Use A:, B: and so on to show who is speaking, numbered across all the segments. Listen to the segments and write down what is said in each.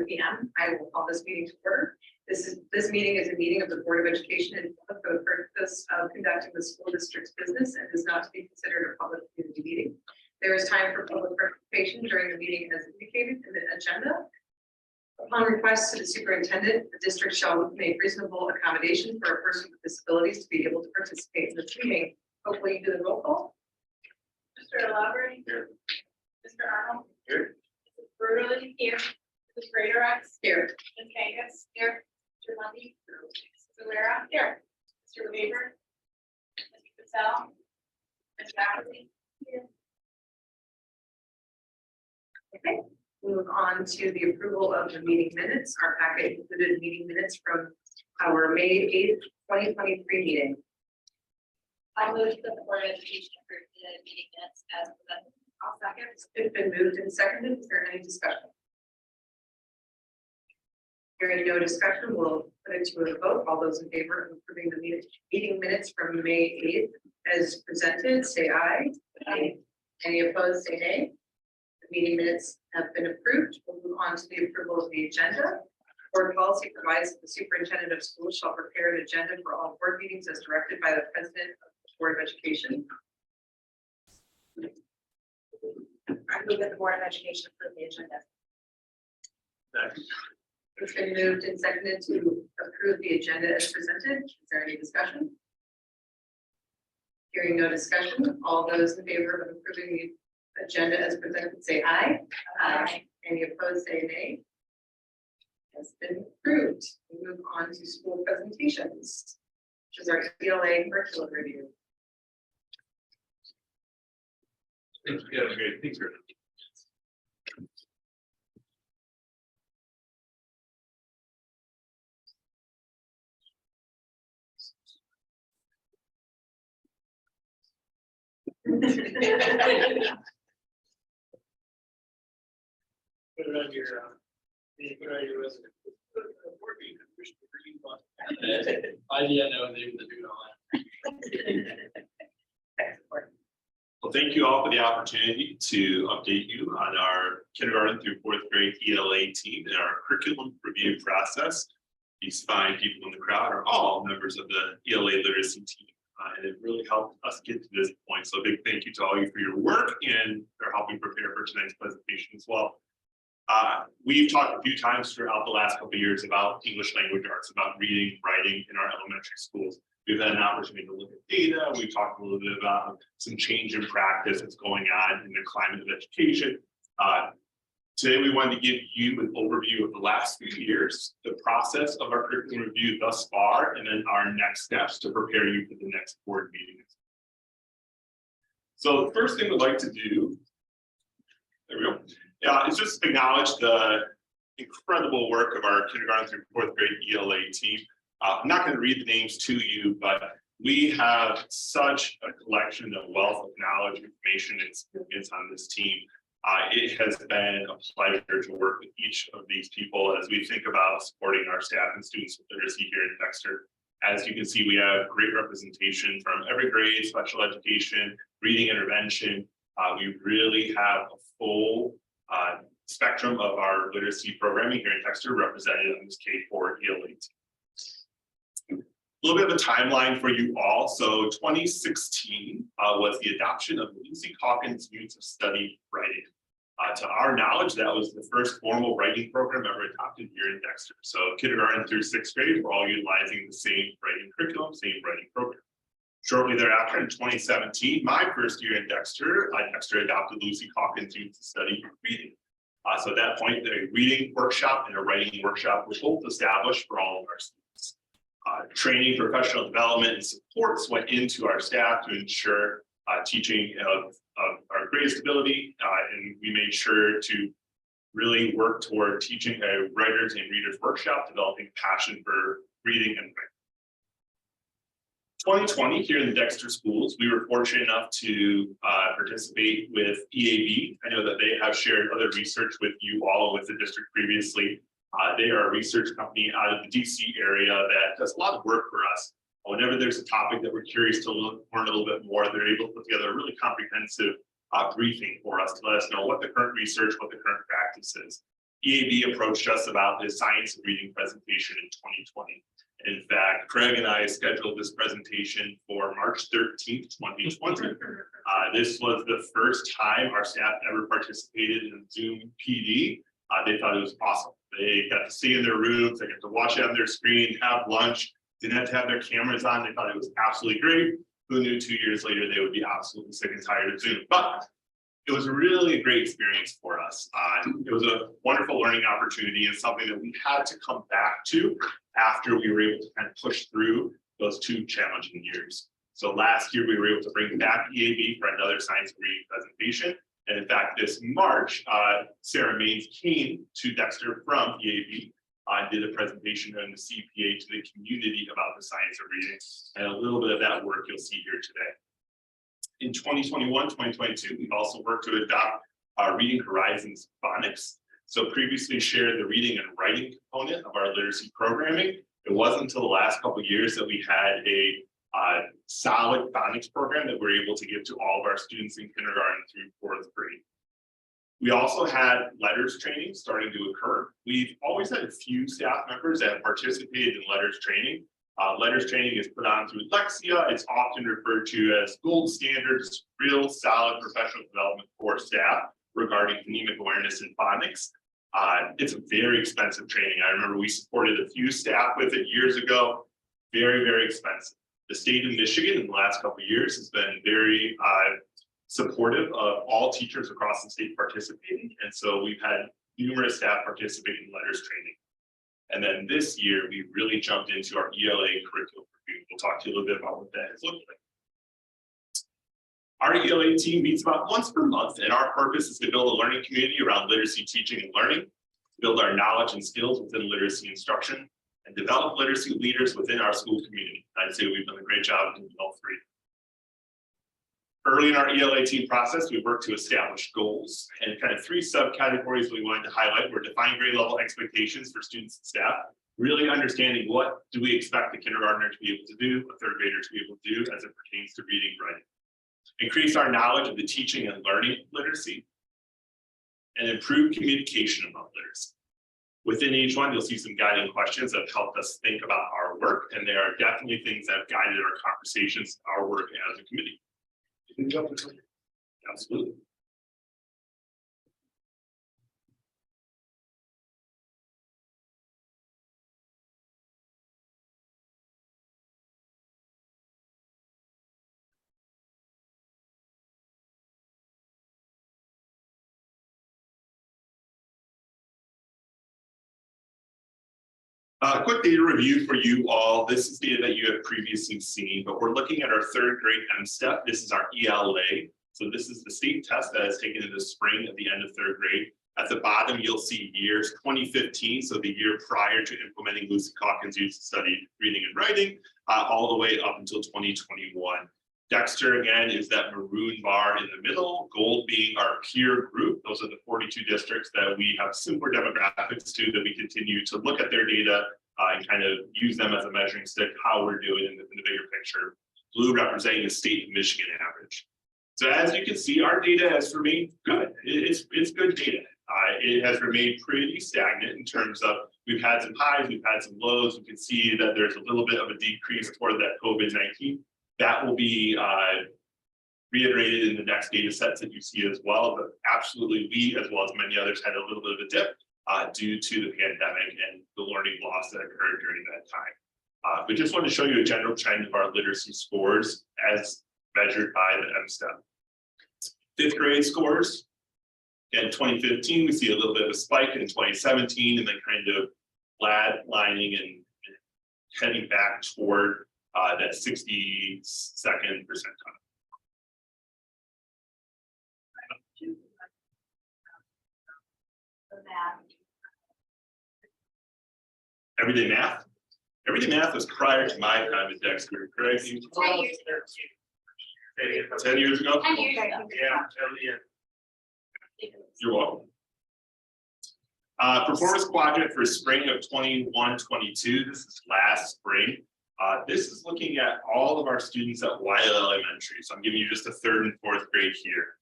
A: p.m. I will call this meeting to order. This meeting is a meeting of the Board of Education and for the purpose of conducting the school district's business and is not to be considered a public community meeting. There is time for public participation during the meeting as indicated in the agenda. Upon request to the superintendent, the district shall make reasonable accommodation for a person with disabilities to be able to participate in this meeting. Hopefully, you do the roll call.
B: Mr. Elaborate. Here. Mr. Arnold.
C: Here.
B: Mrs. Brutally here. Mrs. Greatorex.
A: Here.
B: Ms. Kangas. Here. Mr. Lundy. Mrs. Valera. Here. Mr. Weaver. Mr. Patel. Ms. Rafferty. Here.
A: Okay, move on to the approval of the meeting minutes. Our packet included meeting minutes from our May 8th, 2023 meeting.
B: I'll move to the Board of Education for the meeting minutes as presented. I'll second.
A: It's been moved and seconded. Is there any discussion? Hearing no discussion, we'll put it to a vote. All those in favor of approving the meeting minutes from May 8th as presented, say aye. Aye. Any opposed, say nay. The meeting minutes have been approved. We'll move on to the approval of the agenda. Board policy provides that the superintendent of schools shall prepare an agenda for all board meetings as directed by the president of the Board of Education.
B: I move that the Board of Education approve the agenda.
A: It's been moved and seconded to approve the agenda as presented. Is there any discussion? Hearing no discussion, all those in favor of approving the agenda as presented, say aye. Aye. Any opposed, say nay. Has been approved. We move on to school presentations, which is our ELA curriculum review.
C: Thanks, yeah, great. Thanks, Rick. Put it on your, put it on your resume. Yeah, no, they do all that. Well, thank you all for the opportunity to update you on our kindergarten through fourth grade ELA team and our curriculum review process. These fine people in the crowd are all members of the ELA literacy team. And it really helped us get to this point. So a big thank you to all of you for your work and for helping prepare for tonight's presentation as well. We've talked a few times throughout the last couple of years about English language arts, about reading, writing in our elementary schools. We've had an opportunity to look at data. We've talked a little bit about some change in practice that's going on in the climate of education. Today, we wanted to give you an overview of the last few years, the process of our curriculum review thus far, and then our next steps to prepare you for the next board meeting. So the first thing we'd like to do, there we go, is just acknowledge the incredible work of our kindergarten through fourth grade ELA team. I'm not going to read the names to you, but we have such a collection of wealth of knowledge, information, and experience on this team. It has been a pleasure to work with each of these people as we think about supporting our staff and students with literacy here in Dexter. As you can see, we have great representation from every grade, special education, reading intervention. We really have a full spectrum of our literacy programming here in Dexter represented on this K-4 ELA team. A little bit of a timeline for you all. So 2016 was the adoption of Lucy Calkins' Units of Study Writing. To our knowledge, that was the first formal writing program ever adopted here in Dexter. So kindergarten through sixth grade, we're all utilizing the same writing curriculum, same writing program. Shortly thereafter, in 2017, my first year in Dexter, Dexter adopted Lucy Calkins' Units of Study Reading. So at that point, the reading workshop and a writing workshop were both established for all of our students. Training, professional development, and supports went into our staff to ensure teaching of our greatest ability, and we made sure to really work toward teaching a writers and readers workshop, developing passion for reading and writing. 2020, here in the Dexter schools, we were fortunate enough to participate with EAB. I know that they have shared other research with you all with the district previously. They are a research company out of the DC area that does a lot of work for us. Whenever there's a topic that we're curious to learn a little bit more, they're able to put together a really comprehensive briefing for us to let us know what the current research, what the current practice is. EAB approached us about this science and reading presentation in 2020. In fact, Craig and I scheduled this presentation for March 13th, 2020. This was the first time our staff ever participated in Zoom PD. They thought it was awesome. They got to see in their rooms, they got to watch it on their screen, have lunch, didn't have to have their cameras on. They thought it was absolutely great. Who knew 2 years later they would be absolutely sick and tired of Zoom? But it was really a great experience for us. It was a wonderful learning opportunity and something that we had to come back to after we were able to kind of push through those 2 challenging years. So last year we were able to bring back EAB for another science reading presentation. And in fact, this March, Sarah Maines came to Dexter from EAB, did a presentation on the CPA to the community about the science of reading, and a little bit of that work you'll see here today. In 2021, 2022, we've also worked to adopt our Reading Horizons phonics. So previously shared the reading and writing component of our literacy programming. It wasn't until the last couple of years that we had a solid phonics program that we're able to give to all of our students in kindergarten through 4th grade. We also had letters training starting to occur. We've always had a few staff members that have participated in letters training. Letters training is put on through Lexia. It's often referred to as gold standards, real solid professional development for staff regarding phonemic awareness and phonics. It's a very expensive training. I remember we supported a few staff with it years ago. Very, very expensive. The state of Michigan in the last couple of years has been very supportive of all teachers across the state participating. And so we've had numerous staff participate in letters training. And then this year, we really jumped into our ELA curriculum review. We'll talk to you a little bit about what that has looked like. Our ELA team meets about once per month, and our purpose is to build a learning community around literacy teaching and learning, build our knowledge and skills within literacy instruction, and develop literacy leaders within our school community. I'd say we've done a great job of doing all 3. Early in our ELA team process, we worked to establish goals, and kind of 3 subcategories we wanted to highlight were defining grade level expectations for students and staff, really understanding what do we expect the kindergartner to be able to do, a 3rd grader to be able to do as it pertains to reading and writing. Increase our knowledge of the teaching and learning literacy, and improve communication about literacy. Within each one, you'll see some guiding questions that have helped us think about our work, and there are definitely things that have guided our conversations, our work as a committee. Absolutely. Quick data review for you all. This is data that you have previously seen, but we're looking at our 3rd grade M-STEP. This is our ELA. So this is the state test that is taken in the spring at the end of 3rd grade. At the bottom, you'll see years 2015, so the year prior to implementing Lucy Calkins' use to study reading and writing, all the way up until 2021. Dexter, again, is that maroon bar in the middle, gold being our peer group. Those are the 42 districts that we have similar demographics to, that we continue to look at their data and kind of use them as a measuring stick, how we're doing in the bigger picture. Blue representing the state of Michigan average. So as you can see, our data has remained good. It's good data. It has remained pretty stagnant in terms of we've had some highs, we've had some lows. You can see that there's a little bit of a decrease toward that COVID-19. That will be reiterated in the next data sets that you see as well. But absolutely, we, as well as many others, had a little bit of a dip due to the pandemic and the learning loss that occurred during that time. But just wanted to show you a general trend of our literacy scores as measured by the M-STEP. 5th grade scores. In 2015, we see a little bit of a spike in 2017, and then kind of flat-lining and heading back toward that 62nd percentile. Everyday math? Everyday math was prior to my time at Dexter, correct?
B: 10 years ago.
C: 10 years ago?
B: 10 years ago.
C: Yeah. You're welcome. Performance quadrant for spring of 21-22. This is last spring. This is looking at all of our students at Weil Elementary. So I'm giving you just a 3rd and 4th grade here.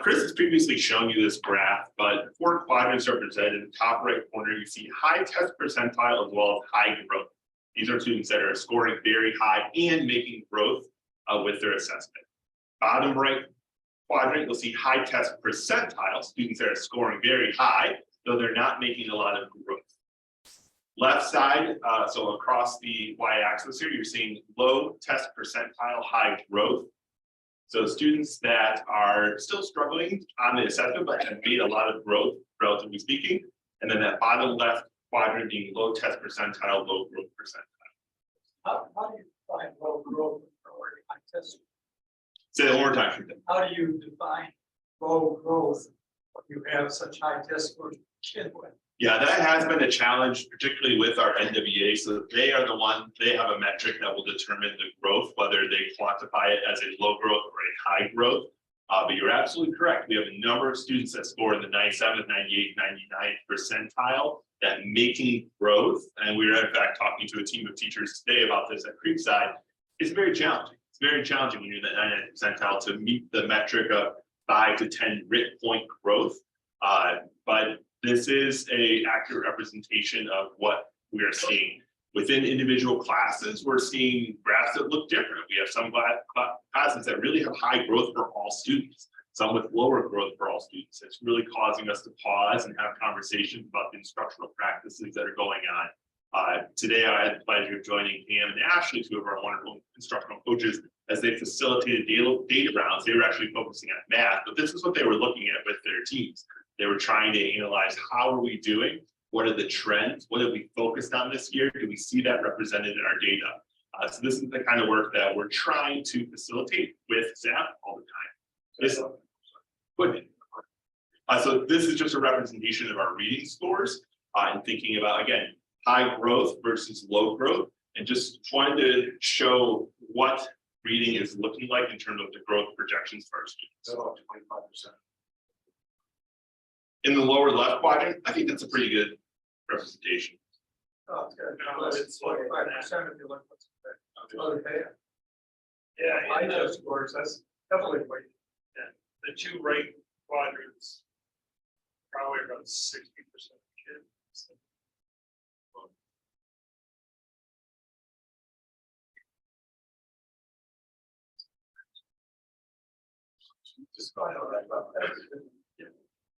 C: Chris has previously shown you this graph, but 4 quadrants are presented. In the top right corner, you see high test percentile as well as high growth. These are students that are scoring very high and making growth with their assessment. Bottom right quadrant, you'll see high test percentile, students that are scoring very high, though they're not making a lot of growth. Left side, so across the y-axis here, you're seeing low test percentile, high growth. So students that are still struggling on the assessment, but have made a lot of growth, relatively speaking. And then that bottom left quadrant being low test percentile, low growth percentile.
D: How do you define low growth or high test?
C: Say that one more time.
D: How do you define low growth when you have such high test scores to begin with?
C: Yeah, that has been a challenge, particularly with our NWA. So they are the one, they have a metric that will determine the growth, whether they quantify it as a low growth or a high growth. But you're absolutely correct. We have a number of students that score in the 97, 98, 99 percentile that making growth. And we were in fact talking to a team of teachers today about this at Creekside. It's very challenging. It's very challenging when you're in the 99 percentile to meet the metric of 5 to 10 RIT point growth. But this is an accurate representation of what we are seeing. Within individual classes, we're seeing graphs that look different. We have some classes that really have high growth for all students, some with lower growth for all students. It's really causing us to pause and have conversations about the instructional practices that are going on. Today, I had the pleasure of joining Pam and Ashley, 2 of our wonderful instructional coaches, as they facilitated data rounds. They were actually focusing on math, but this is what they were looking at with their teams. They were trying to analyze how are we doing? What are the trends? What have we focused on this year? Do we see that represented in our data? So this is the kind of work that we're trying to facilitate with staff all the time. So this is just a representation of our reading scores and thinking about, again, high growth versus low growth, and just wanted to show what reading is looking like in terms of the growth projections for our students.
E: About 25%.
C: In the lower left quadrant, I think that's a pretty good representation.
D: Oh, it's good. It's 45% if you look what's there. Other data.
E: Yeah,
D: High
E: and
D: test scores, that's definitely way.
E: the 2 right quadrants, probably around 60% of kids.
D: Just go ahead.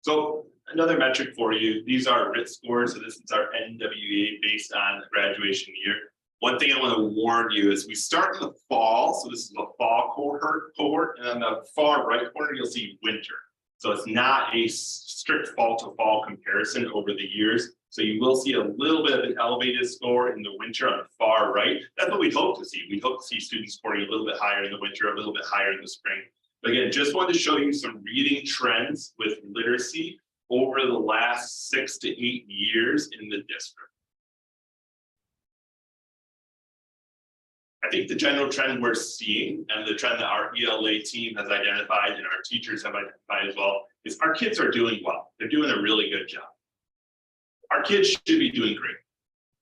C: So another metric for you, these are RIT scores. So this is our NWA based on graduation year. One thing I want to warn you is we start in the fall. So this is a fall cohort, and on the far right corner, you'll see winter. So it's not a strict fall to fall comparison over the years. So you will see a little bit of an elevated score in the winter on the far right. That's what we hope to see. We hope to see students scoring a little bit higher in the winter, a little bit higher in the spring. But again, just wanted to show you some reading trends with literacy over the last 6 to 8 years in the district. I think the general trend we're seeing, and the trend that our ELA team has identified and our teachers have identified as well, is our kids are doing well. They're doing a really good job. Our kids should be doing great.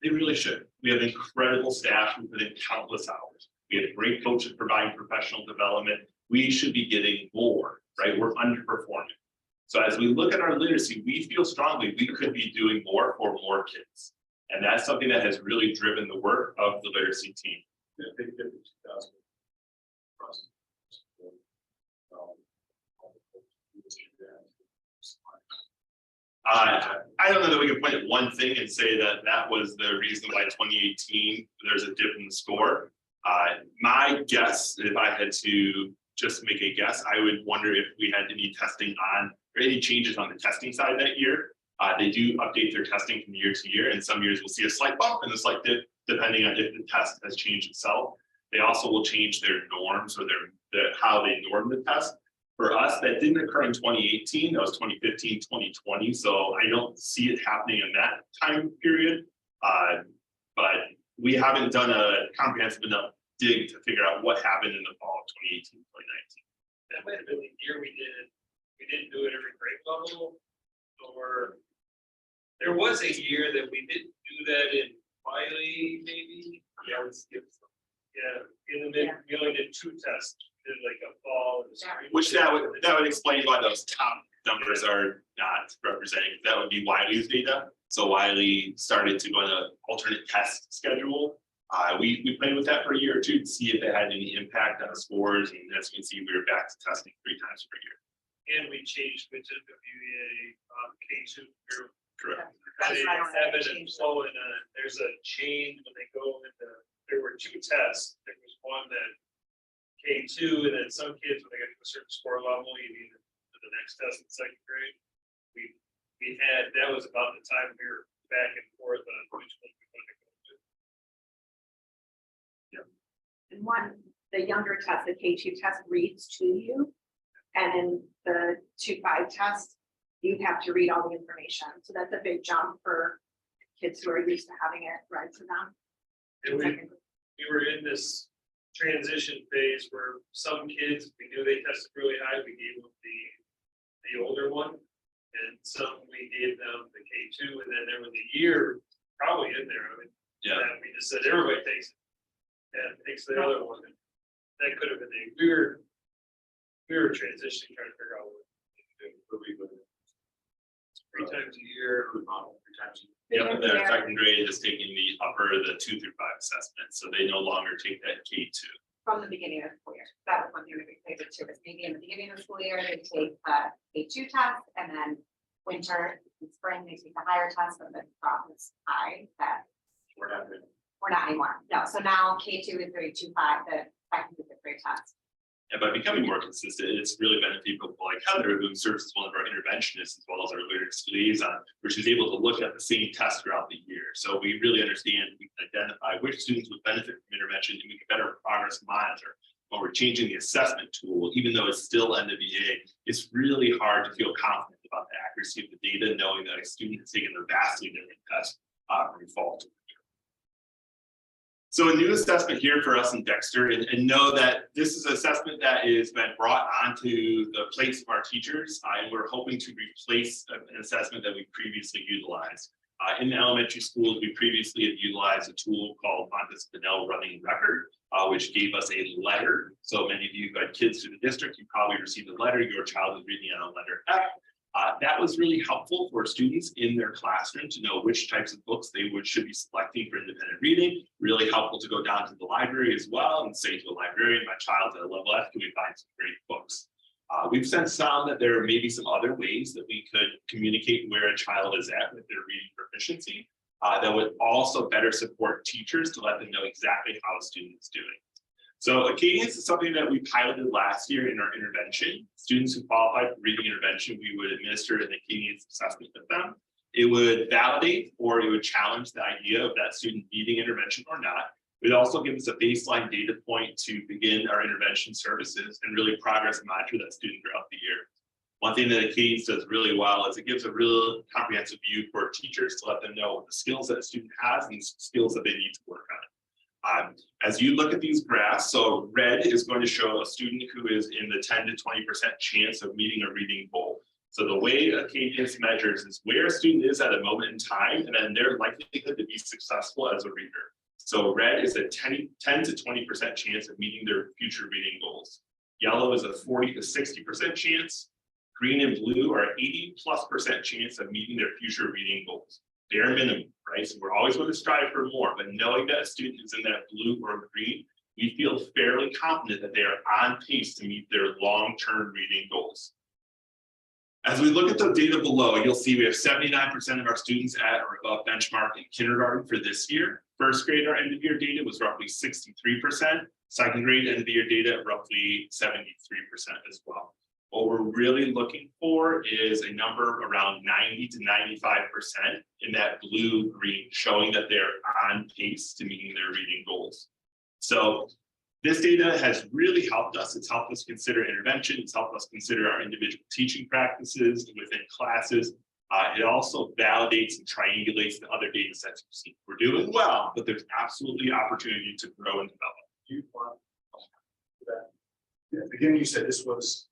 C: They really should. We have incredible staff who put in countless hours. We have great coaches providing professional development. We should be getting more, right? We're underperforming. So as we look at our literacy, we feel strongly we could be doing more for more kids. And that's something that has really driven the work of the literacy team.
E: Yeah, big difference. 2000.
C: I don't know that we can point at one thing and say that that was the reason why 2018 there's a dip in the score. My guess, if I had to just make a guess, I would wonder if we had any testing on or any changes on the testing side that year. They do update their testing from year to year, and some years we'll see a slight bump and a slight dip depending on if the test has changed itself. They also will change their norms or how they norm the test. For us, that didn't occur in 2018, that was 2015, 2020. So I don't see it happening in that time period. But we haven't done a comprehensive enough dig to figure out what happened in the fall of 2018, 2019.
E: That might have been the year we didn't do it every grade level, or there was a year that we didn't do that in Wiley, maybe. Yeah, in the mid, we only did 2 tests, we did like a fall and a spring.
C: Which that would explain why those top numbers are not representing. That would be Wiley's data. So Wiley started to go on an alternate test schedule. We played with that for a year or two to see if it had any impact on the scores. And as you can see, we were back to testing 3 times per year.
E: And we changed with the WEA K2.
C: Correct.
B: That's right, I
E: Ebb and
B: changed
E: flow, and there's a change when they go into, there were 2 tests. There was one that K2, and then some kids, when they get to a certain score level, you need to the next test in 2nd grade. We had, that was about the time we were back and forth on which one we wanted to go to.
F: And one, the younger test, the K2 test reads to you. And in the 2-5 test, you have to read all the information. So that's a big jump for kids who are used to having it read to them.
E: And we were in this transition phase where some kids, we knew they tested really high, we gave them the older one. And some we gave them the K2, and then there was a year probably in there. I mean,
C: Yeah.
E: that we just said everybody takes it. And takes the other one. And that could have been we were transitioning, trying to figure out what to do. 3 times a year. 3 times a year.
C: Yep, and then 2nd grade is taking the 2 through 5 assessment, so they no longer take that K2.
F: From the beginning of the school year. That was when they would replace it too. It's maybe in the beginning of the school year, they take K2 test, and then winter and spring, they take the higher test, but the drop is high that
C: We're not good.
F: we're not anymore. No, so now K2 is 3-2-5, the 2nd grade test.
C: And by becoming more consistent, it's really benefited people like Heather, who serves as one of our interventionists as well as our lyrics liaison, where she's able to look at the same test throughout the year. So we really understand, we can identify which students would benefit from intervention, and we can better progress monitor. When we're changing the assessment tool, even though it's still NWEA, it's really hard to feel confident about the accuracy of the data, knowing that a student has taken a vastly different test from fall to winter. So a new assessment here for us in Dexter, and know that this is an assessment that has been brought onto the plates of our teachers, and we're hoping to replace an assessment that we previously utilized. In the elementary schools, we previously had utilized a tool called Fontes Pinnell Running Record, which gave us a letter. So many of you who had kids through the district, you probably received a letter, your child was reading on a letter F. That was really helpful for students in their classroom to know which types of books they should be selecting for independent reading. Really helpful to go down to the library as well and say to a librarian, my child's at a level F, can we find some great books? We've since found that there may be some other ways that we could communicate where a child is at with their reading proficiency that would also better support teachers to let them know exactly how a student is doing. So Acadians is something that we piloted last year in our intervention. Students who qualified for reading intervention, we would administer an Acadians assessment with them. It would validate or it would challenge the idea of that student needing intervention or not. It would also give us a baseline data point to begin our intervention services and really progress and monitor that student throughout the year. One thing that Acadians does really well is it gives a real comprehensive view for teachers to let them know the skills that a student has and skills that they need to work on. As you look at these graphs, so red is going to show a student who is in the 10 to 20% chance of meeting a reading goal. So the way Acadians measures is where a student is at a moment in time and then their likelihood to be successful as a reader. So red is a 10 to 20% chance of meeting their future reading goals. Yellow is a 40 to 60% chance. Green and blue are 80+% chance of meeting their future reading goals. Bare minimum, right? So we're always going to strive for more, but knowing that a student is in that blue or green, we feel fairly confident that they are on pace to meet their long-term reading goals. As we look at the data below, you'll see we have 79% of our students at or above benchmark in kindergarten for this year. 1st grade, our end of year data was roughly 63%. 2nd grade end of the year data, roughly 73% as well. What we're really looking for is a number around 90 to 95% in that blue-green, showing that they're on pace to meeting their reading goals. So this data has really helped us. It's helped us consider intervention. It's helped us consider our individual teaching practices within classes. It also validates and triangulates the other data sets we've seen. We're doing well, but there's absolutely opportunity to grow and develop.
G: Again, you said this was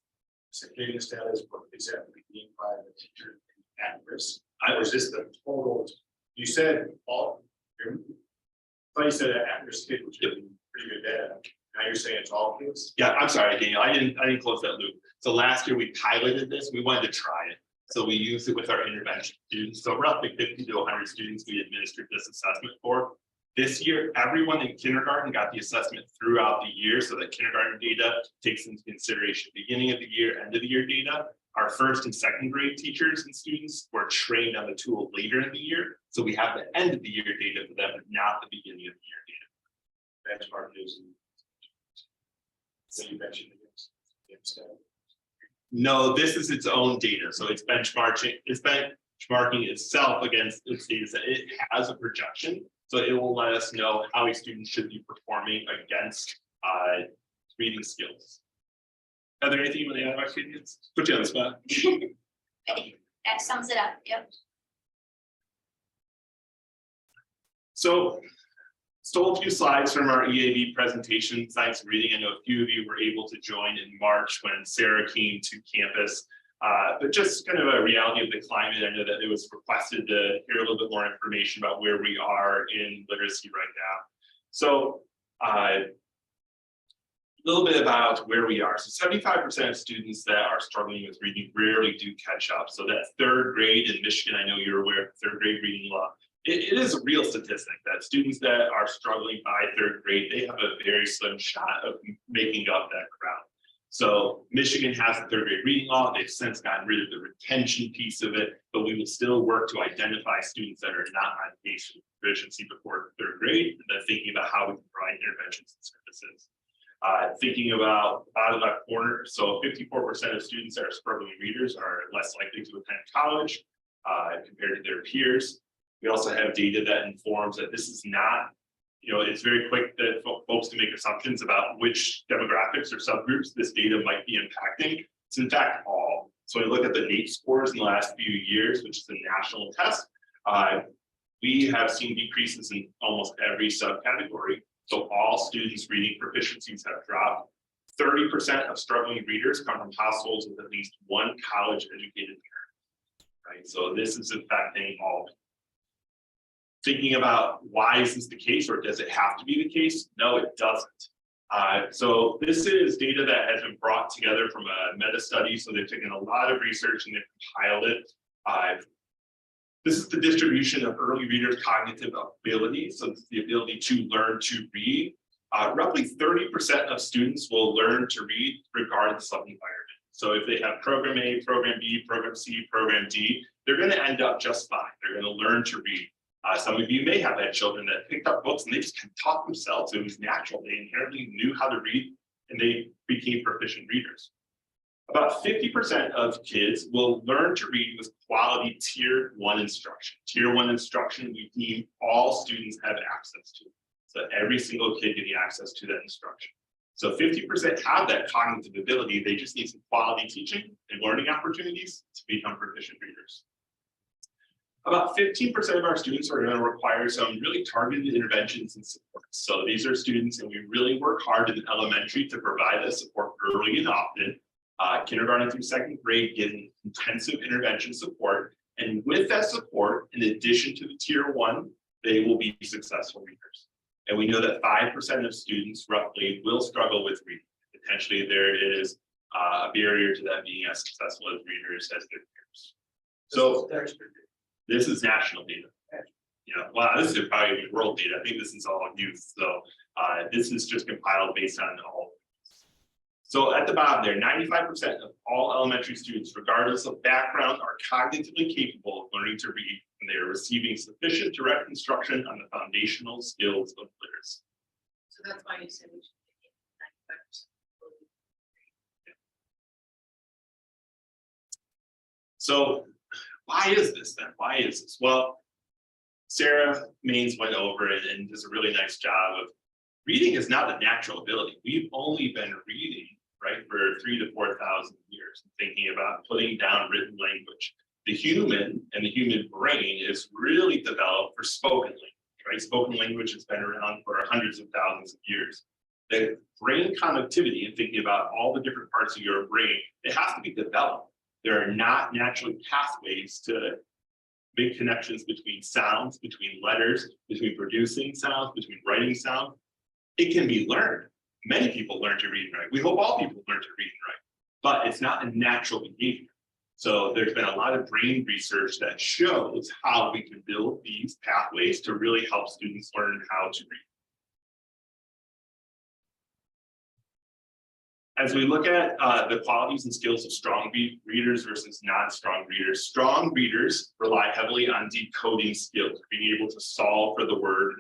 G: circadian status, but exactly being by the teacher at risk. Or is this the total? You said all. I thought you said at risk kid was getting pretty good data. Now you're saying it's all kids?
C: Yeah, I'm sorry, Daniel, I didn't close that loop. So last year we piloted this, we wanted to try it. So we used it with our intervention students. So roughly 50 to 100 students we administered this assessment for. This year, everyone in kindergarten got the assessment throughout the year, so that kindergarten data takes into consideration beginning of the year, end of the year data. Our first and second grade teachers and students were trained on the tool later in the year. So we have the end of the year data for them, but not the beginning of the year data.
G: Benchmark is. So you mentioned against.
C: No, this is its own data, so it's benchmarking itself against its data set. It has a projection, so it will let us know how a student should be performing against reading skills. Are there anything you want to add about students? Put you on the spot.
B: That sums it up, yep.
C: So stole a few slides from our EAB presentation, science reading. I know a few of you were able to join in March when Sarah came to campus. But just kind of a reality of the climate. I know that it was requested to hear a little bit more information about where we are in literacy right now. So a little bit about where we are. So 75% of students that are struggling with reading rarely do catch up. So that third grade in Michigan, I know you're aware of third grade reading law. It is a real statistic that students that are struggling by third grade, they have a very slim shot of making up that crowd. So Michigan has the third grade reading law. They've since gotten rid of the retention piece of it, but we will still work to identify students that are not on pace for proficiency before third grade, and then thinking about how we can provide interventions and services. Thinking about bottom left corner, so 54% of students that are struggling readers are less likely to attend college compared to their peers. We also have data that informs that this is not, it's very quick that folks to make assumptions about which demographics or subgroups this data might be impacting. It's in fact all. So we look at the NAEP scores in the last few years, which is a national test. We have seen decreases in almost every subcategory. So all students' reading proficiencies have dropped. 30% of struggling readers come from households with at least one college-educated parent, right? So this is affecting all. Thinking about why is this the case, or does it have to be the case? No, it doesn't. So this is data that has been brought together from a meta study. So they've taken a lot of research and they've compiled it. This is the distribution of early readers' cognitive ability. So this is the ability to learn to read. Roughly 30% of students will learn to read regardless of environment. So if they have program A, program B, program C, program D, they're going to end up just fine. They're going to learn to read. Some of you may have had children that picked up books and they just taught themselves. It was natural. They inherently knew how to read and they became proficient readers. About 50% of kids will learn to read with quality tier 1 instruction. Tier 1 instruction, we deem all students have access to. So every single kid getting access to that instruction. So 50% have that cognitive ability. They just need some quality teaching and learning opportunities to become proficient readers. About 15% of our students are going to require some really targeted interventions and support. So these are students, and we really work hard in elementary to provide that support early and often. Kindergarten through second grade getting intensive intervention support. And with that support, in addition to the tier 1, they will be successful readers. And we know that 5% of students roughly will struggle with reading. Potentially there is a barrier to them being as successful as readers as their peers. So this is national data. Wow, this is probably world data. I think this is all youth. So this is just compiled based on all. So at the bottom there, 95% of all elementary students, regardless of background, are cognitively capable of learning to read, and they are receiving sufficient direct instruction on the foundational skills of literacy.
A: So that's why you said we should take 95%.
C: So why is this then? Why is this? Well, Sarah Maines went over it and does a really nice job of reading is not a natural ability. We've only been reading, right, for 3,000 to 4,000 years, thinking about putting down written language. The human and the human brain is really developed for spoken language, right? Spoken language has been around for hundreds of thousands of years. The brain connectivity and thinking about all the different parts of your brain, it has to be developed. There are not naturally pathways to make connections between sounds, between letters, between producing sounds, between writing sound. It can be learned. many people learn to read and write. We hope all people learn to read and write, but it's not a natural behavior. So there's been a lot of brain research that shows how we can build these pathways to really help students learn how to read. As we look at the qualities and skills of strong readers versus non-strong readers rely heavily on decoding skills, being able to solve for the word.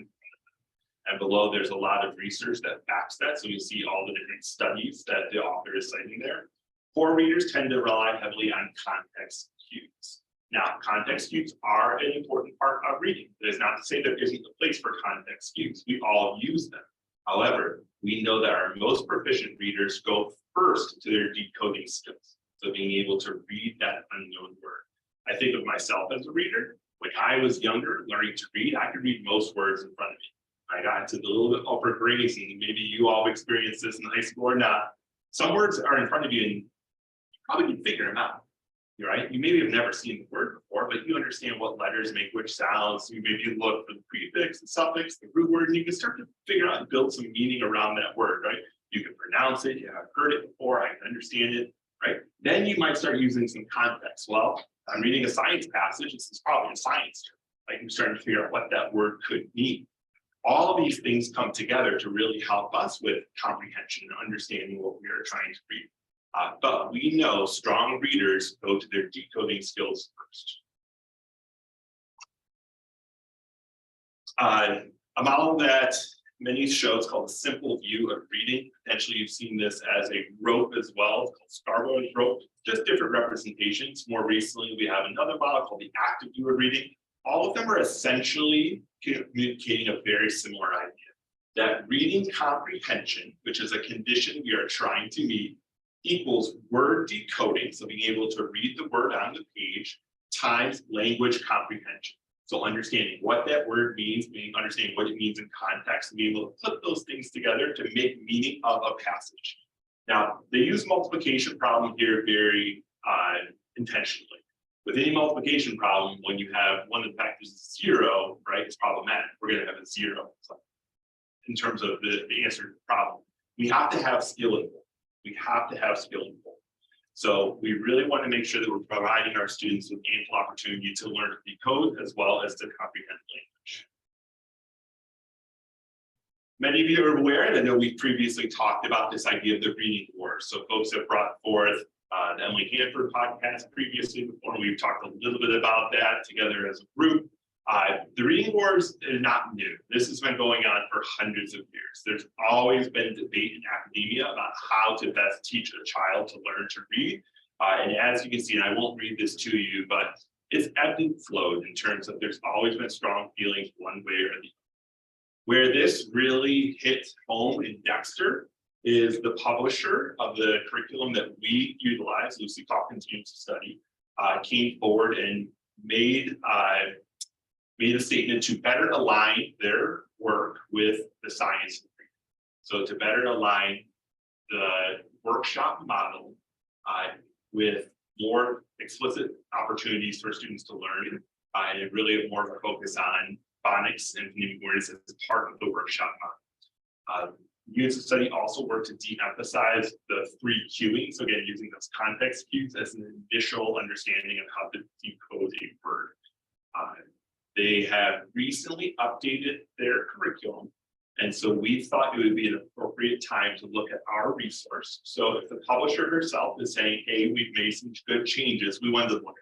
C: And below, there's a lot of research that backs that. So you see all the different studies that the author is citing there. Poor readers tend to rely heavily on context cues. Now, context cues are an important part of reading. That is not to say there isn't a place for context cues. We all use them. However, we know that our most proficient readers go first to their decoding skills. So being able to read that unknown word. I think of myself as a reader. When I was younger, learning to read, I could read most words in front of me. I got to the little bit upper grades, and maybe you all experienced this in high school or not. Some words are in front of you and you probably can figure them out. Right? You maybe have never seen the word before, but you understand what letters make which sounds. You maybe look for the prefix, the suffix, the root word, and you can start to figure out and build some meaning around that word, right? You can pronounce it, I've heard it before, I can understand it, right? Then you might start using some context. Well, I'm reading a science passage, this is probably a science term. Like I'm starting to figure out what that word could mean. All of these things come together to really help us with comprehension and understanding what we are trying to read. But we know strong readers go to their decoding skills first. A model that many show is called a simple view of reading. Potentially you've seen this as a rope as well, it's called Scarborough's rope, just different representations. More recently, we have another model called the active view of reading. All of them are essentially communicating a very similar idea, that reading comprehension, which is a condition we are trying to meet, equals word decoding, so being able to read the word on the page, times language comprehension. So understanding what that word means, understanding what it means in context, and being able to put those things together to make meaning of a passage. Now, they use multiplication problem here very intentionally. With any multiplication problem, when you have one of the factors 0, right, it's problematic. We're going to have a 0 in terms of the answer to the problem. We have to have skill involved. We have to have skill involved. So we really want to make sure that we're providing our students with ample opportunity to learn to decode as well as to comprehend language. Many of you are aware, and I know we've previously talked about this idea of the reading wars. So folks have brought forth the Emily Hanford podcast previously before. We've talked a little bit about that together as a group. The reading wars is not new. This has been going on for hundreds of years. There's always been debate in academia about how to best teach a child to learn to read. And as you can see, and I won't read this to you, but it's ebbed and flowed in terms of there's always been strong feelings one way or the other. Where this really hits home in Dexter is the publisher of the curriculum that we utilize, Lucy Calkins Units of Study, came forward and made a statement to better align their work with the science. So to better align the workshop model with more explicit opportunities for students to learn, and really more of a focus on phonics and phonemic awareness as part of the workshop model. Units of Study also work to de-emphasize the 3 cueing. So again, using those context cues as an initial understanding of how to decode a word. They have recently updated their curriculum. And so we thought it would be an appropriate time to look at our resource. So if the publisher herself is saying, hey, we've made some good changes, we wanted to look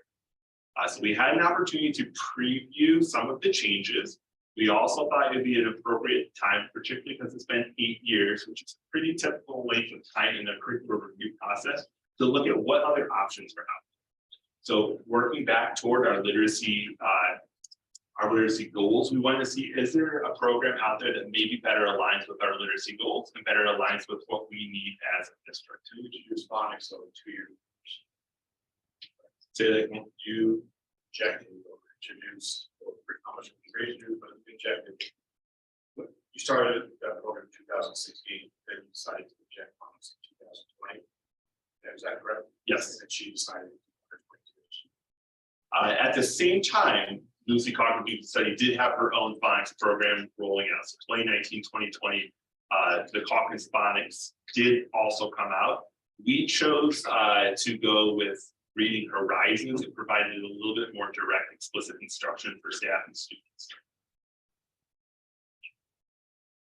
C: at it. So we had an opportunity to preview some of the changes. We also thought it'd be an appropriate time, particularly because it's been 8 years, which is a pretty typical length of time in the curriculum review process, to look at what other options are out there. So working back toward our literacy goals, we want to see, is there a program out there that maybe better aligns with our literacy goals and better aligns with what we need as a district?
G: To introduce phonics so 2 years.
C: Say that again.
G: You rejected or introduce, or how much we raised you, but rejected. You started that program in 2016, then you decided to reject phonics in 2020. Is that correct?
C: Yes.
G: And she decided.
C: At the same time, Lucy Calkins Units of Study did have her own phonics program rolling out. So 2019, 2020, The caucus phonics did also come out. We chose to go with Reading Horizons. It provided a little bit more direct, explicit instruction for staff and students.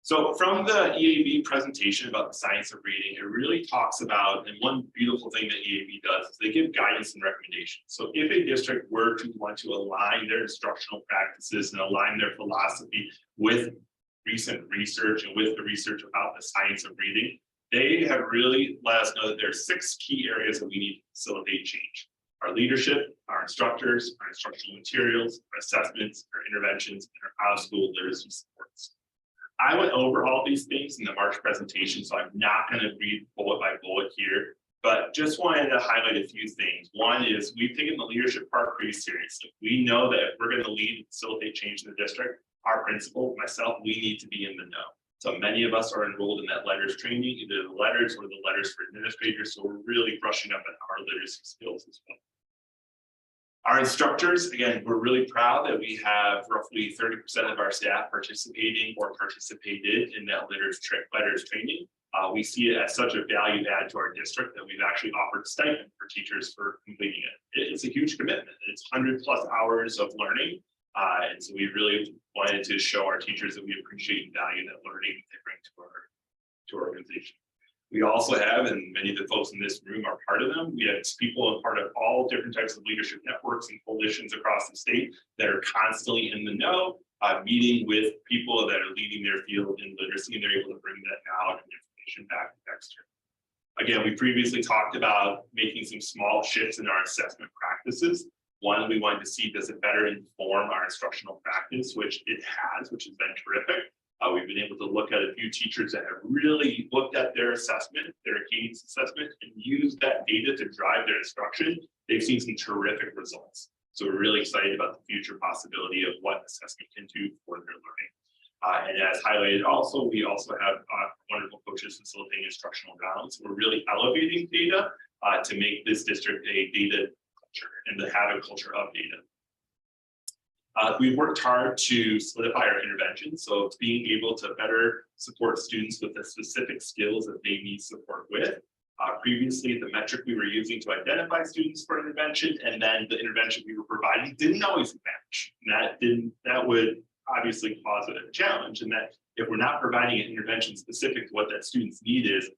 C: So from the EAB presentation about the science of reading, it really talks about, and one beautiful thing that EAB does is they give guidance and recommendations. So if a district were to want to align their instructional practices and align their philosophy with recent research and with the research about the science of reading, they have really let us know that there are 6 key areas that we need to facilitate change. Our leadership, our instructors, our instructional materials, our assessments, our interventions, and our out-of-school literacy supports. I went over all these things in the March presentation, so I'm not going to read bullet by bullet here, but just wanted to highlight a few things. One is we've taken the leadership part pretty seriously. We know that if we're going to lead and facilitate change in the district, our principal, myself, we need to be in the know. So many of us are enrolled in that letters training, either the letters or the letters for administrators. So we're really brushing up on our literacy skills as well. Our instructors, again, we're really proud that we have roughly 30% of our staff participating or participated in that letters training. We see it as such a value add to our district that we've actually offered stipend for teachers for completing it. It's a huge commitment. It's 100+ hours of learning. And so we really wanted to show our teachers that we appreciate and value that learning they bring to our organization. We also have, and many of the folks in this room are part of them, we have people a part of all different types of leadership networks and coalitions across the state that are constantly in the know, meeting with people that are leading their field in literacy, and they're able to bring that knowledge and information back to Dexter. Again, we previously talked about making some small shifts in our assessment practices. One, we wanted to see, does it better inform our instructional practice, which it has, which has been terrific. We've been able to look at a few teachers that have really looked at their assessment, their cadence assessment, and used that data to drive their instruction. They've seen some terrific results. So we're really excited about the future possibility of what assessment can do for their learning. And as highlighted also, we also have wonderful coaches facilitating instructional rounds. We're really elevating data to make this district a data culture and to have a culture of data. We've worked hard to solidify our interventions, so it's being able to better support students with the specific skills that they need support with. Previously, the metric we were using to identify students for intervention and then the intervention we were providing didn't always match. And that would obviously cause a challenge, and that if we're not providing an intervention specific to what that student's need is,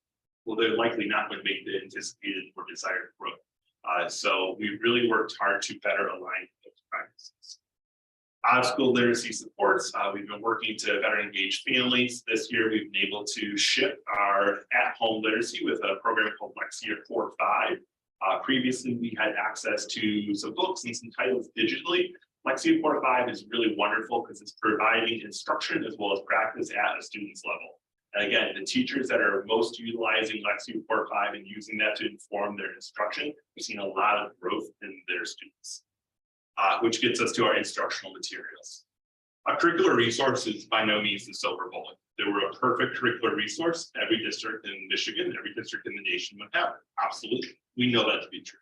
C: well, they're likely not going to make the anticipated or desired growth. So we really worked hard to better align those practices. Out-of-school literacy supports. We've been working to better engage families. This year, we've been able to ship our at-home literacy with a program called Lexia 4.5. Previously, we had access to some books and some titles digitally. Lexia 4.5 is really wonderful because it's providing instruction as well as practice at a student's level. And again, the teachers that are most utilizing Lexia 4.5 and using that to inform their instruction, we've seen a lot of growth in their students. Which gets us to our instructional materials. A curricular resource is by no means the silver bullet. There were a perfect curricular resource, every district in Michigan, every district in the nation would have it. Absolutely, we know that to be true.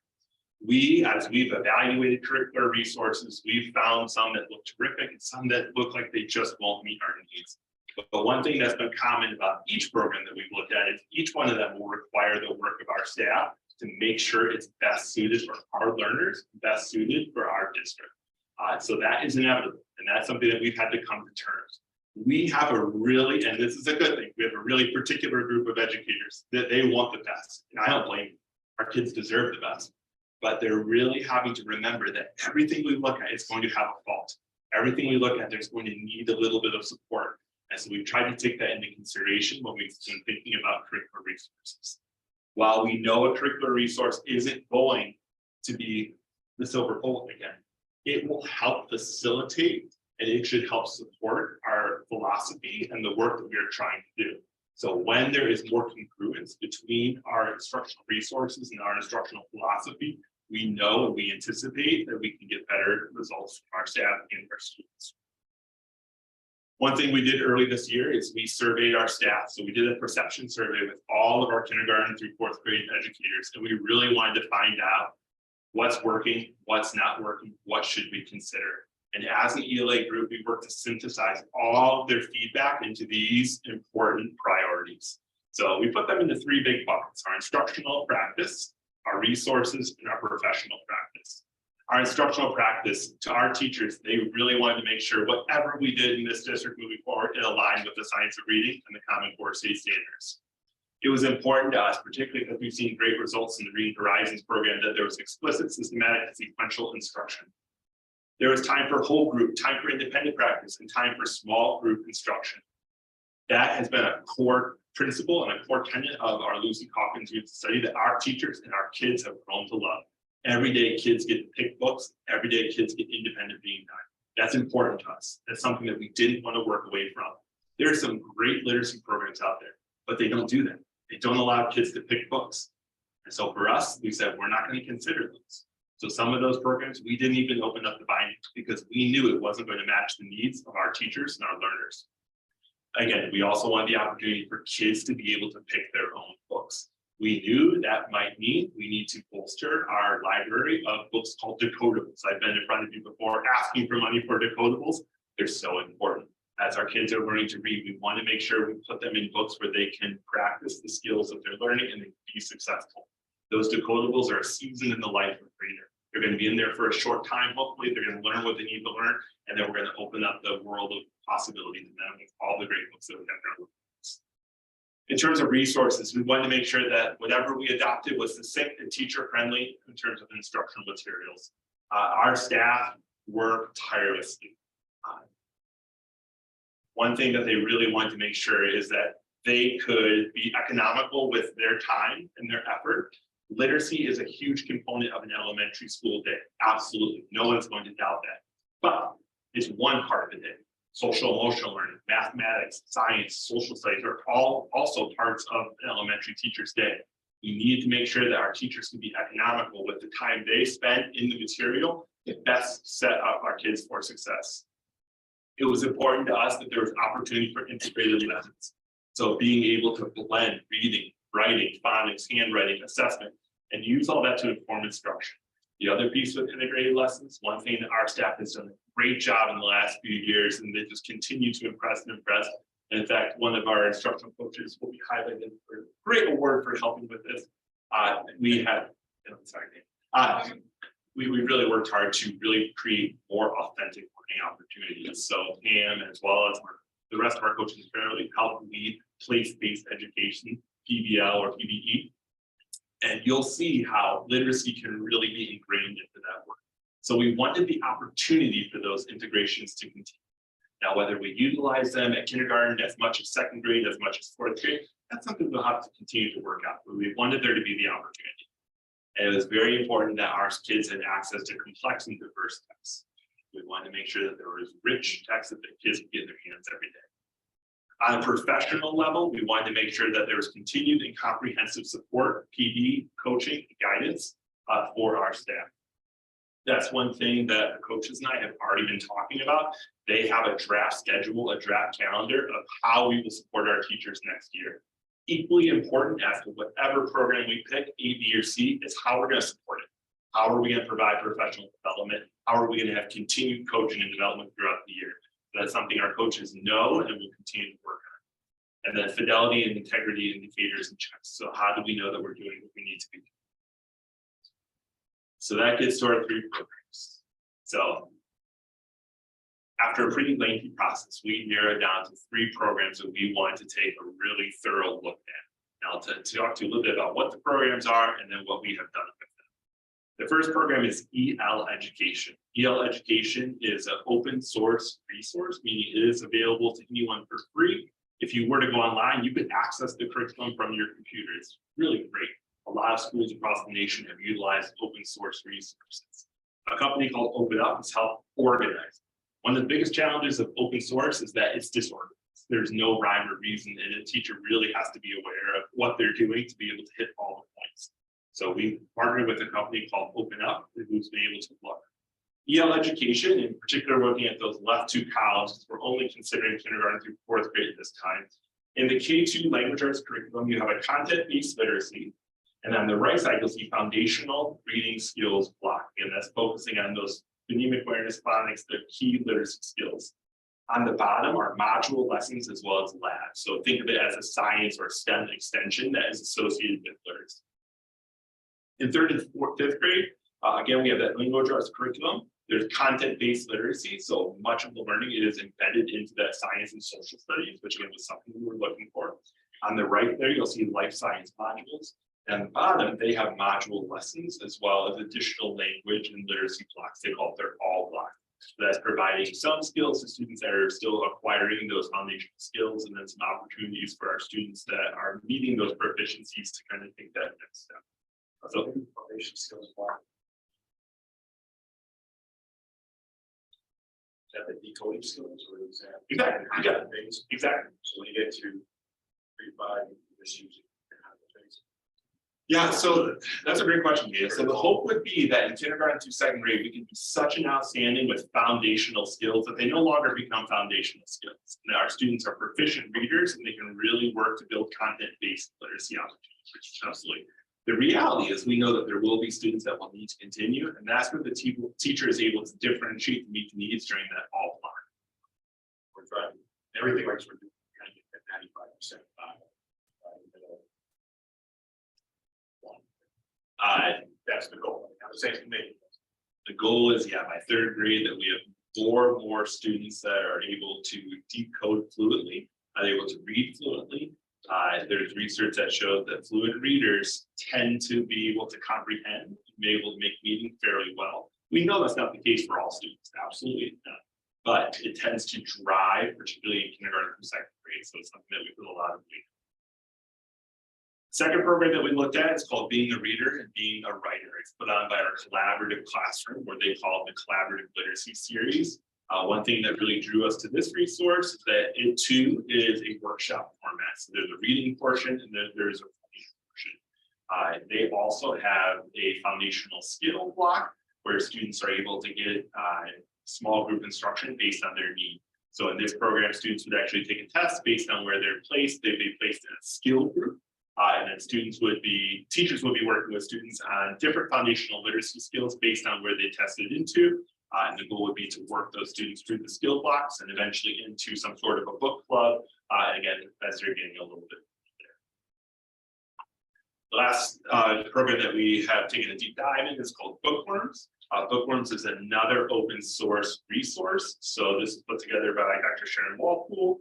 C: As we've evaluated curricular resources, we've found some that look terrific and some that look like they just won't meet our needs. But one thing that's been common about each program that we've looked at is each one of them will require the work of our staff to make sure it's best suited for our learners, best suited for our district. So that is inevitable, and that's something that we've had to come to terms. We have a really, and this is a good thing, we have a really particular group of educators that they want the best, and I don't blame them. Our kids deserve the best, but they're really having to remember that everything we look at is going to have a fault. Everything we look at, there's going to need a little bit of support. And so we've tried to take that into consideration when we've been thinking about curricular resources. While we know a curricular resource isn't going to be the silver bullet again, it will help facilitate and it should help support our philosophy and the work that we are trying to do. So when there is more congruence between our instructional resources and our instructional philosophy, we know and we anticipate that we can get better results from our staff and our students. One thing we did early this year is we surveyed our staff. So we did a perception survey with all of our kindergarten through 4th grade educators, and we really wanted to find out what's working, what's not working, what should we consider. And as an ELA group, we work to synthesize all of their feedback into these important priorities. So we put them into three big buckets: our instructional practice, our resources, and our professional practice. Our instructional practice, to our teachers, they really wanted to make sure whatever we did in this district moving forward, it aligned with the science of reading and the Common Core state standards. It was important to us, particularly because we've seen great results in the Reading Horizons program, that there was explicit, systematic, and sequential instruction. There was time for whole group, time for independent practice, and time for small group instruction. That has been a core principle and a core tenet of our Lucy Calkins Youth Study that our teachers and our kids have grown to love. Every day kids get to pick books, every day kids get independent reading time. That's important to us. That's something that we didn't want to work away from. There are some great literacy programs out there, but they don't do that. They don't allow kids to pick books. And so for us, we said, we're not going to consider those. So some of those programs, we didn't even open up the binding because we knew it wasn't going to match the needs of our teachers and our learners. Again, we also wanted the opportunity for kids to be able to pick their own books. We knew that might mean we need to bolster our library of books called decodables. I've been in front of you before asking for money for decodables. They're so important. As our kids are learning to read, we want to make sure we put them in books where they can practice the skills of their learning and be successful. Those decodables are a season in the life of a reader. They're going to be in there for a short time. Hopefully, they're going to learn what they need to learn, and then we're going to open up the world of possibilities to them with all the great books that we have in our books. In terms of resources, we wanted to make sure that whatever we adopted was succinct and teacher-friendly in terms of instructional materials. Our staff worked tirelessly. One thing that they really wanted to make sure is that they could be economical with their time and their effort. Literacy is a huge component of an elementary school day. Absolutely, no one's going to doubt that. But it's one part of the day. Social emotional learning, mathematics, science, social studies are all also parts of an elementary teacher's day. We need to make sure that our teachers can be economical with the time they spend in the material to best set up our kids for success. It was important to us that there was opportunity for integrated lessons. So being able to blend reading, writing, phonics, handwriting, assessment, and use all that to inform instruction. The other piece with integrated lessons, one thing that our staff has done a great job in the last few years, and they just continue to impress and impress. And in fact, one of our instructional coaches will be highlighted for a great award for helping with this. We really worked hard to really create more authentic learning opportunities. So Pam, as well as the rest of our coaches, fairly help lead place-based education, PBL or PBE. And you'll see how literacy can really be ingrained into that work. So we wanted the opportunity for those integrations to continue. Now, whether we utilize them at kindergarten as much as second grade, as much as fourth grade, that's something we'll have to continue to work out. But we wanted there to be the opportunity. And it was very important that our kids had access to complex and diverse texts. We wanted to make sure that there was rich texts that the kids could get in their hands every day. On a professional level, we wanted to make sure that there was continued and comprehensive support, PD, coaching, guidance for our staff. That's one thing that the coaches and I have already been talking about. They have a draft schedule, a draft calendar of how we will support our teachers next year. Equally important as to whatever program we pick, A, B, or C, is how we're going to support it. How are we going to provide professional development? How are we going to have continued coaching and development throughout the year? That's something our coaches know and will continue to work on. And then fidelity and integrity indicators and checks. So how do we know that we're doing what we need to be doing? So that gets to our 3 programs. So after a pretty lengthy process, we narrowed down to 3 programs that we wanted to take a really thorough look at. Now to talk to you a little bit about what the programs are and then what we have done with them. The first program is EL Education. EL Education is an open source resource, meaning it is available to anyone for free. If you were to go online, you could access the curriculum from your computer. It's really great. A lot of schools across the nation have utilized open source resources. A company called Open Up has helped organize. One of the biggest challenges of open source is that it's disorganized. There's no rhyme or reason, and a teacher really has to be aware of what they're doing to be able to hit all the points. So we partnered with a company called Open Up, who's been able to look. EL Education, in particular, looking at those left 2 columns, we're only considering kindergarten through 4th grade at this time. In the K2 language arts curriculum, you have a content-based literacy. And on the right side, you'll see foundational reading skills block. And that's focusing on those phonemic awareness, phonics, the key literacy skills. On the bottom are module lessons as well as labs. So think of it as a science or STEM extension that is associated with literacy. In third and fifth grade, again, we have that language arts curriculum. There's content-based literacy, so much of the learning is embedded into that science and social studies, which again was something we were looking for. On the right there, you'll see life science modules. And on the bottom, they have module lessons as well as additional language and literacy blocks. They call it their all block. So that's providing some skills to students that are still acquiring those foundational skills, and then some opportunities for our students that are meeting those proficiencies to kind of take that next step. So
G: Foundation skills block. Is that the decoding skills or is that?
C: Exactly, yeah.
G: Things,
C: exactly.
G: so when you get to 3, 5, you just use it.
C: Yeah, so that's a great question, Mia. So the hope would be that in kindergarten through second grade, we can be such an outstanding with foundational skills that they no longer become foundational skills. And our students are proficient readers and they can really work to build content-based literacy opportunities, which is absolutely. The reality is we know that there will be students that will need to continue, and that's where the teacher is able to differentiate to meet the needs during that all block.
G: We're driving everything like we're doing, kind of get that 95%. That's the goal. I would say to me.
C: The goal is, yeah, by third grade that we have more students that are able to decode fluently, are able to read fluently. There's research that shows that fluent readers tend to be able to comprehend, be able to make meaning fairly well. We know that's not the case for all students, absolutely not. But it tends to drive, particularly in kindergarten through second grade. So it's something that we put a lot of weight. Second program that we looked at is called Being a Reader and Being a Writer. It's put on by our collaborative classroom, where they call it the Collaborative Literacy Series. One thing that really drew us to this resource is that it too is a workshop format. So there's a reading portion and then there's a portion. They also have a foundational skill block where students are able to get small group instruction based on their need. So in this program, students would actually take a test based on where they're placed. They'd be placed in a skill group. And then teachers would be working with students on different foundational literacy skills based on where they tested into. And the goal would be to work those students through the skill blocks and eventually into some sort of a book club. Again, as they're getting a little bit there. The last program that we have taken a deep dive in is called Bookworms. Bookworms is another open source resource. So this is put together by Dr. Sharon Walpool.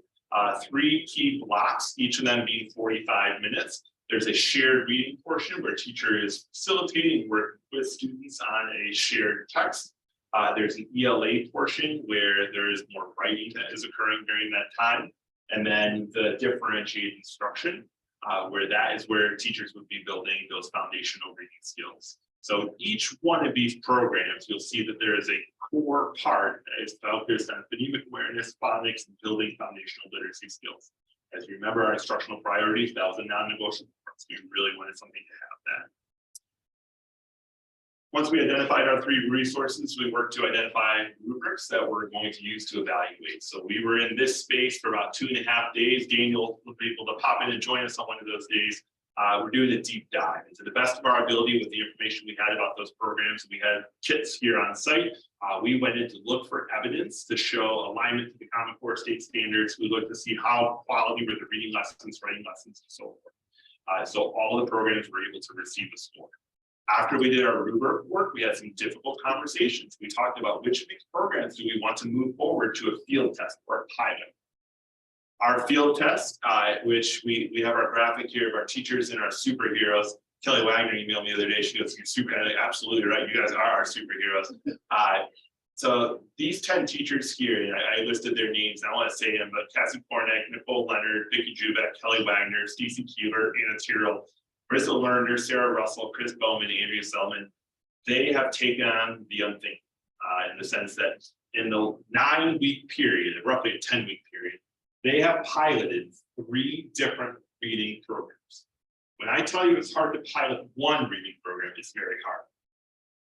C: 3 key blocks, each of them being 45 minutes. There's a shared reading portion where teacher is facilitating work with students on a shared text. There's an ELA portion where there is more writing that is occurring during that time. And then the differentiated instruction, where teachers would be building those foundational reading skills. So each one of these programs, you'll see that there is a core part that is focused on phonemic awareness, phonics, and building foundational literacy skills. As you remember our instructional priorities, that was a non-negotiable. We really wanted something to have that. Once we identified our 3 resources, we worked to identify rubrics that we're going to use to evaluate. So we were in this space for about 2.5 days. Daniel will be able to pop in and join us on one of those days. We're doing a deep dive, and to the best of our ability with the information we had about those programs. We had kits here on site. We went in to look for evidence to show alignment to the Common Core state standards. We looked to see how quality were the reading lessons, writing lessons, and so forth. So all of the programs were able to receive a score. After we did our rubric work, we had some difficult conversations. We talked about which of these programs do we want to move forward to a field test or a pilot. Our field test, which we have our graphic here of our teachers and our superheroes. Kelly Wagner emailed me the other day. She goes, "You're absolutely right. You guys are our superheroes." So these 10 teachers here, and I listed their names. I want to say them, but Cassie Kornick, Nicole Leonard, Vicki Jubek, Kelly Wagner, Stacey Keeler, Anna Tyrrell, Marissa Lerner, Sarah Russell, Chris Bowman, Andrea Selman. They have taken on the unthinkable in the sense that in the 9-week period, roughly a 10-week period, they have piloted 3 different reading programs. When I tell you it's hard to pilot one reading program, it's very hard.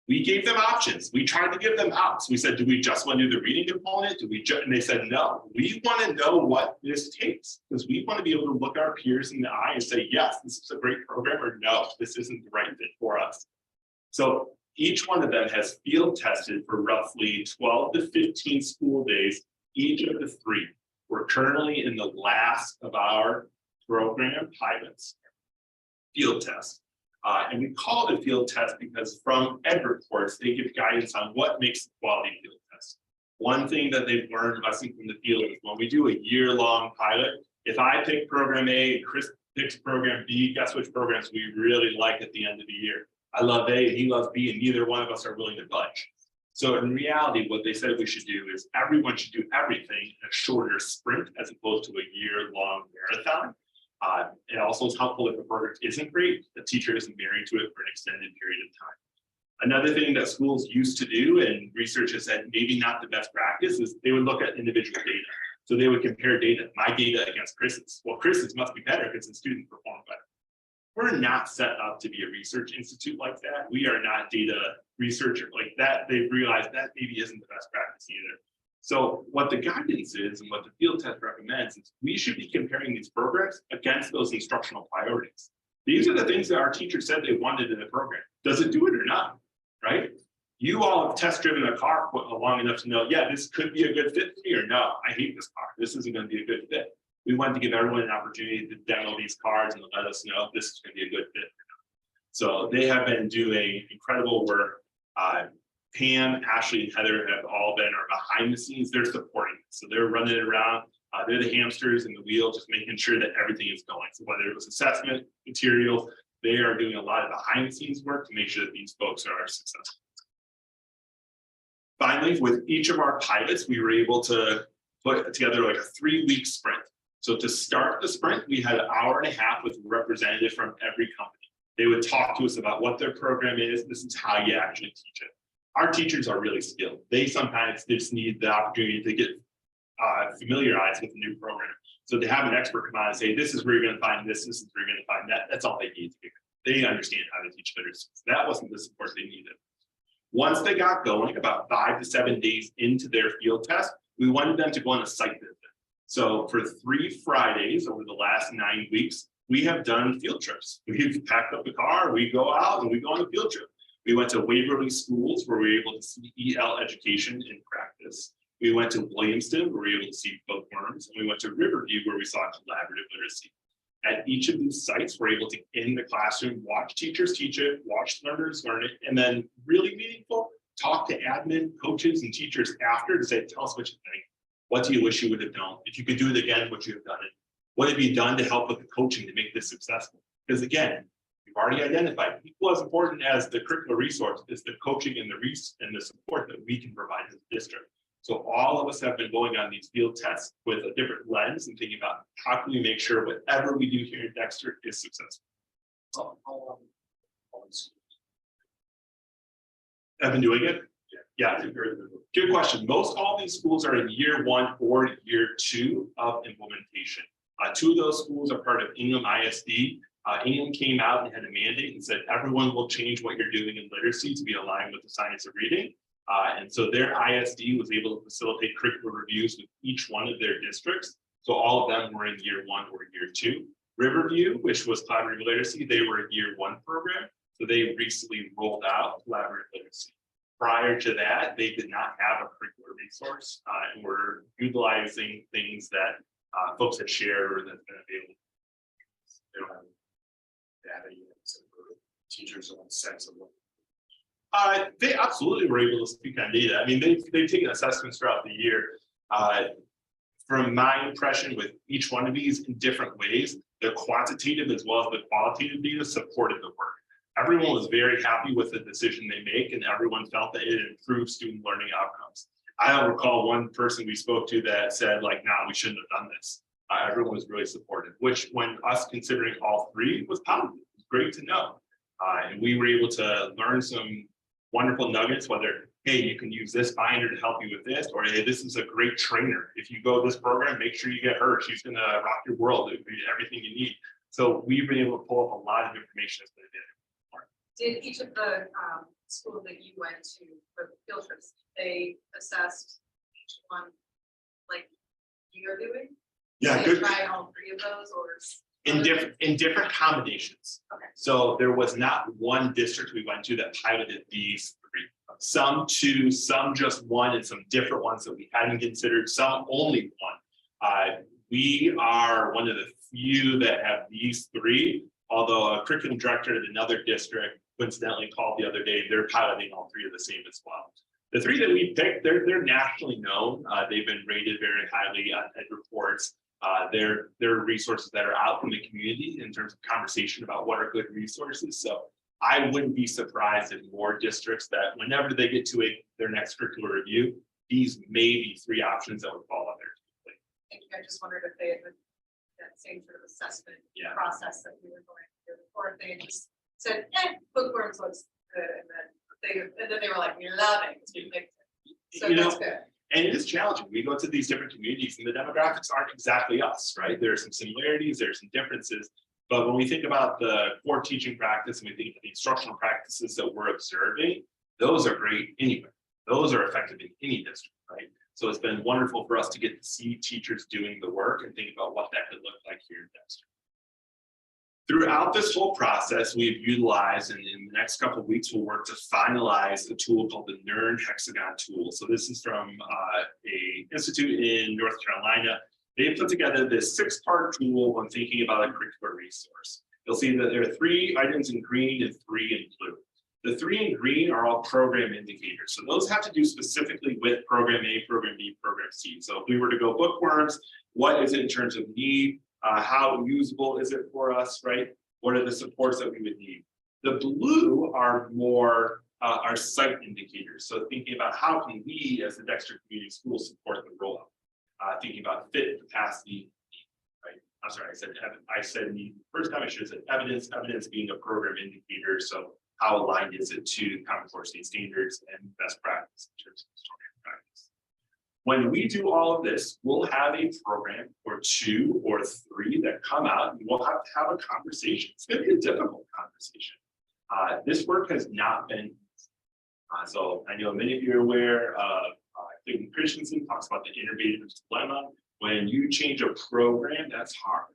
C: We gave them options. We tried to give them outs. We said, do we just want to do the reading component? And they said, no, we want to know what this takes, because we want to be able to look our peers in the eye and say, yes, this is a great program, or no, this isn't the right fit for us. So Each one of them has field tested for roughly 12 to 15 school days, each of the three. We're currently in the last of our program pilots field test. And we call it a field test because from ed reports, they give guidance on what makes a quality field test. One thing that they've learned lesson from the field is when we do a year-long pilot, if I pick program A and Chris picks program B, guess which programs we really like at the end of the year? I love A and he loves B, and neither one of us are willing to budge. So in reality, what they said we should do is everyone should do everything in a shorter sprint as opposed to a year-long marathon. It also is helpful if a program isn't great, the teacher isn't married to it for an extended period of time. Another thing that schools used to do, and research has said maybe not the best practice, is they would look at individual data. So they would compare data, my data against Chris's. Well, Chris's must be better because the student performed better. We're not set up to be a research institute like that. We are not data researcher like that. They've realized that maybe isn't the best practice either. So what the guidance is and what the field test recommends is we should be comparing these programs against those instructional priorities. These are the things that our teacher said they wanted in the program. Does it do it or not, right? You all have test driven a car long enough to know, yeah, this could be a good fit for me, or no, I hate this car. This isn't going to be a good fit. We wanted to give everyone an opportunity to demo these cars and let us know if this is going to be a good fit. So they have been doing incredible work. Pam, Ashley, and Heather have all been behind the scenes. They're supporting it. So they're running it around. They're the hamsters in the wheel, just making sure that everything is going. So whether it was assessment, materials, they are doing a lot of behind the scenes work to make sure that these folks are successful. Finally, with each of our pilots, we were able to put together like a 3-week sprint. So to start the sprint, we had an hour and a half with a representative from every company. They would talk to us about what their program is. This is how you actually teach it. Our teachers are really skilled. They sometimes just need the opportunity to get familiarized with the new program. So to have an expert come out and say, this is where you're going to find this is where you're going to find that, that's all they need to do. They understand how to teach literacy. So that wasn't the support they needed. Once they got going, about 5 to 7 days into their field test, we wanted them to go on a site visit. So for 3 Fridays over the last 9 weeks, we have done field trips. We've packed up the car, we go out and we go on a field trip. We went to Waverly schools where we were able to see EL education in practice. We went to Williamston where we were able to see bookworms, and we went to Riverview where we saw collaborative literacy. At each of these sites, we're able to, in the classroom, watch teachers teach it, watch learners learn it, and then really meaningful, talk to admin, coaches, and teachers after to say, tell us what you think. What do you wish you would have done? If you could do it again, would you have done it? What have you done to help with the coaching to make this successful? Because again, we've already identified equal as important as the curricular resource is the coaching and the support that we can provide as a district. So all of us have been going on these field tests with a different lens and thinking about how can we make sure whatever we do here at Dexter is successful. I've been doing it. Yeah, good question. Most all these schools are in year 1 or year 2 of implementation. 2 of those schools are part of Ingham ISD. Ingham came out and had a mandate and said, everyone will change what you're doing in literacy to be aligned with the science of reading. And so their ISD was able to facilitate curricular reviews with each one of their districts. So all of them were in year 1 or year 2. Riverview, which was collaborative literacy, they were a year 1 program. So they recently rolled out collaborative literacy. Prior to that, they did not have a curricular resource and were utilizing things that folks had shared or that's been available.
G: They don't have data yet, so teachers don't have a sense of what.
C: They absolutely were able to speak on data. I mean, they've taken assessments throughout the year. From my impression with each one of these in different ways, the quantitative as well as the qualitative data supported the work. Everyone was very happy with the decision they make, and everyone felt that it improved student learning outcomes. I don't recall one person we spoke to that said, like, nah, we shouldn't have done this. Everyone was really supportive, which when us considering all 3 was positive. It was great to know. And we were able to learn some wonderful nuggets, whether, hey, you can use this binder to help you with this, or hey, this is a great trainer. If you go this program, make sure you get her. She's gonna rock your world. It'll be everything you need. So we've been able to pull up a lot of information as they did.
A: Did each of the schools that you went to for the field trips, they assessed each one like you're doing?
C: Yeah,
A: Did
C: good.
A: they try all 3 of those, or
C: In different combinations.
F: Okay.
C: So there was not one district we went to that piloted these three. Some two, some just one, and some different ones that we hadn't considered, some only one. We are one of the few that have these three, although a curriculum director at another district coincidentally called the other day, they're piloting all three of the same as well. The three that we picked, they're nationally known. They've been rated very highly on Ed reports. They're resources that are out in the community in terms of conversation about what are good resources. So I wouldn't be surprised if more districts that whenever they get to their next curricular review, these may be three options that would fall under.
A: I just wondered if they had that same sort of assessment
C: Yeah.
A: process that we were going through, or if they just said, bookworms looks good, and then they were like, we love it, because we picked it. So
C: You know,
A: that's good.
C: And it is challenging. We go to these different communities and the demographics aren't exactly us, right? There are some similarities, there are some differences. But when we think about the core teaching practice and we think of the instructional practices that we're observing, those are great anywhere. Those are effective in any district, right? So it's been wonderful for us to get to see teachers doing the work and think about what that could look like here in Dexter. Throughout this whole process, we've utilized, and in the next couple of weeks, we'll work to finalize a tool called the NERN Hexagon tool. So this is from a institute in North Carolina. They put together this 6-part tool when thinking about a curricular resource. You'll see that there are 3 items in green and 3 in blue. The 3 in green are all program indicators. So those have to do specifically with program A, program B, program C. So if we were to go bookworms, what is it in terms of need? How usable is it for us, right? What are the supports that we would need? The blue are more our site indicators. So thinking about how can we as the Dexter Community Schools support the rollout? Thinking about fit, capacity, right? I'm sorry, I said need. First time I should have said evidence being a program indicator. So how aligned is it to Common Core state standards and best practice in terms of historical practice? When we do all of this, we'll have a program or 2 or 3 that come out and we'll have to have a conversation. It's going to be a difficult conversation. This work has not been so I know many of you are aware of Clayton Christensen talks about the innovator's dilemma. When you change a program, that's hard.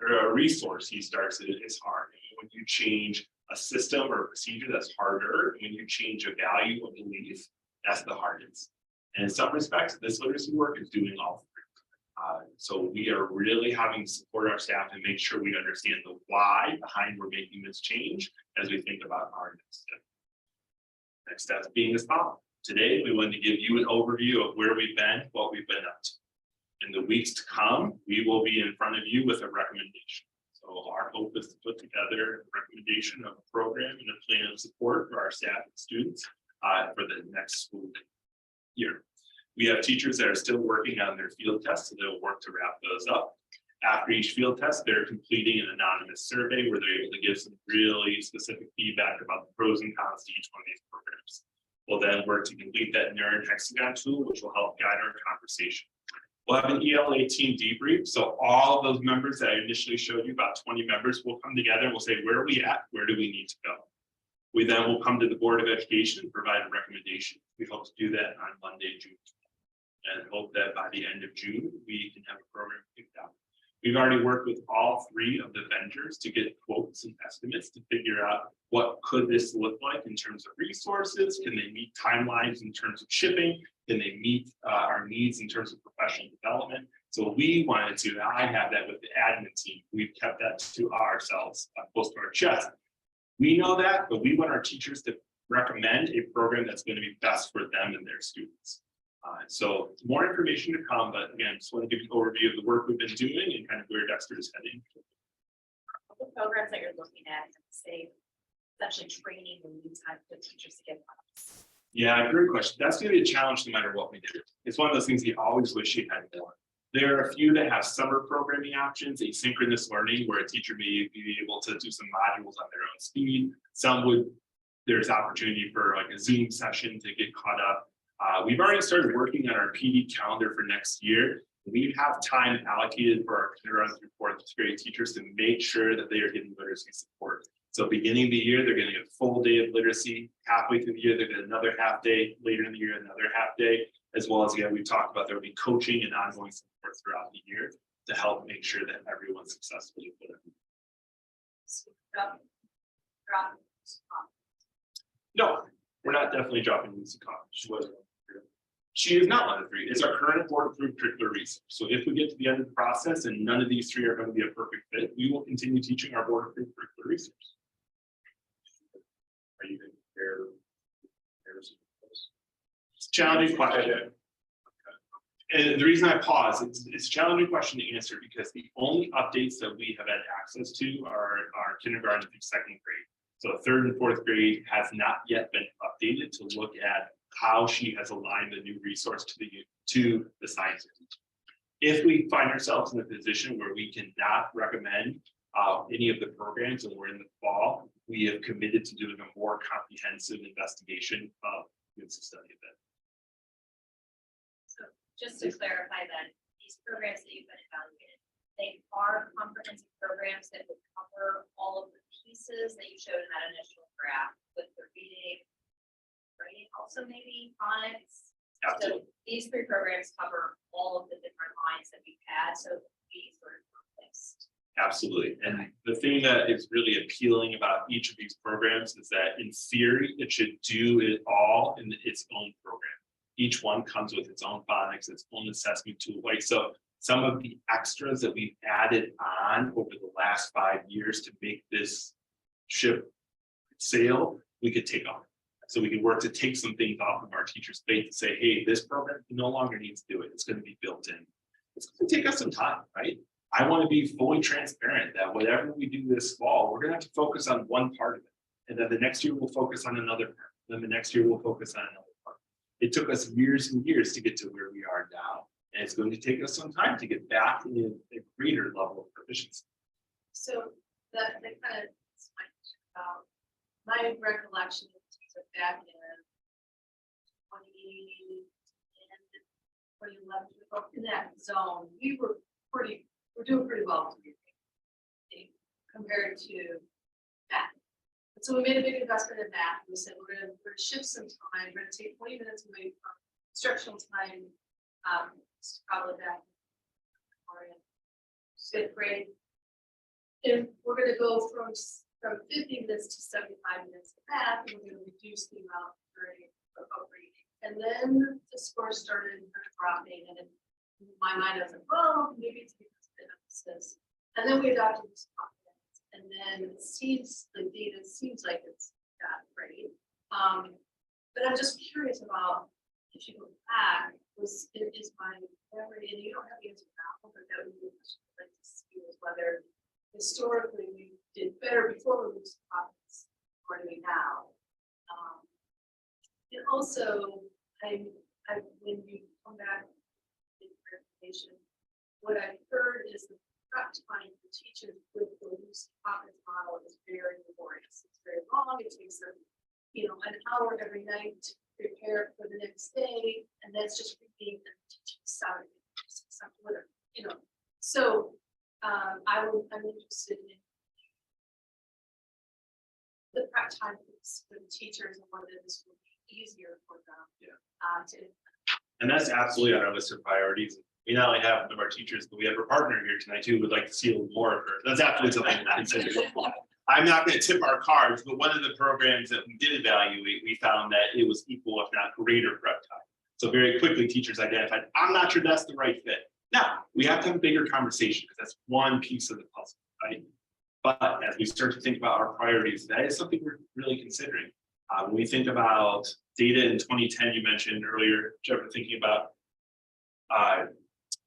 C: Or a resource he starts it is hard. When you change a system or a procedure, that's harder. When you change a value or belief, that's the hardest. And in some respects, this literacy work is doing all 3. So we are really having to support our staff and make sure we understand the why behind we're making this change as we think about our next step. Next step being as follows. Today, we wanted to give you an overview of where we've been, what we've been up to. In the weeks to come, we will be in front of you with a recommendation. So our hope is to put together a recommendation of a program and a plan of support for our staff and students for the next school year. We have teachers that are still working on their field tests, so they'll work to wrap those up. After each field test, they're completing an anonymous survey where they're able to give some really specific feedback about the pros and cons to each one of these programs. We'll then work to complete that NERN Hexagon tool, which will help guide our conversation. We'll have an ELA team debrief. So all of those members that I initially showed you, about 20 members, will come together and we'll say, where are we at? Where do we need to go? We then will come to the Board of Education and provide a recommendation. We hope to do that on Monday, June 20th, and hope that by the end of June, we can have a program picked out. We've already worked with all 3 of the vendors to get quotes and estimates to figure out what could this look like in terms of resources. Can they meet timelines in terms of shipping? Can they meet our needs in terms of professional development? So we wanted to, I have that with the admin team. We've kept that to ourselves, close to our chest. We know that, but we want our teachers to recommend a program that's going to be best for them and their students. So more information to come, but again, just want to give you an overview of the work we've been doing and kind of where Dexter is heading.
F: The programs that you're looking at, say, essentially training the lead time for teachers to get products.
C: Yeah, great question. That's going to be a challenge no matter what we do. It's one of those things you always wish you had more. There are a few that have summer programming options, asynchronous learning, where a teacher may be able to do some modules on their own speed. Some would, there's opportunity for like a Zoom session to get caught up. We've already started working on our PD calendar for next year. We have time allocated for our kindergarten through 4th grade teachers to make sure that they are getting literacy support. So beginning of the year, they're getting a full day of literacy. Halfway through the year, they're getting another half day. Later in the year, another half day. As well as, again, we've talked about there will be coaching and ongoing support throughout the year. to help make sure that everyone's successfully put in. No, we're not definitely dropping Lucy Collins. She is not letter free. It's our current board approved curricular resource. So if we get to the end of the process and none of these three are going to be a perfect fit, we will continue teaching our board approved curricular resource.
G: Are you going to compare?
C: It's a challenging question. And the reason I pause, it's a challenging question to answer because the only updates that we have had access to are kindergarten through second grade. So third and fourth grade has not yet been updated to look at how she has aligned the new resource to the science. If we find ourselves in a position where we cannot recommend any of the programs and we're in the fall, we have committed to doing a more comprehensive investigation of the study of it.
H: So just to clarify that, these programs that you've been evaluated, they are comprehensive programs that would cover all of the pieces that you showed in that initial graph with the reading, writing, also maybe phonics.
C: Absolutely.
H: So these three programs cover all of the different lines that we've had, so we sort of replaced.
C: Absolutely. And the thing that is really appealing about each of these programs is that in theory, it should do it all in its own program. Each one comes with its own phonics, its own assessment tool. Like, so some of the extras that we've added on over the last 5 years to make this ship sail, we could take off. So we can work to take some things off of our teachers' plate to say, hey, this program no longer needs to do it. It's going to be built in. It's going to take us some time, right? I want to be fully transparent that whatever we do this fall, we're going to have to focus on one part of it. And then the next year we'll focus on another part. Then the next year we'll focus on another part. It took us years and years to get to where we are now. And it's going to take us some time to get back in a greater level of proficiency.
B: So that kind of is my recollection of back in 2011, in that zone, we're doing pretty well compared to that. And so we made a big investment in that. We said we're gonna shift some time, we're gonna take 20 minutes away from instructional time, probably back in fifth grade. And we're gonna go from 50 minutes to 75 minutes of math, and we're gonna reduce the amount of reading. And then the scores started dropping, and in my mind, I was like, well, maybe it's because of the emphasis. And then we adopted this confidence, and then it seems, the data seems like it's got great. But I'm just curious about, if you go back, is my memory, and you don't have the answer now, but that would be a question I'd like to see, is whether historically we did better before we moved to confidence, or do we now? And also, when you come back in presentation, what I've heard is the prep time for teachers with the loose confidence model is very laborious. It's very long. It takes them, an hour every night to prepare for the next day, and that's just repeating and teaching Saturday, whatever, So I'm interested in the prep time for the teachers and whether this will be easier for them.
C: And that's absolutely on our list of priorities. We not only have one of our teachers, but we have her partner here tonight too, who would like to see a little more of her. That's absolutely something to consider. I'm not going to tip our cards, but one of the programs that we did evaluate, we found that it was equal, if not greater, prep time. So very quickly, teachers identified, I'm not sure that's the right fit. Now, we have to have a bigger conversation because that's one piece of the puzzle, right? But as we start to think about our priorities, that is something we're really considering. When we think about data in 2010, you mentioned earlier, Jeff, thinking about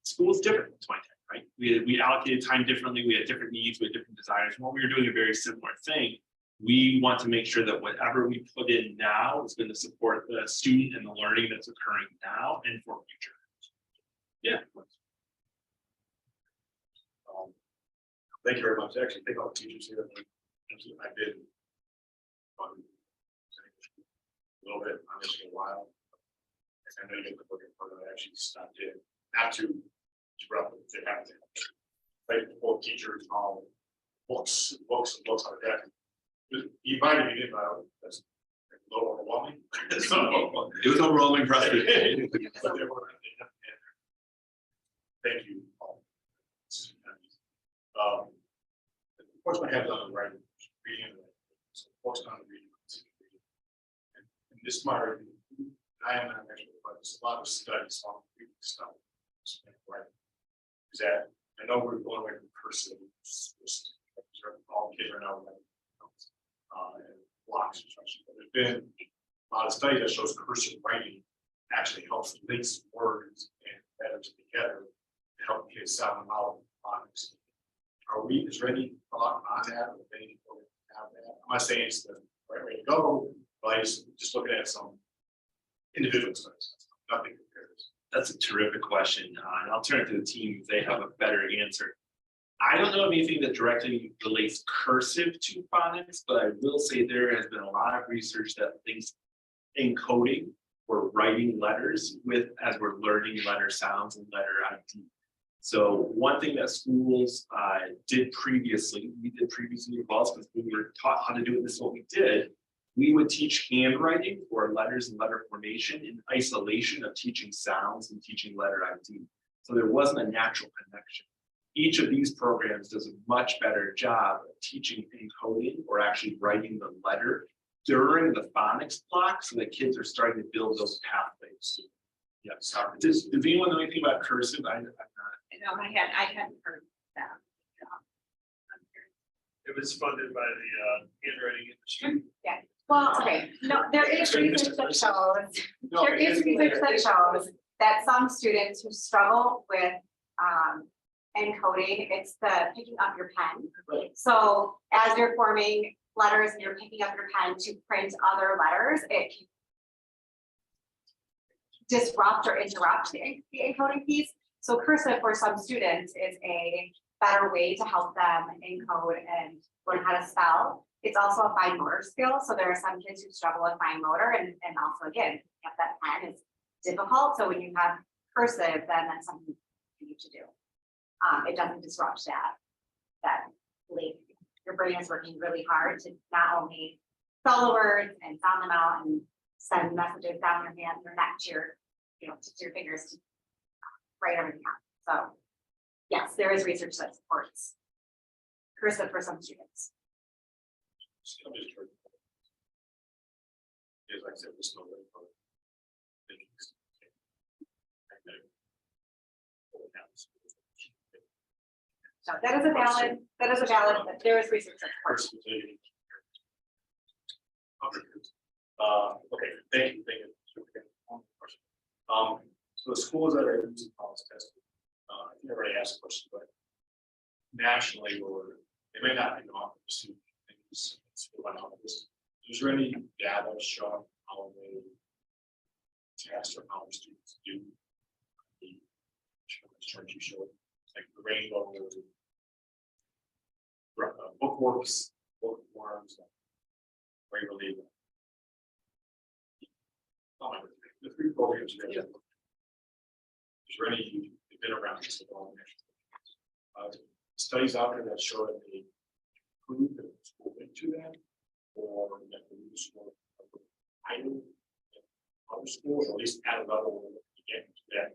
C: school is different in 2010, right? We allocated time differently, we had different needs, we had different desires. And while we were doing a very similar thing, we want to make sure that whatever we put in now is going to support the student and the learning that's occurring now and for future. Yeah.
G: Thank you very much. Actually, thank all the teachers here. I did a little bit on this for a while. I know you look at part of it, I actually stopped in, not to disrupt it, have to. Like both teachers, all books on the deck. You might have been about that's a little overwhelming. So,
C: It was overwhelming for us.
G: thank you all. course, I have done the writing, reading, so focused on the reading. And this might, I am not an expert, but there's a lot of studies on reading stuff. Right. Is that, I know we're going away from cursive, all kids are now. And blocks, but there's been a lot of study that shows cursive writing actually helps link words and letters together to help kids sound them out. Are we, is there any thought on that? Or any have that? I'm not saying it's the right way to go, but I just looking at some individual studies, nothing compares.
I: That's a terrific question, and I'll turn it to the team if they have a better answer. I don't know anything that directly relates cursive to phonics, but I will say there has been a lot of research that thinks encoding or writing letters with as we're learning letter sounds and letter ID. So one thing that schools did previously, we did previously as well, because we were taught how to do it, this is what we did. We would teach handwriting or letters and letter formation in isolation of teaching sounds and teaching letter ID. So there wasn't a natural connection. Each of these programs does a much better job of teaching encoding or actually writing the letter during the phonics block so that kids are starting to build those pathways. Yeah, sorry. Does anyone know anything about cursive? I'm not.
F: No, I hadn't heard that.
E: It was funded by the handwriting industry.
F: Well, okay, no, there is research that shows, there is research that shows that some students who struggle with encoding, it's the picking up your pen.
I: Right.
F: So as you're forming letters and you're picking up your pen to print other letters, it can disrupt or interrupt the encoding piece. So cursive for some students is a better way to help them encode and learn how to spell. It's also a fine motor skill. So there are some kids who struggle with fine motor and also again, picking up that pen is difficult. So when you have cursive, then that's something you need to do. It doesn't disrupt that link. Your brain is working really hard to not only spell the words and sound them out and send messages down your hand, your neck to your fingers to write everything out. So yes, there is research that supports cursive for some students.
G: Is like I said, there's no way for it.
F: So that is a valid, there is research that supports.
G: Okay, thank you. So the schools that are using policy testing, I think I already asked a question, but nationally, or they may not be on pursuit things. Is there any data showing how they test or how the students do the chart you showed, like the rainbow, bookworks, bookworms, Waverly. The three programs you have. Is there any, they've been around this long, studies out there that show that they prove that it's open to them, or that the new school idle other schools, or at least at a level where you get to that,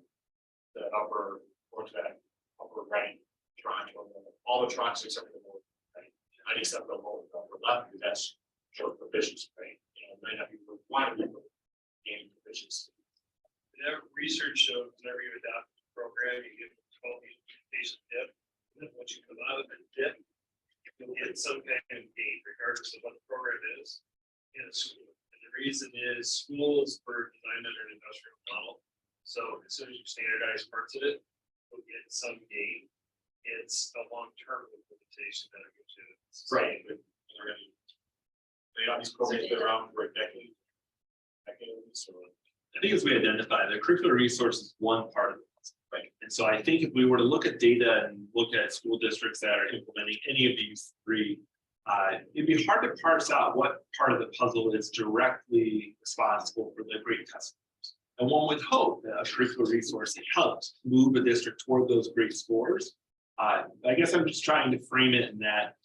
G: the upper, or to that upper right tranche, or all the tranches except for the lower right, I except the lower upper left, because that's short proficiency, right? And may not be one of them gaining proficiency.
E: That research shows whenever you adopt the program, you get 12 patient dip. And then once you come out of the dip, you'll get some kind of gain, regardless of what the program is in a school. And the reason is schools were designed under an industrial model. So as soon as you standardize parts of it, you'll get some gain. It's a long-term implementation that it gives you.
G: Right. These programs been around for a decade. So
I: I think as we identify, the curricular resource is one part of it. Right. And so I think if we were to look at data and look at school districts that are implementing any of these three, it'd be hard to parse out what part of the puzzle is directly responsible for the great test scores. And one would hope that a curricular resource helps move a district toward those great scores. I guess I'm just trying to frame it in that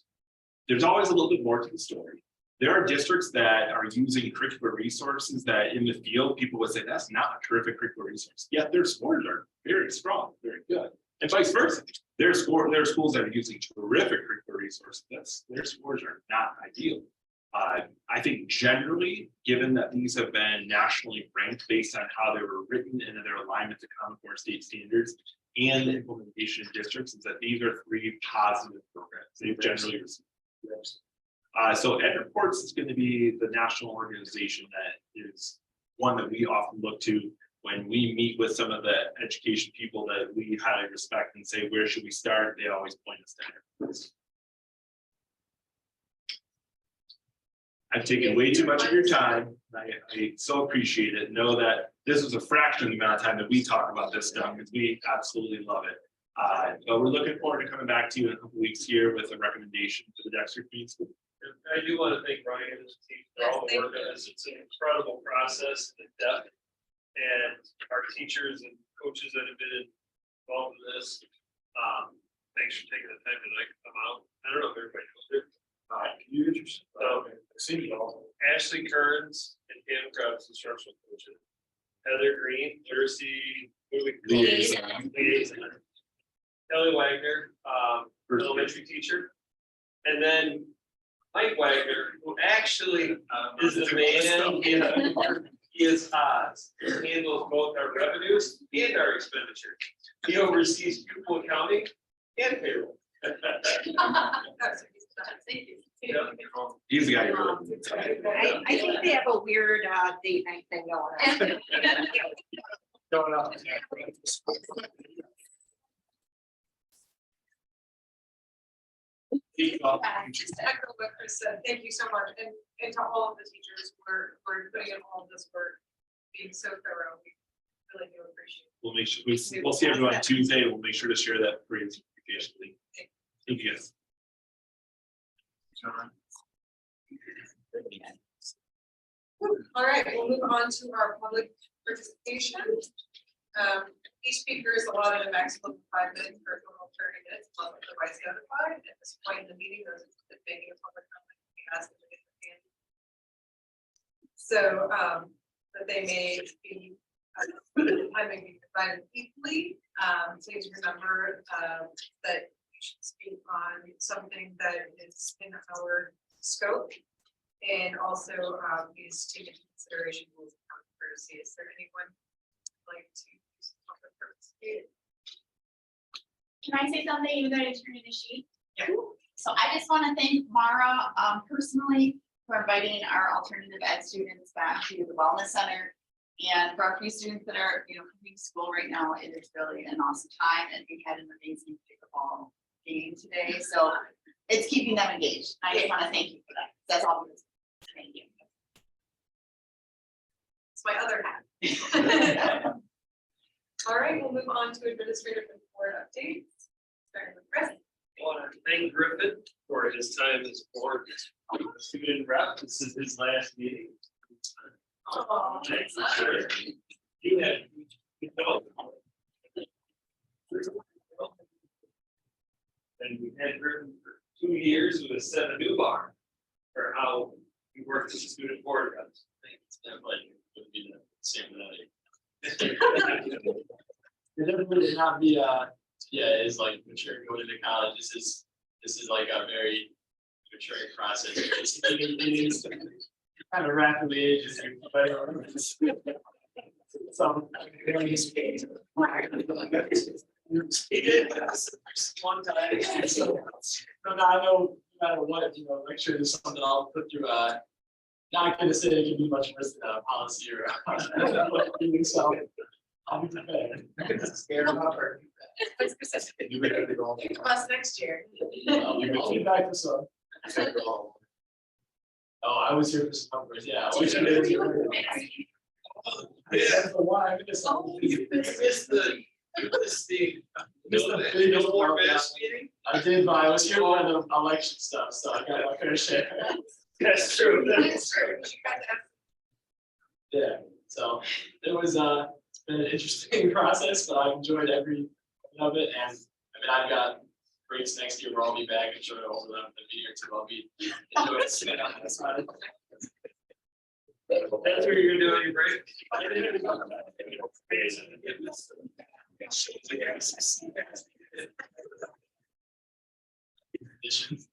I: there's always a little bit more to the story. There are districts that are using curricular resources that in the field, people would say, that's not a terrific curricular resource. Yet their scores are very strong, very good. And vice versa. There are schools that are using terrific curricular resources resources, their scores are not ideal. I think generally, given that these have been nationally ranked based on how they were written and their alignment to Common Core state standards and the implementation in districts, is that these are 3 positive programs. They've generally received. So Ed Reports is going to be the national organization that is one that we often look to when we meet with some of the education people that we highly respect and say, where should we start? They always point us to Ed Reports. I've taken way too much of your time. I so appreciate it. Know that this was a fraction of the amount of time that we talk about this stuff because we absolutely love it. But we're looking forward to coming back to you in a couple weeks here with a recommendation for the Dexter Community School.
E: I do want to thank Ryan and his team for all the work on this. It's an incredible process and depth. And our teachers and coaches that have been involved in this. Thanks for taking the time tonight to come out. I don't know if everybody knows it.
G: You introduce. See you all.
E: Ashley Kearns and Cam Krebs, instructional coaches. Heather Green, literacy.
I: Liaison.
E: Kelly Wagner, elementary teacher. And then Mike Wagner, who actually is the man. He handles both our revenues and our expenditure. He oversees pupil accounting and payroll.
B: Thank you.
I: He's the guy.
F: I think they have a weird date night thing going on.
D: Going up.
A: Just to echo what Chris said, thank you so much, and to all of the teachers for putting in all of this work, being so thorough, we really do appreciate it.
I: We'll make sure, we'll see everyone on Tuesday. We'll make sure to share that for you occasionally. Thank you guys.
A: All right, we'll move on to our public participation. Each speaker is allotted a maximum of 5 minutes for a total of 30 minutes, unless otherwise notified. At this point in the meeting, those making a public comment, we ask them to get their hand. So that they may be, I may be divided equally. Please remember that you should speak on something that is in our scope. And also please take into consideration rules of courtesy. Is there anyone who'd like to use public participate?
J: Can I say something even though I didn't turn in a sheet?
A: Yeah.
J: So I just want to thank Mara personally for inviting our alternative ed students back to the Wellness Center. And for our few students that are, coming to school right now, it is really an awesome time. And we had an amazing pickleball game today. So it's keeping them engaged. I just want to thank you for that. That's all. Thank you.
A: It's my other hat. All right, we'll move on to administrative and board updates. Starting with Chris.
E: I want to thank Griffin for his time as board student rep. This is his last meeting.
A: Oh,
E: You had. And we had Griffin for 2 years with a set a new bar for how we worked as a student board rep.
K: It's definitely would be the same night. It definitely would not be it's like mature going into college. This is like a very maturing process. It is kind of rapidly ages you, but so one time. So I know no matter what, make sure there's something I'll put through not gonna say it can be much worse than a policy or so I'll be prepared. Scared about her.
A: You make it all. Think of us next year.
K: I'll be back for some. Oh, I was here for some numbers, yeah. I
E: Yeah.
K: Why I missed
E: You missed the board mass meeting?
K: I did, but I was here for the election stuff, so I got my fair share.
E: That's true.
A: That's true.
K: Yeah, so it was it's been an interesting process, but I've enjoyed every minute of it, and I've got breaks next year where I'll be back and sure all of them in the year too. I'll be enjoying it. That's fine.
E: That's where you're doing your break.
K: conditions.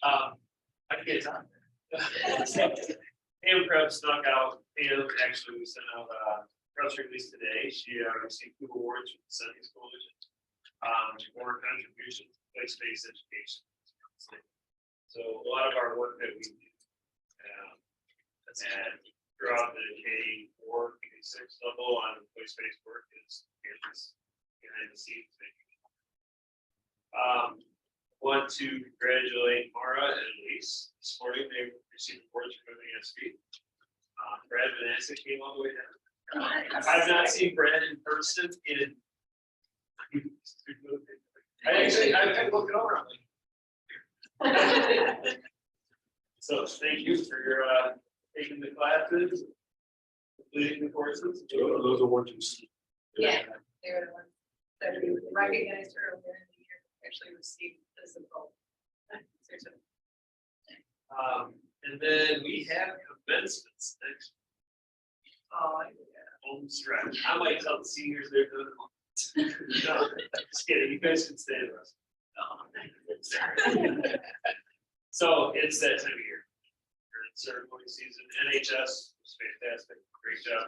K: I can get it done.
E: Pam Krebs snuck out, Pam actually we sent out a press release today, she received 2 awards from the Sunday Coalition. For contribution to place-based education. So a lot of our work that we do. And throughout the K4, K6 level on place-based work is behind the scenes. Want to congratulate Mara and Elise this morning. They received awards from the ESP. Brad Vanessa came all the way down. I've not seen Brad in person in. I looked it over. So thank you for your taking the classes, completing the courses.
G: Those awards.
A: Yeah, they were the ones that we recognized earlier in the year, actually received this info.
E: And then we have commencements next. Oh, yeah, home stretch. I might tell the seniors they're doing it. No, just kidding. You guys can stay with us. So it's that time of year. We're in ceremony season. NHS was fantastic. Great job.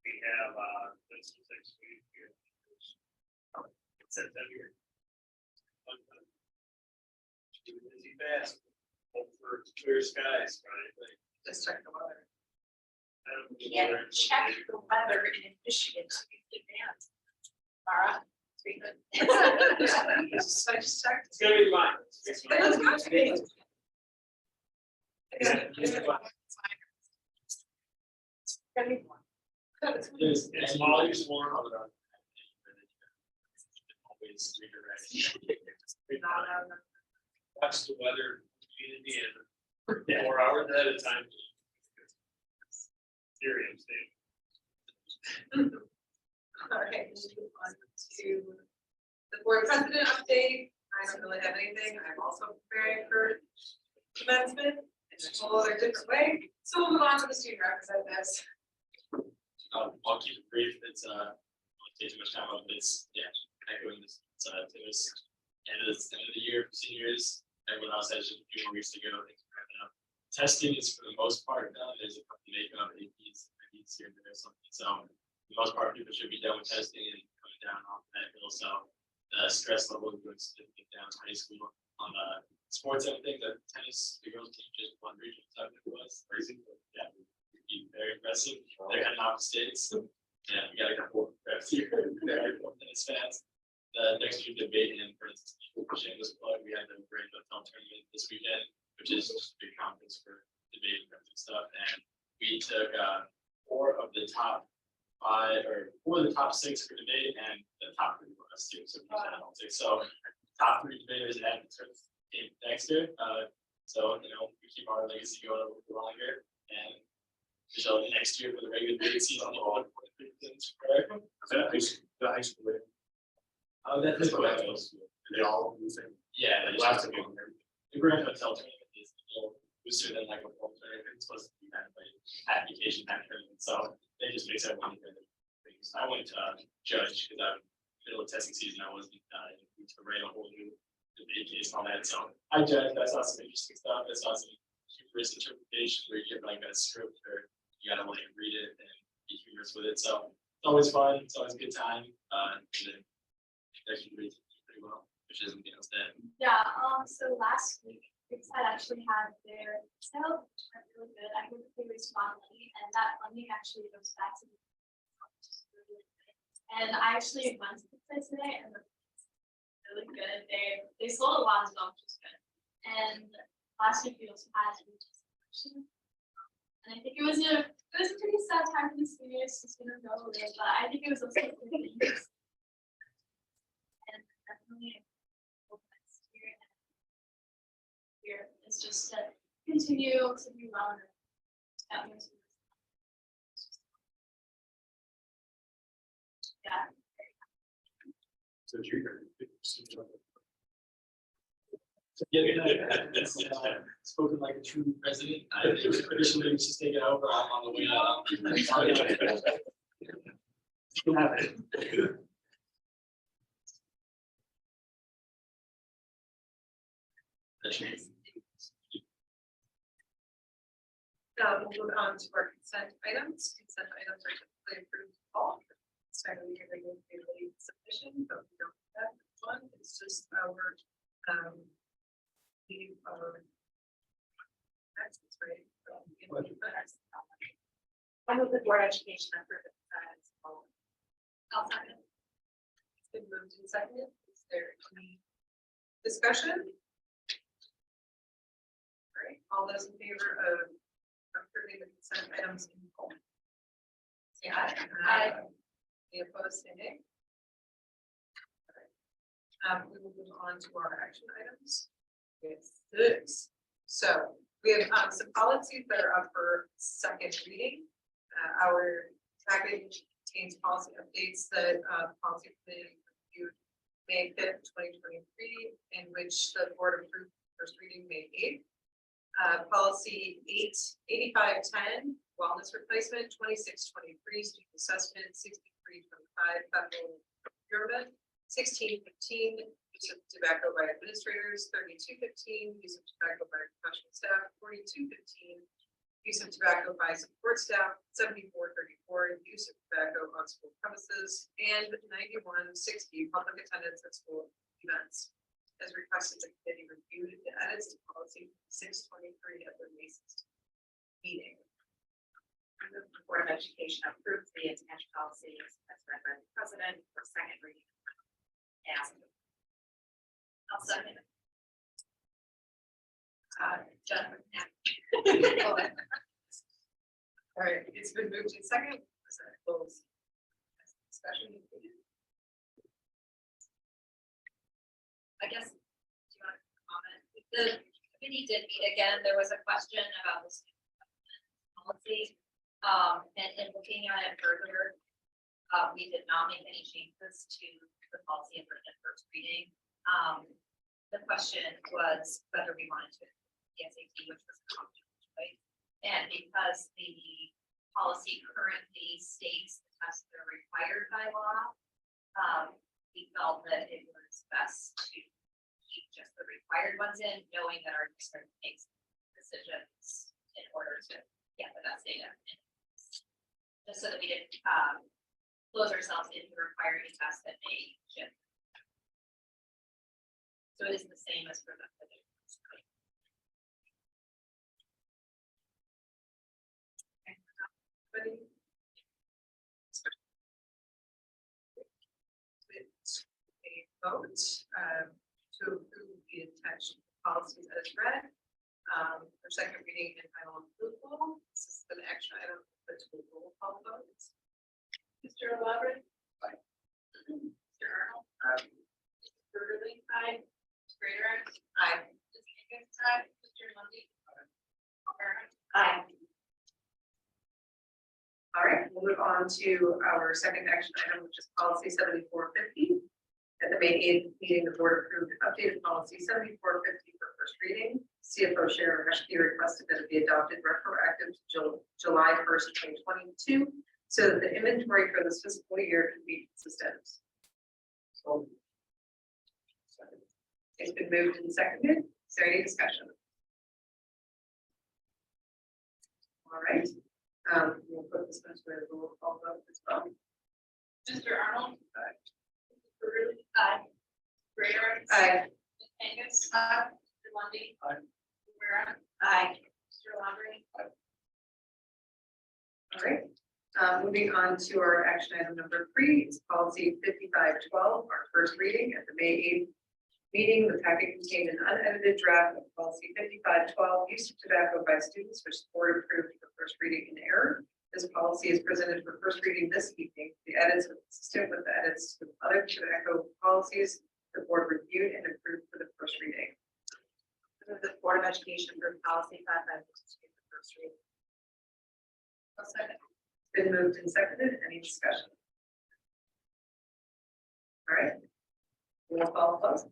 E: We have this is next week. It's that time of year. Busy fast. Hope for clear skies, right?
A: Just check the weather.
F: Yeah, check the weather in Michigan to be advanced. Mara, it's pretty good.
A: So I just checked.
E: It's gonna be fine. It's fine.
A: Let's go to it.
E: Yeah, it's fine. It's always warm.
K: Always redirect.
E: Watch the weather in Indiana. 4 hours at a time. Serious, Dave.
A: Okay, we'll move on to the board president update. I don't really have anything. I'm also preparing for commencement in a whole other different way. So we'll move on to the student representatives.
K: I'll keep it brief. It's won't take too much time on this. Yeah, echoing this. It was end of the year for seniors. Everyone else has just a few more weeks to go. Things are wrapping up. Testing is for the most part done. There's a couple of APs here and there or something. So for the most part, people should be done with testing and coming down off that hill. So the stress level is going to get down to high school on the sports. Everything, the tennis, the girls team just won regional stuff. It was crazy, but yeah, very impressive. They're heading off states. Yeah, we got a couple of reps here. Very tennis fans. The Dexter debate, and for instance, shameless plug, we had the Grand Hotel tournament this weekend, which is just a big conference for debate and stuff. And we took 4 of the top 5 or 4 of the top 6 for debate, and the top 3 for us too. So top 3 debaters at Dexter. So we keep our legacy going a little bit longer, and so next year for the regular debate season, all
G: The high school.
K: that's what I
G: They all do the same.
K: yeah,
G: Like last time.
K: the Grand Hotel tournament is a little booster than like a full tournament. It's supposed to be kind of like application kind of tournament. So they just mix everyone together. I went to judge because I'm middle of testing season. I wasn't to write a whole new debate case and all that. So I judged. I saw some interesting stuff. I saw some humorous interpretation where you get like a script or you gotta like read it and be humorous with it. So it's always fun. It's always a good time. And then actually reads pretty well, which isn't that.
H: Yeah, so last week, Creekside actually had their sale, which went really good. I heard that they raised a lot of money, and that funding actually goes back to the. Which is really good. And I actually went to the place today, and it's really good. They sold a lot as well, which is good. And last week we also had an election. And I think it was a pretty sad time for the seniors who's gonna go away, but I think it was also a good thing. And definitely hope next year is just to continue to be well. Yeah.
G: So you.
K: Spoken like a true president. I think traditionally we should take it over on the way out.
A: We'll move on to our consent items. Consent items are typically approved all. So we are going to do a submission, but we don't have one. It's just our meeting of. That's right.
F: I move the board of education approve it.
B: I'll second.
A: It's been moved and seconded. Is there any discussion? All right, all those in favor of approving the consent items in full? Say aye.
B: Aye.
A: Any opposed, say nay. All right. We will move on to our action items. It's this. So we have some policies that are up for second reading. Our package contains policy updates that policy committee reviewed May 5th, 2023, in which the board approved first reading May 8th. Policy 8510, wellness replacement, 2623, student assessment, 6325, federal procurement, 1615, use of tobacco by administrators, 3215, use of tobacco by professional staff, 4215, use of tobacco by support staff, 7434, use of tobacco on school premises, and 9160, public attendance at school events. As requested, the committee reviewed the edits to policy 623 at the May 16th meeting.
F: The Board of Education approves the attached policies as read by the president for second reading. As
B: I'll second.
F: Jennifer.
A: All right, it's been moved in second. Is that close? Discussion.
H: I guess, do you want to comment? The committee did meet again. There was a question about this policy. And looking at it further, we did not make any changes to the policy in first reading. The question was whether we wanted to the SAT, which was a common choice. And because the policy currently states the tests that are required by law, we felt that it was best to keep just the required ones in, knowing that our district makes decisions in order to get the best data. Just so that we didn't close ourselves into requiring a test that may shift. So it is the same as for the other.
A: Ready? A vote to approve the attached policies as read. For second reading and final approval. This is an action item for the roll call votes.
B: Mr. Elaborate.
A: Aye.
B: Mr. Arnold.
G: Aye.
B: Mr. Burley. Aye. Mr. Grader.
A: Aye.
B: Ms. Higgins. Aye. Mr. Lundy.
F: Aye.
A: All right, we'll move on to our second action item, which is policy 7450. At the May 8th meeting, the board approved updated policy 7450 for first reading. CFO Sharon Reschke requested that it be adopted retroactive to July 1st, 2022, so that the inventory for this fiscal year can be consistent. So it's been moved and seconded. Is there any discussion? All right. We'll put this one to a roll call vote as well.
B: Mr. Arnold.
A: Aye.
B: Mr. Burley. Aye. Grader.
A: Aye.
B: Ms. Higgins. Aye. Mr. Lundy.
G: Aye.
B: Mr. Guerra.
F: Aye.
B: Mr. Elaborate.
A: All right. Moving on to our action item number 3, is policy 5512, our first reading at the May 8th meeting. The packet contained an unedited draft of policy 5512, use of tobacco by students, which the board approved for first reading in error. This policy is presented for first reading this evening. The edits are consistent with the edits with other tobacco policies the board reviewed and approved for the first reading.
F: The Board of Education approved policy 5552 for first reading.
A: I'll second. Been moved and seconded. Any discussion? All right. Roll call close.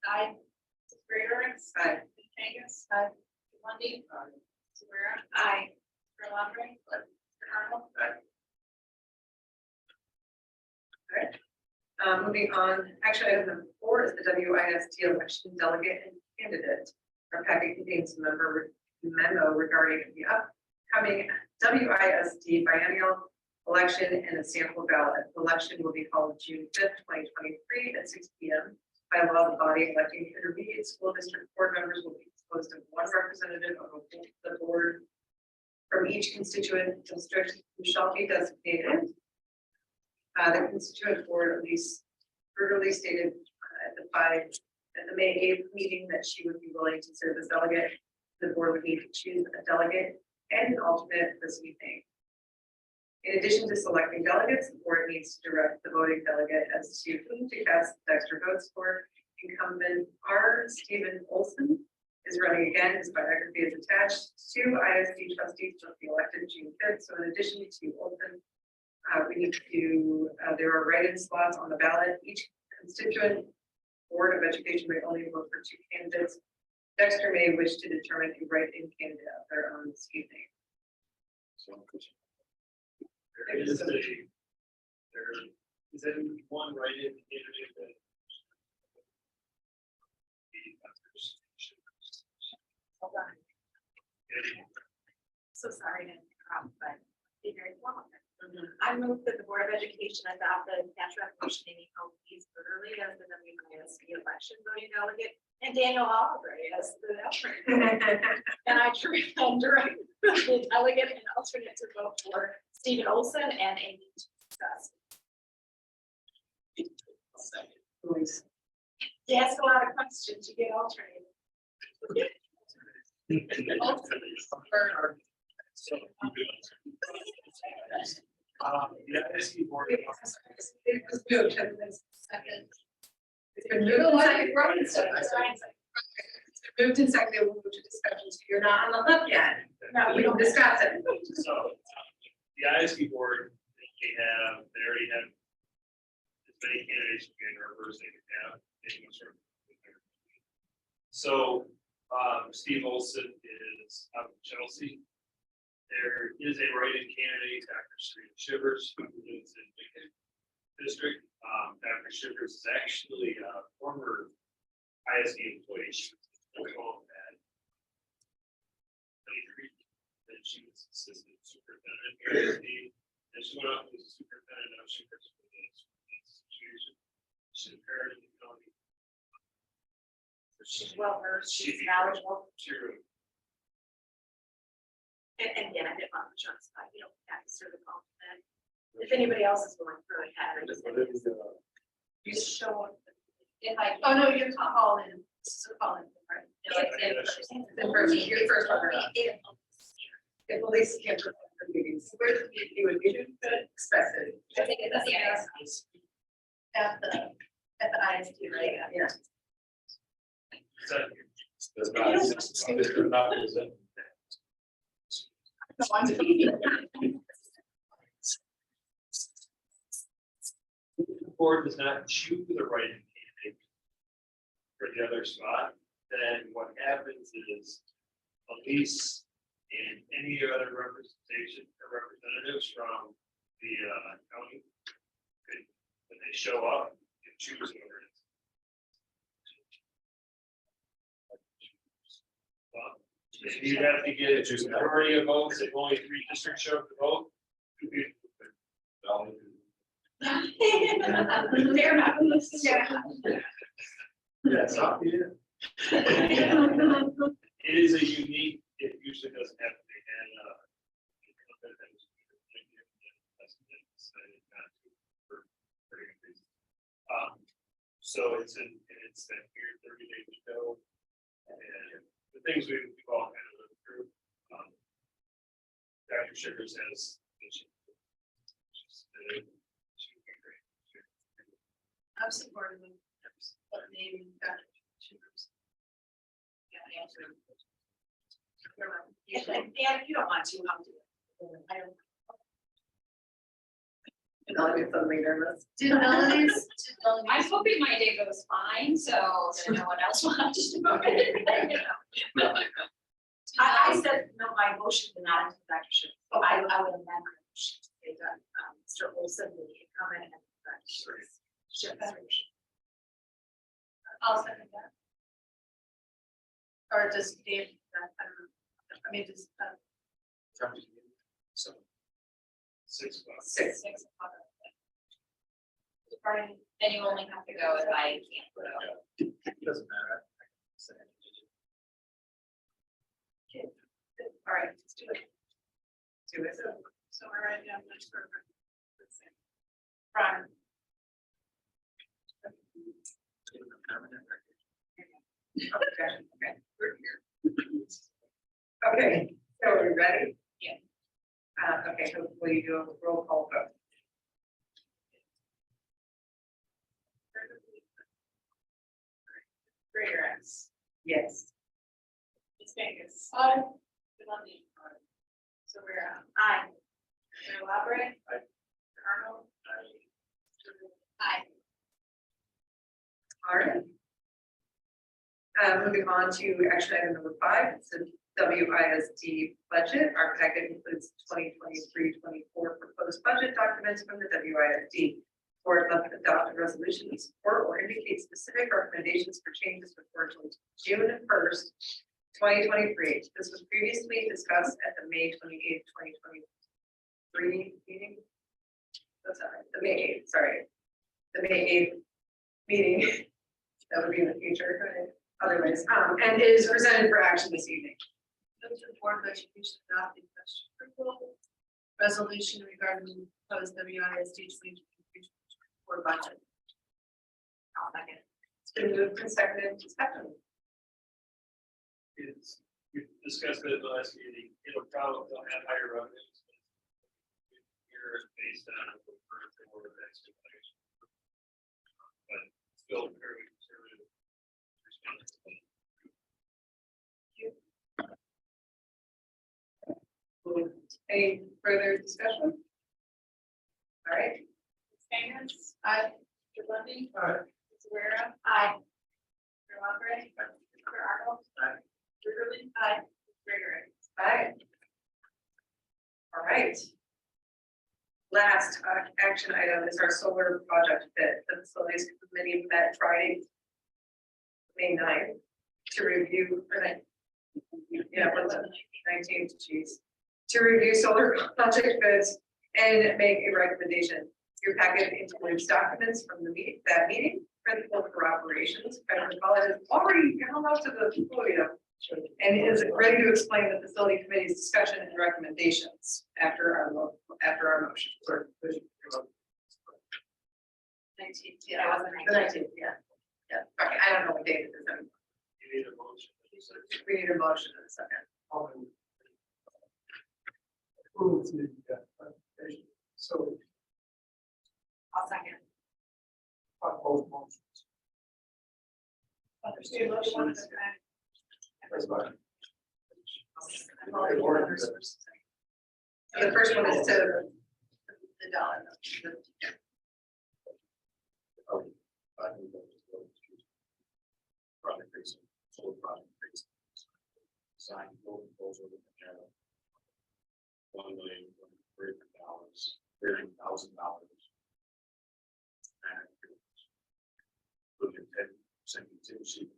B: Aye. Mr. Grader.
A: Aye.
B: Ms. Higgins. Aye. Mr. Lundy. Mr. Guerra.
F: Aye.
B: Mr. Elaborate. Mr. Arnold.
A: Moving on, actually, item number 4 is the WISD election delegate and candidate. Our packet contains a memo regarding the upcoming WISD biennial election and a sample ballot. The election will be held June 5th, 2023 at 6 p.m. By law, the body electing intermediate school district board members will be composed of 1 representative of the board from each constituent district who shall be designated. The constituent board at least brutally stated at the May 8th meeting that she would be willing to serve as delegate. The board would need to choose a delegate and an alternate this evening. In addition to selecting delegates, the board needs to direct the voting delegate as to whom to cast Dexter votes for. Incumbent R. Stephen Olson is running again. His biography is attached. 2 ISD trustees will be elected June 5th. So in addition to Olson, we need to, there are write-in slots on the ballot. Each constituent board of education may only vote for 2 candidates. Dexter may wish to determine a write-in candidate of their own this evening.
E: There is one write-in candidate that.
F: Hold on. So sorry to interrupt, but be very long. I move that the Board of Education adopt the cash resolution naming Louise Burley as the WISD election voting delegate and Daniel Albright as the alternate. And I direct the delegate and alternate to vote for Stephen Olson and Amy to discuss.
A: Louise.
F: They ask a lot of questions, you get alternated.
E: Yeah, I see board.
A: It was moved. Second. It's been moved and seconded. It's been moved and seconded. We'll move to discussion. So you're not on the hook yet. No, we don't discuss it.
E: So, the ISD board, they already have as many candidates or as they can have. So, Steve Olson is out of Chelsea. There is a write-in candidate, Dr. Shivers, who lives in Lincoln District. Dr. Shivers is actually a former ISD employee. She was that. Then she was assistant superintendent at ISD. And she went up as a superintendent of Shivers for this situation. She's a parent in the county.
F: She's well versed, she's knowledgeable.
E: True.
F: And again, I didn't want to jump, but you don't have to serve the compliment. If anybody else is going through it, I just think it's- you show up. If I, oh no, you're calling, so calling, right?
H: No, it's in person.
A: The first, your first one. If Elise can't perform for meetings, where do you would be expected?
H: I think it's the ISD.
F: At the ISD, right?
A: Yeah.
E: So, the board does not choose the write-in candidate for the other spot, then what happens is Elise and any other representation or representatives from the county could, when they show up, can choose whoever it is. If you have to get a majority of votes, if only 3 districts show up to vote.
F: They're not.
E: That's up here. It is a unique, it usually doesn't have to be, so it's that here 30-day window. And the things we've all kind of lived through. Dr. Shivers has.
B: I'm supportive of naming Dr. Shivers. Yeah, answer.
F: And if you don't want to, I'll do it. I don't.
A: Melanie suddenly nervous.
B: Did Melanie's,
H: I'm hoping my day goes fine, so that no one else will have to do it.
F: I said, no, my motion did not include Dr. Schiff, so I would amend my motion to say that, Mr. Olson will be coming and Dr. Schiff.
B: Ship that. I'll second that. Or just Dave, I mean, just,
G: So,
E: 6 o'clock.
A: Six.
H: 6 o'clock. Then you only have to go if I can't go.
G: doesn't matter.
B: all right, let's do it.
A: Do it.
B: So I write down this program. Prime.
A: Okay, we're here. Okay, so are we ready?
H: Yeah.
A: Okay, so will you do a roll call vote?
B: Greater X.
A: Yes.
B: Ms. Vegas. Aye. Lundy. So we're, aye. Mayor Labray.
G: Aye.
B: Arnold. Aye.
A: All right. Moving on to action item number 5, it's the WISD budget. Our packet includes 2023-24 proposed budget documents from the WISD. Board must adopt a resolution to support or indicate specific recommendations for changes before June 1st, 2023. This was previously discussed at the May 28th, 2023 meeting. That's all right, the May 8th, sorry. The May 8th meeting. That would be in the future, otherwise, and is presented for action this evening.
B: Move to the Board of Education adopt the approval resolution regarding the proposed WISD 2023-24 budget.
A: I'll second. It's been moved and seconded, discussion.
E: It's, we discussed it at the last meeting, it'll probably have higher revenues. Here based on the first order of expectation. But still very conservative.
A: Any further discussion? All right,
B: Ms. Vegas. Aye. Mr. Lundy.
D: Aye.
B: Ms. Guerra. Aye. Mr. Labray. Mr. Arnold.
G: Aye.
B: Mr. Ruben. Aye. Greater X.
A: aye. All right. Last action item is our solar project bid. The facilities committee met Friday, May 9th, to review, what's it, 19th, geez, to review solar project bids and make a recommendation. Your packet includes documents from the meeting, critical for operations. Federal College has already gone up to the podium and is ready to explain the facility committee's discussion and recommendations after our motion.
B: 19th,
A: Yeah, it was the 19th, yeah. Yeah, okay, I don't know what date it is anymore.
E: You need a motion.
A: We need a motion in a second.
D: Approve the presentation. So
A: I'll second.
D: on both motions.
B: Understood motion.
D: That's fine.
A: The first one is to the dollar.
G: Project based, solar project based. Sign proposal with the general. $1,030,000. Including 10% contingency.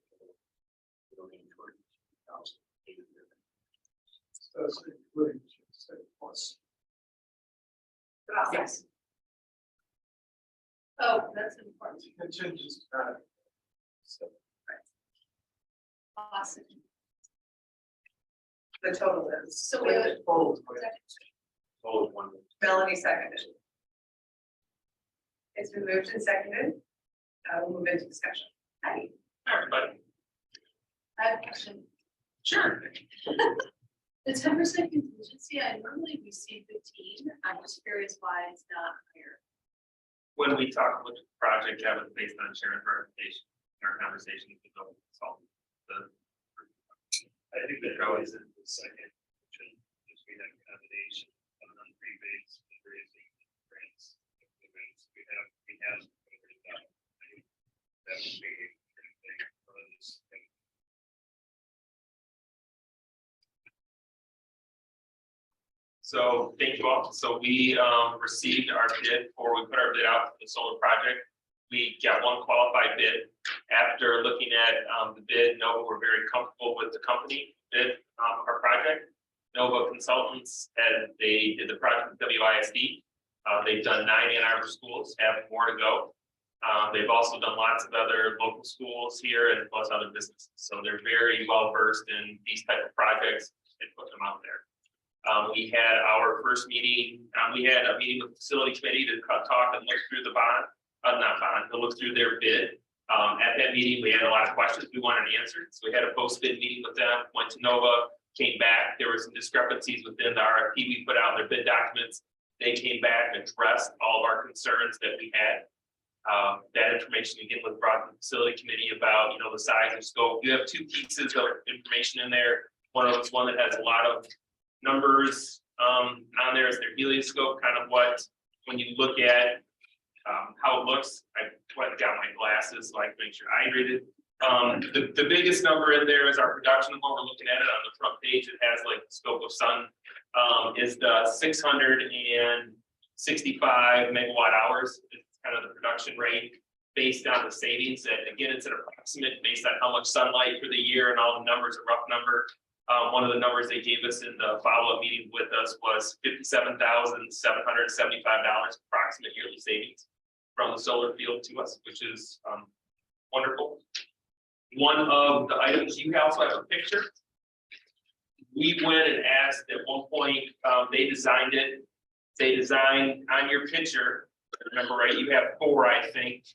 D: That's including plus.
A: Yes.
B: Oh, that's important.
D: Contingency. So
B: Awesome.
A: The total is,
B: So we have
D: total.
G: Total one.
A: Melanie seconded. It's been moved and seconded. We'll move into discussion. Hi.
I: Everybody.
B: I have a question.
I: Sure.
B: The 10% contingency, I normally receive 15. I'm just curious why it's not higher.
I: When we talk about the project, that was based on Sharon's recommendation, our conversation with the consultant.
E: I think that always is the second, which we have combination of non-rebates, raising grants. We have. That would be a pretty big for this thing.
I: So thank you all. So we received our bid, or we put our bid out for the solar project. we got one qualified bid. After looking at the bid, Nova were very comfortable with the company bid our project. Nova Consultants, and they did the project with WISD. They've done 9 Ann Arbor schools, have more to go. They've also done lots of other local schools here and plus other businesses. So they're very well versed in these type of projects and put them out there. We had our first meeting, we had a meeting with the facility committee to talk and look through the bond, to look through their bid. At that meeting, we had a lot of questions we wanted answered. So we had a post-bid meeting with them, went to Nova, came back. There were some discrepancies within the RFP we put out in their bid documents. They came back and addressed all of our concerns that we had. That information again was brought to the facility committee about, the size and scope. You have 2 pieces of information in there. One of them's one that has a lot of numbers on there is their helioscope, kind of what, when you look at how it looks. I went and got my glasses so I can make sure I read it. The biggest number in there is our production. When we're looking at it on the front page, it has like the scope of sun is the 665 megawatt hours. It's kind of the production rate based on the savings. And again, it's an approximate based on how much sunlight for the year and all the numbers, a rough number. One of the numbers they gave us in the follow-up meeting with us was $57,775 approximate yearly savings from the solar field to us, which is wonderful. One of the items, you also have a picture. We went and asked at one point, they designed it. They designed on your picture, remember, right? You have 4, I think.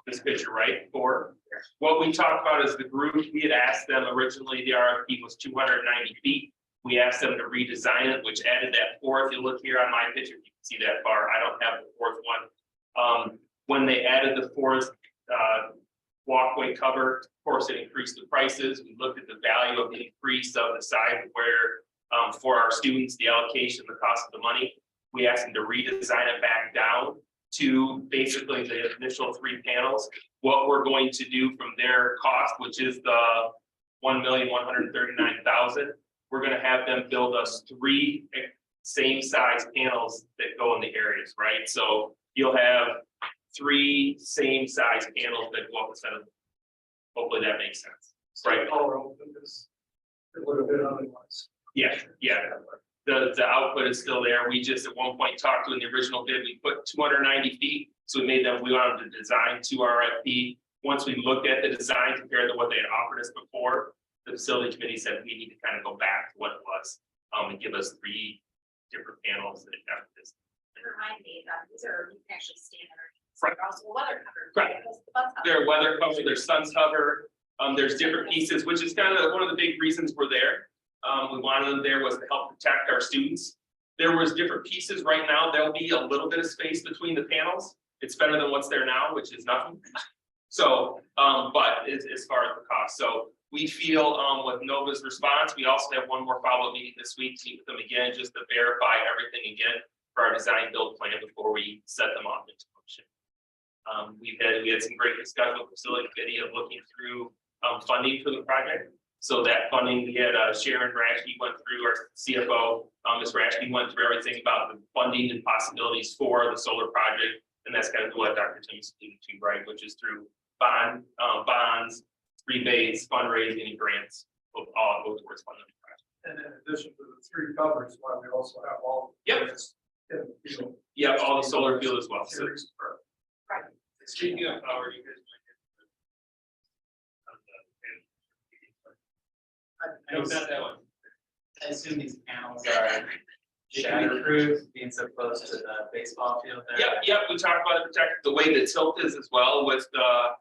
I: This picture, right? 4. What we talked about is the group, we had asked them originally, the RFP was 290 feet. We asked them to redesign it, which added that 4th. You look here on my picture, you can see that far. I don't have the 4th one. When they added the 4th walkway cover, of course, it increased the prices. We looked at the value of the increase of the size where for our students, the allocation, the cost of the money. We asked them to redesign it back down to basically the initial 3 panels. What we're going to do from their cost, which is the $1,139,000, we're going to have them build us 3 same size panels that go in the areas, right? So you'll have 3 same size panels that go up instead of. Hopefully that makes sense, right?
D: It would have been otherwise.
I: Yeah. The output is still there. We just at one point talked to in the original bid, we put 290 feet. So we wanted to design 2 RFP. Once we looked at the design compared to what they had offered us before, the facility committee said we need to kind of go back to what it was and give us 3 different panels that have this.
H: Remind me that these are, you can actually stand under.
I: Right.
H: They're also weather covered.
I: Right. Their weather cover, their sun's cover. There's different pieces, which is kind of one of the big reasons we're there. We wanted them there was to help protect our students. There was different pieces. Right now, there'll be a little bit of space between the panels. It's better than what's there now, which is nothing. So, but as far as the cost, so we feel with Nova's response, we also have one more follow-up meeting this week to meet with them again, just to verify everything again for our design build plan before we set them off into motion. We had some great discussion with the facility committee of looking through funding for the project. So that funding, we had Sharon Rashke went through, our CFO, Ms. Rashke went through everything about the funding and possibilities for the solar project. And that's kind of what Dr. Tim's alluding to, right? Which is through bonds, rebates, fundraising, and grants, all go towards funding the project.
D: And in addition to the 3 covers, why we also have all.
I: Yep. Yeah, all the solar field as well. So,
F: Right.
E: Speaking of power, you guys might get. No, not that one.
K: I assume these panels are shatterproof, being so close to the baseball field there.
I: Yep, we talked about it, protect the way the tilt is as well with the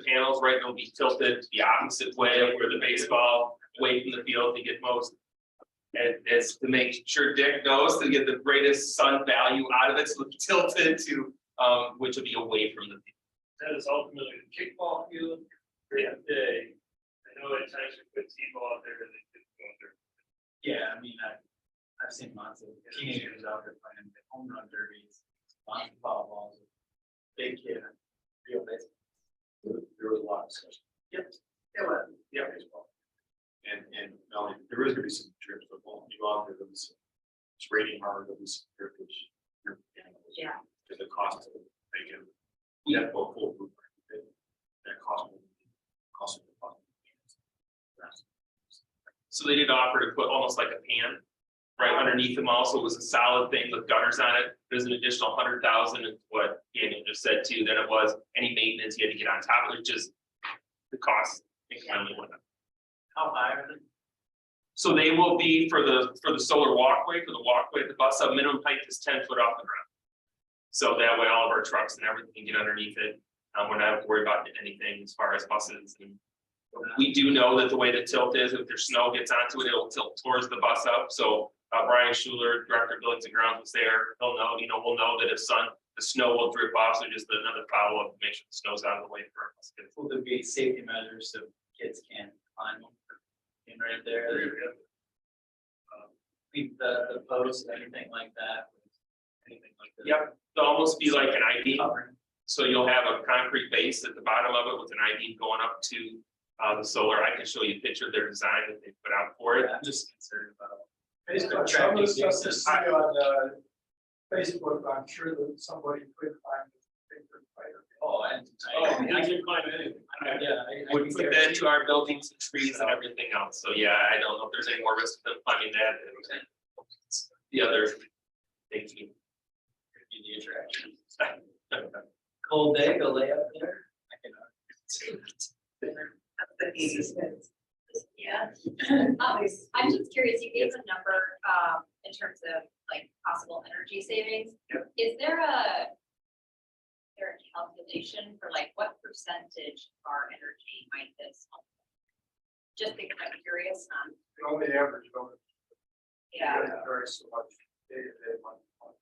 I: panels, right? They'll be tilted the opposite way of where the baseball away from the field to get most. And it's to make sure Dick knows to get the greatest sun value out of it, so it's tilted to which will be away from the field.
E: That is ultimately the kickball field. Great day. I know at times we put T-ball out there and they couldn't go there.
K: Yeah, I mean, I've seen lots of teenagers out there playing home run derbies, lots of foul balls, big kid, real baseball.
G: There was a lot of discussion.
I: Yep.
G: Yeah, baseball. And Melanie, there is gonna be some trips football. You go out there, there'll be some, it's raining hard, there'll be some privilege.
F: Yeah.
G: The cost of making We have full roof. That cost.
I: So they did offer to put almost like a pan right underneath them also. It was a solid thing with gutters on it. There's an additional 100,000 is what Daniel just said too. Then it was any maintenance you had to get on top of it, just the cost incrementally went up.
D: How high are they?
I: So they will be for the solar walkway, for the walkway at the bus stop, minimum height is 10 foot off the ground. So that way all of our trucks and everything can get underneath it. We're not have to worry about anything as far as buses. And we do know that the way the tilt is, if there's snow gets onto it, it'll tilt towards the bus up. So Brian Schuler, Director of Buildings and Grounds was there. He'll know, we'll know that if the snow will drip off. So just another follow up to make sure the snow's out of the way for us.
K: Will there be safety measures so kids can't climb them? And right there, keep the post, anything like that. Anything like that.
I: Yep, it'll almost be like an I-beam.
K: Covering.
I: So you'll have a concrete base at the bottom of it with an I-beam going up to the solar. I can show you a picture of their design that they put out for it.
K: I'm just concerned about.
D: Based on some of the stuff you see on Facebook, I'm sure that somebody could find it.
K: Oh, and.
E: I can climb anything.
K: Yeah.
I: Would put that to our buildings and trees and everything else. So yeah, I don't know if there's any more risk of them climbing that. than The other things.
K: Be the attraction. Cold day, go lay up there.
H: Yeah. I'm just curious, you gave a number, in terms of like possible energy savings.
C: Yep.
H: Is there a calculation for like what percentage of our energy might this help? Just because I'm curious,
D: The only average number.
H: yeah,
D: It varies so much day to day, month to month.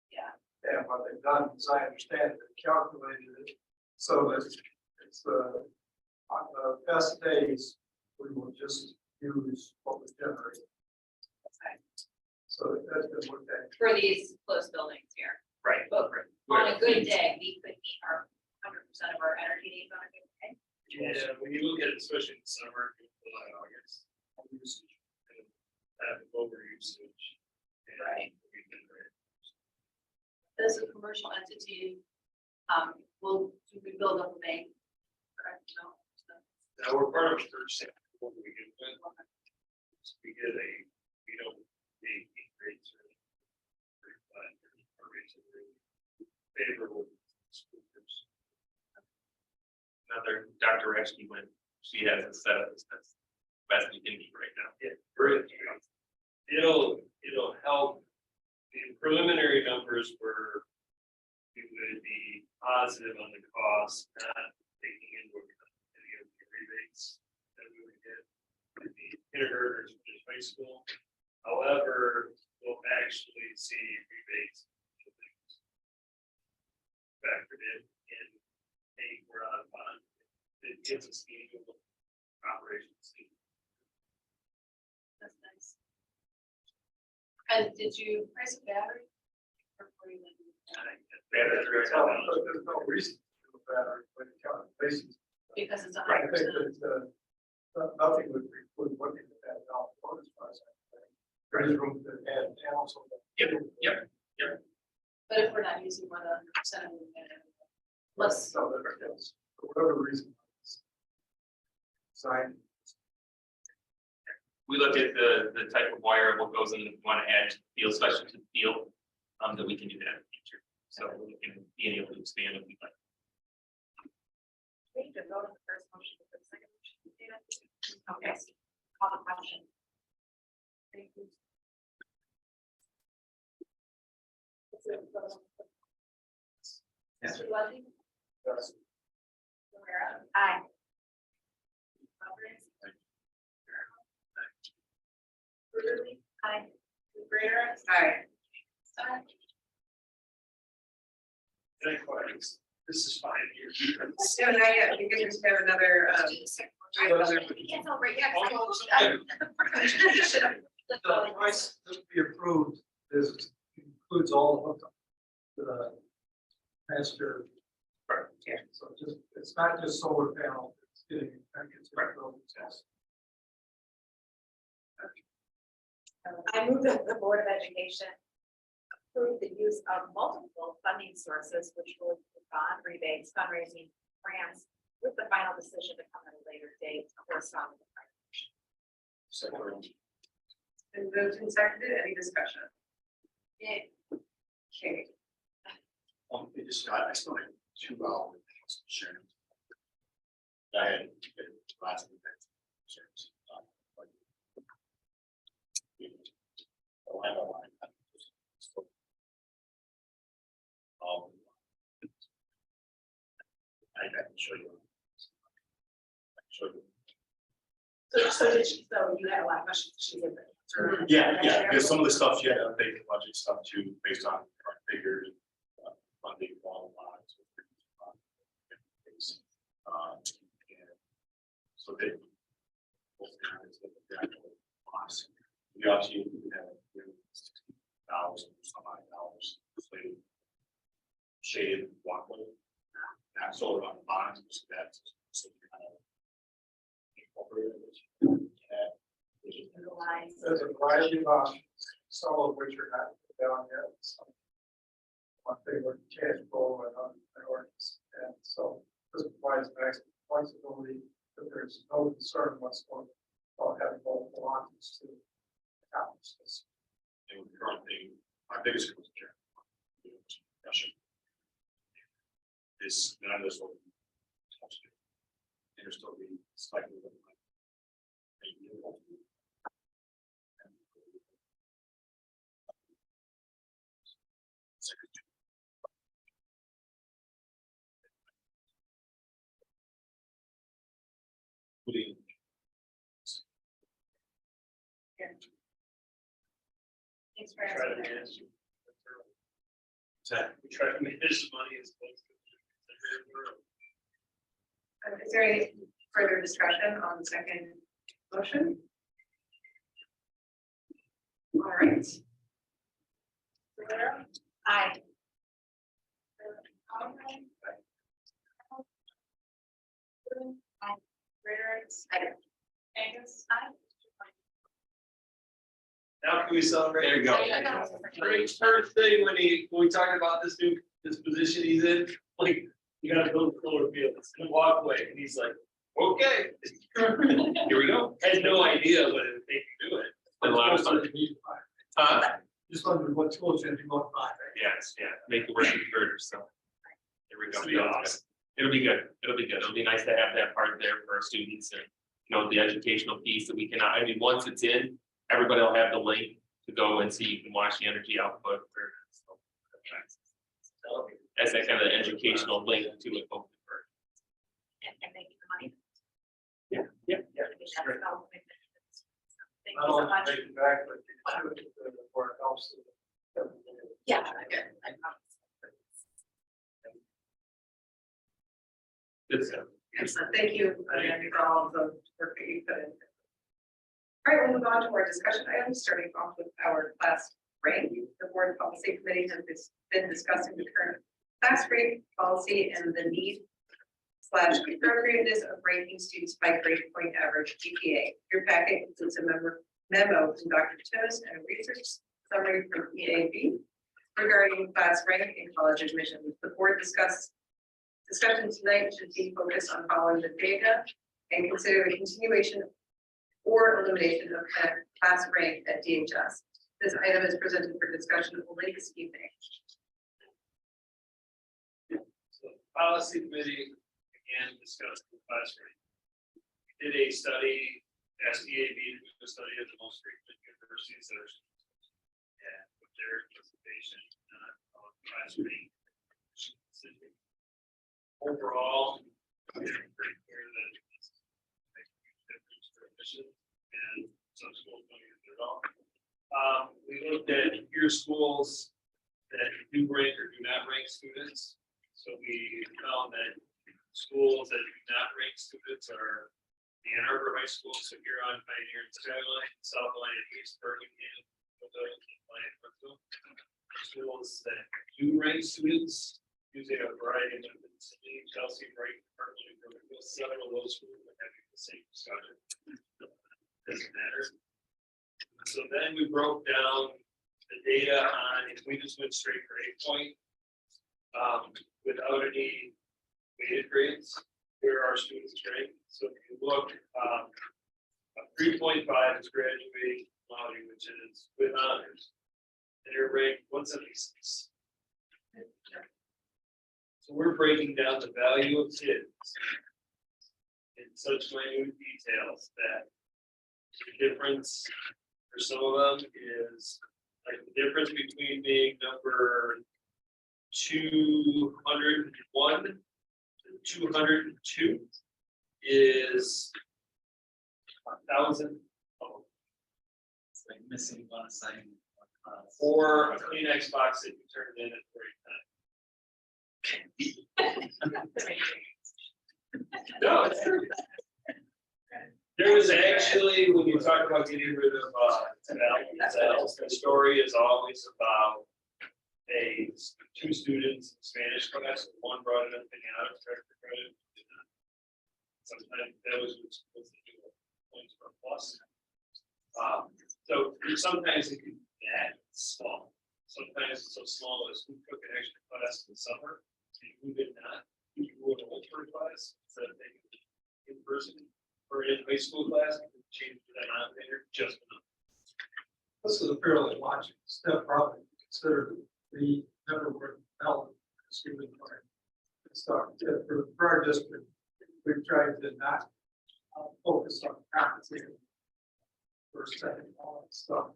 H: yeah,
D: And what they've done, as I understand it, they've calculated it so that it's on the best days, we will just use what was generated.
H: okay.
D: So that's been looked at.
H: For these close buildings here,
I: Right.
H: but on a good day, we could meet our 100% of our energy needs on a good day.
E: Yeah, when you look at it, especially in the summer, July, August, usage and have over usage.
H: Right. As a commercial entity, will we build up a bank? Correct, no?
E: Now, we're part of a third sector, what we get with. We get we don't pay rates or. Favorable.
I: Another Dr. Reschke when she has it set up, that's the best we can do right now.
E: Yeah, great. It'll help. The preliminary numbers were. We would be positive on the cost, not taking into account any of the rebates that we would get. With the kindergartners, which is high school. However, we'll actually see rebates. Factored in, hey, we're on bond. It gives us the operations.
B: That's nice. And did you price a battery? Before you went?
D: There's no reason to do a battery, but it counts basis.
B: Because it's a
D: I
B: hundred
D: think
B: percent.
D: that, nothing would preclude looking at that now. There is room to add panels. on that.
I: Yep.
B: But if we're not using more than 100% of it, let's,
D: So that is, for whatever reason. Sign.
I: We look at the type of wire, what goes in, if we want to add to the field, especially to the field, that we can do that in the future. So we can be able to expand if we like.
F: We need to vote on the first motion, for the second motion. Okay, call the question.
B: Mr. Lundy,
D: Yes.
B: Rivera,
F: Aye.
B: Roberts. Ruderly,
F: Aye.
B: Rivera,
A: Aye.
B: Scott,
E: Any questions? This is fine here.
A: No, not yet, you can just have another,
H: It's all right, yeah. 'cause
D: The price that we approved includes all of them. The master.
A: Yeah.
D: So it's not just solar panel, it's getting, it's building test.
F: I move that the Board of Education approve the use of multiple funding sources, which will include bond rebates, fundraising, grants, with the final decision to come at a later date, corresponding with the
G: Second.
A: And moved and seconded, any discussion? Okay,
G: It just, I still had 2 hours sharing. I had last event. Shares. Oh, I know. I can show you. I can show you.
F: So you had a lot of questions, she did.
G: Yeah, because some of the stuff, you had to update the budget stuff too, based on current figures, funding, all the lines. And so they. We actually have $60,000, some odd dollars, shaded walkway. Not solar on the bonds, so that's. So kind of incorporated it.
D: There's a variety of options, some of which are not down yet. Some one thing with cash flow and other priorities, and so this provides maximum flexibility, but there's no concern whatsoever about having multiple options to accomplish this.
G: And with the current thing, my biggest concern. Is none of this will. There's still be slightly.
H: Thanks for
E: Try to
H: answering.
E: manage. We try to manage money as close to.
A: is there any further discussion on the second motion? All right. Rivera?
F: Aye.
B: Angus?
E: Now can we celebrate?
I: There you go.
E: Great first thing when we talked about this position he's in, like, you gotta build a floor field, it's in a walkway, and he's like, okay.
I: Here we go.
E: Had no idea what it would take to do it.
I: Been a lot of fun. Huh?
D: Just wondering what tools you're going to buy, right?
I: Yes, yeah, make it work further, so. Here we go.
E: It'll be awesome.
I: It'll be good. It'll be good. It'll be nice to have that part there for our students and, the educational piece that we can, I mean, once it's in, everybody will have the link to go and see, you can watch the energy output. That's that kind of educational link to it.
F: And make the money.
I: Yeah.
F: Thank you
D: Not
F: so
D: only
F: much.
D: take it back, but you do it where it helps.
F: Yeah. I promise.
I: Good stuff.
A: Excellent, thank you again for all of the work that you put in. All right, we'll move on to our discussion items, starting off with our class rank. The board policy committee has been discussing the current class rank policy and the need / appropriateness of ranking students by grade point average GPA. Your packet includes a memo from Dr. Toes and a research summary from EAB regarding class rank in college admissions. The board discussion tonight should be focused on following the data and consider the continuation or elimination of class rank at DHS. This item is presented for discussion only this evening.
E: So the policy committee again discussed the class rank. Did a study, asked EAB to do a study of the most frequent universities that are. And with their participation on class rank. Overall, it's pretty clear that it's making a difference for admission and some schools don't use it at all. We looked at your schools that do rank or do not rank students. So we found that schools that do not rank students are the Ann Arbor High School, so here on Pioneer and Skyline, South Line and East Birmingham. Schools that do rank students using a variety of methods, Chelsea, right, several of those schools are having the same discussion. Doesn't matter. So then we broke down the data on, if we just went straight grade point, without any weighted grades, where our students grade. So if you look, a 3.5 is graduating quality, which is with honors. And they're ranked 176. So we're breaking down the value of kids in such minute details that the difference for some of them is like the difference between being number 201 to 202 is 1,000.
K: It's like missing one assignment.
E: Or a Kleenex box that you turned in at no, it's true. There was actually, when you talk about getting rid of the story is always about two students in Spanish class, one brought it up and the other tried to credit. Sometimes that was supposed to do points for a plus. So sometimes it can be that small. Sometimes it's so small as who took an extra class in the summer and who did not. Who would hold for a class instead of taking it in person or in high school class, change the denominator just enough.
D: This is a fairly logical step, probably consider the number of element student plan. So for our district, we've tried to not focus on compensating first, second, all that stuff.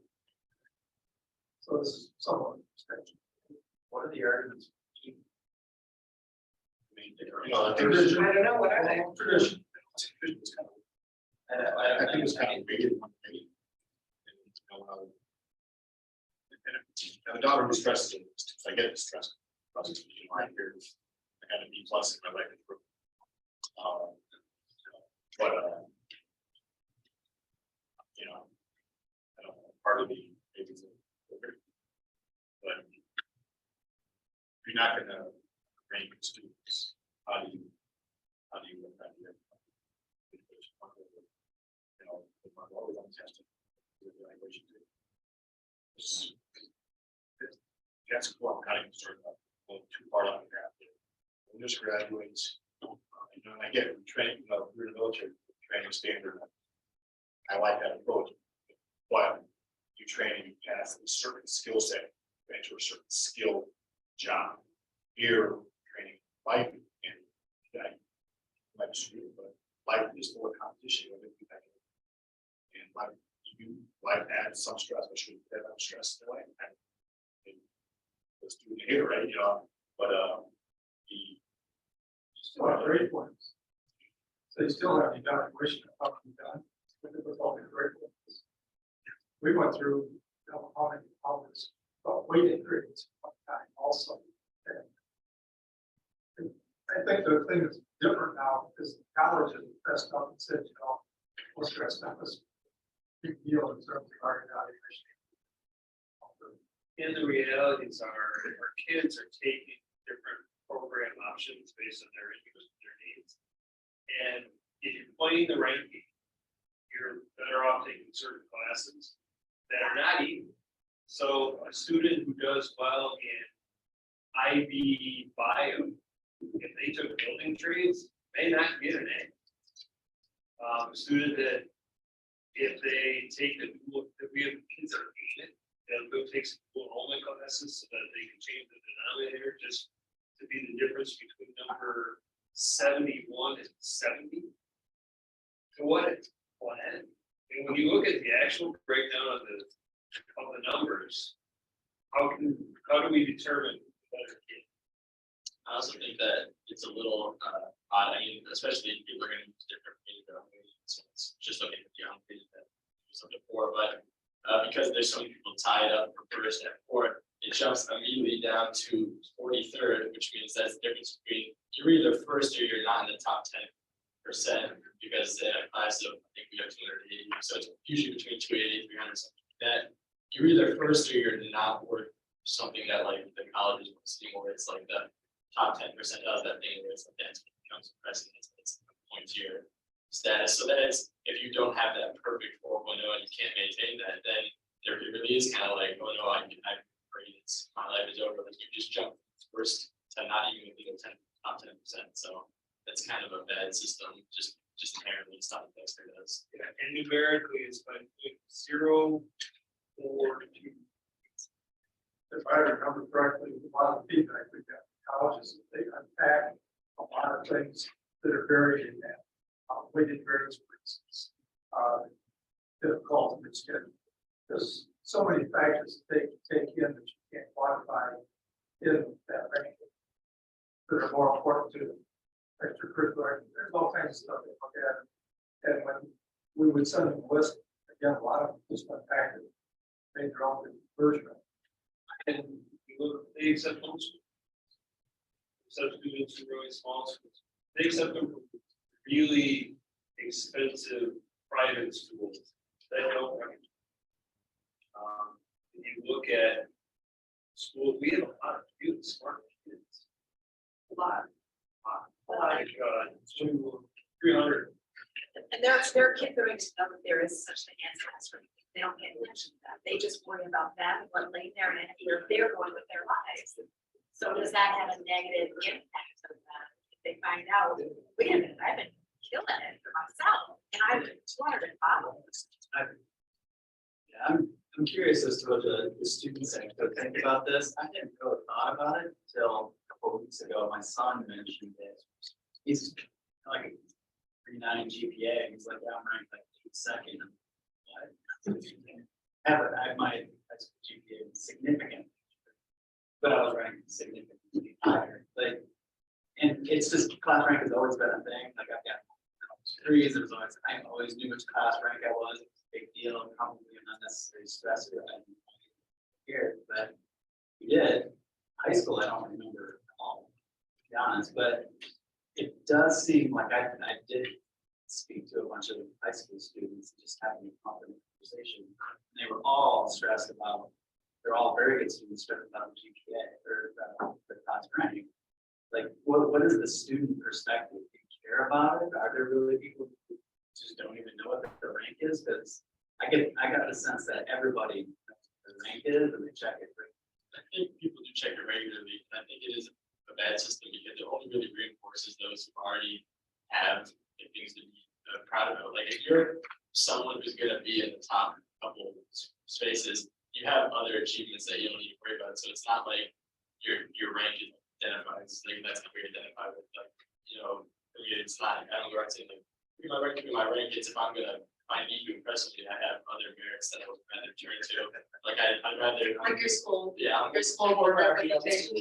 D: So this is somewhat extension.
G: What are the arguments?
D: Tradition.
A: I don't know, what are they?
D: Tradition.
G: I think it's kind of big. And the daughter was stressed, I get stressed. I had a B plus in my life. But you know, I don't know, part of me maybe it's but you're not gonna rank students. How do you look at it? You know, always on testing. Evaluation too. That's what I'm kind of concerned about. Well, too far out of that. When this graduates, you know, I get it, training, you know, we're in the military, training standard. I like that approach. But you train and you pass a certain skill set, into a certain skill job. Here, training life and that might be true, but life is more competition. And life, life adds some stress, but shouldn't have stress in a way. Let's do it here, right? You know, but
D: Still have grade points. So you still have the evaluation of how you've done with all the grade points. We went through, you know, how many hours, but weighted grades one time also. And I think the thing that's different now is the college has pressed up and said, you know, we'll stress that was a big deal in terms of our evaluation.
E: And the realities are, our kids are taking different program options based on their interests and their needs. And if you're playing the ranking, you're better off taking certain classes that are not equal. So a student who does well in IB bio, if they took building trades, may not get an A. A student that if they take the dual, if we have kids that hate it, they'll go take some dual enrollment classes so that they can change the denominator just to be the difference between number 71 and 70. So what plan? And when you look at the actual breakdown of the numbers, how do we determine the better kid?
K: I also think that it's a little odd, I mean, especially if people are going to use different evaluations. So it's just looking at the page that was up to 4, but because there's so many people tied up for first and fourth, it jumps immediately down to 43rd, which means that's the difference between you're either first or you're not in the top 10%, because in a class of, I think we have 280, so it's usually between 280 and 300, something like that. You're either first or you're not worth something that like the colleges want to see, where it's like the top 10% does that thing where it's like that's what becomes precedent, it's a pointier status. So that it's, if you don't have that perfect 4.0 and you can't maintain that, then it really is kind of like, oh no, I it's my life is over, like you just jump first to not even be a top 10%, so that's kind of a bad system, just inherently stuff that Dexter does.
E: Yeah, and numerically, it's like 0, 4, 2.
D: If I remember correctly, a lot of feedback we got from colleges, they unpack a lot of things that are buried in that. Weighted variance, for instance, difficult to understand. There's so many factors that they can take in that you can't quantify in that ranking that are more important to extracurricular. There's all kinds of stuff they look at. And when we would send them a list, again, a lot of them just unpacked it, made their own version of it.
E: And you look, they accept those. Accept students from really small schools. They accept them from really expensive private schools. They don't. If you look at schools, we have a lot of really smart kids.
F: A lot.
E: Like, 300.
F: And their kids are into them, there is such thing as classroom. They don't pay attention to that. They just worry about that and what lane they're in, where they're going with their lives. So does that have a negative impact on that? If they find out, wait a minute, I've been killing it for myself and I'm 200 followers.
K: Yeah, I'm curious as to what the students think about this. I hadn't really thought about it until a couple of weeks ago. My son mentioned it. He's like a 3.9 GPA. He's like, yeah, I'm ranked like 82nd. I my GPA was significant, but I was ranked significantly higher. Like, and it's just class rank has always been a thing. Like I've got threes. There was always I always knew which class rank I was. It was a big deal. Probably an unnecessary stress here, but we did. High school, I don't remember all, to be honest, but it does seem like I did speak to a bunch of high school students, just having a conversation. And they were all stressed about, they're all very good students, stressed about the GPA or the class ranking. Like, what is the student perspective? Do you care about it? Are there really people who just don't even know what the rank is? Because I got the sense that everybody knows what the rank is and they check it. I think people do check it regularly. I think it is a bad system because it only really reinforces those who already have things to be proud of. Like if you're someone who's going to be in the top couple spaces, you have other achievements that you don't need to worry about. So it's not like your rank is identified. It's like that's not very identified with. Like, you know, I mean, it's not. I don't go around saying like my rank is if I'm gonna find you impressively, I have other merits that I would rather turn to. Like I'd rather
A: Like your school.
K: yeah,
A: Your school board representation.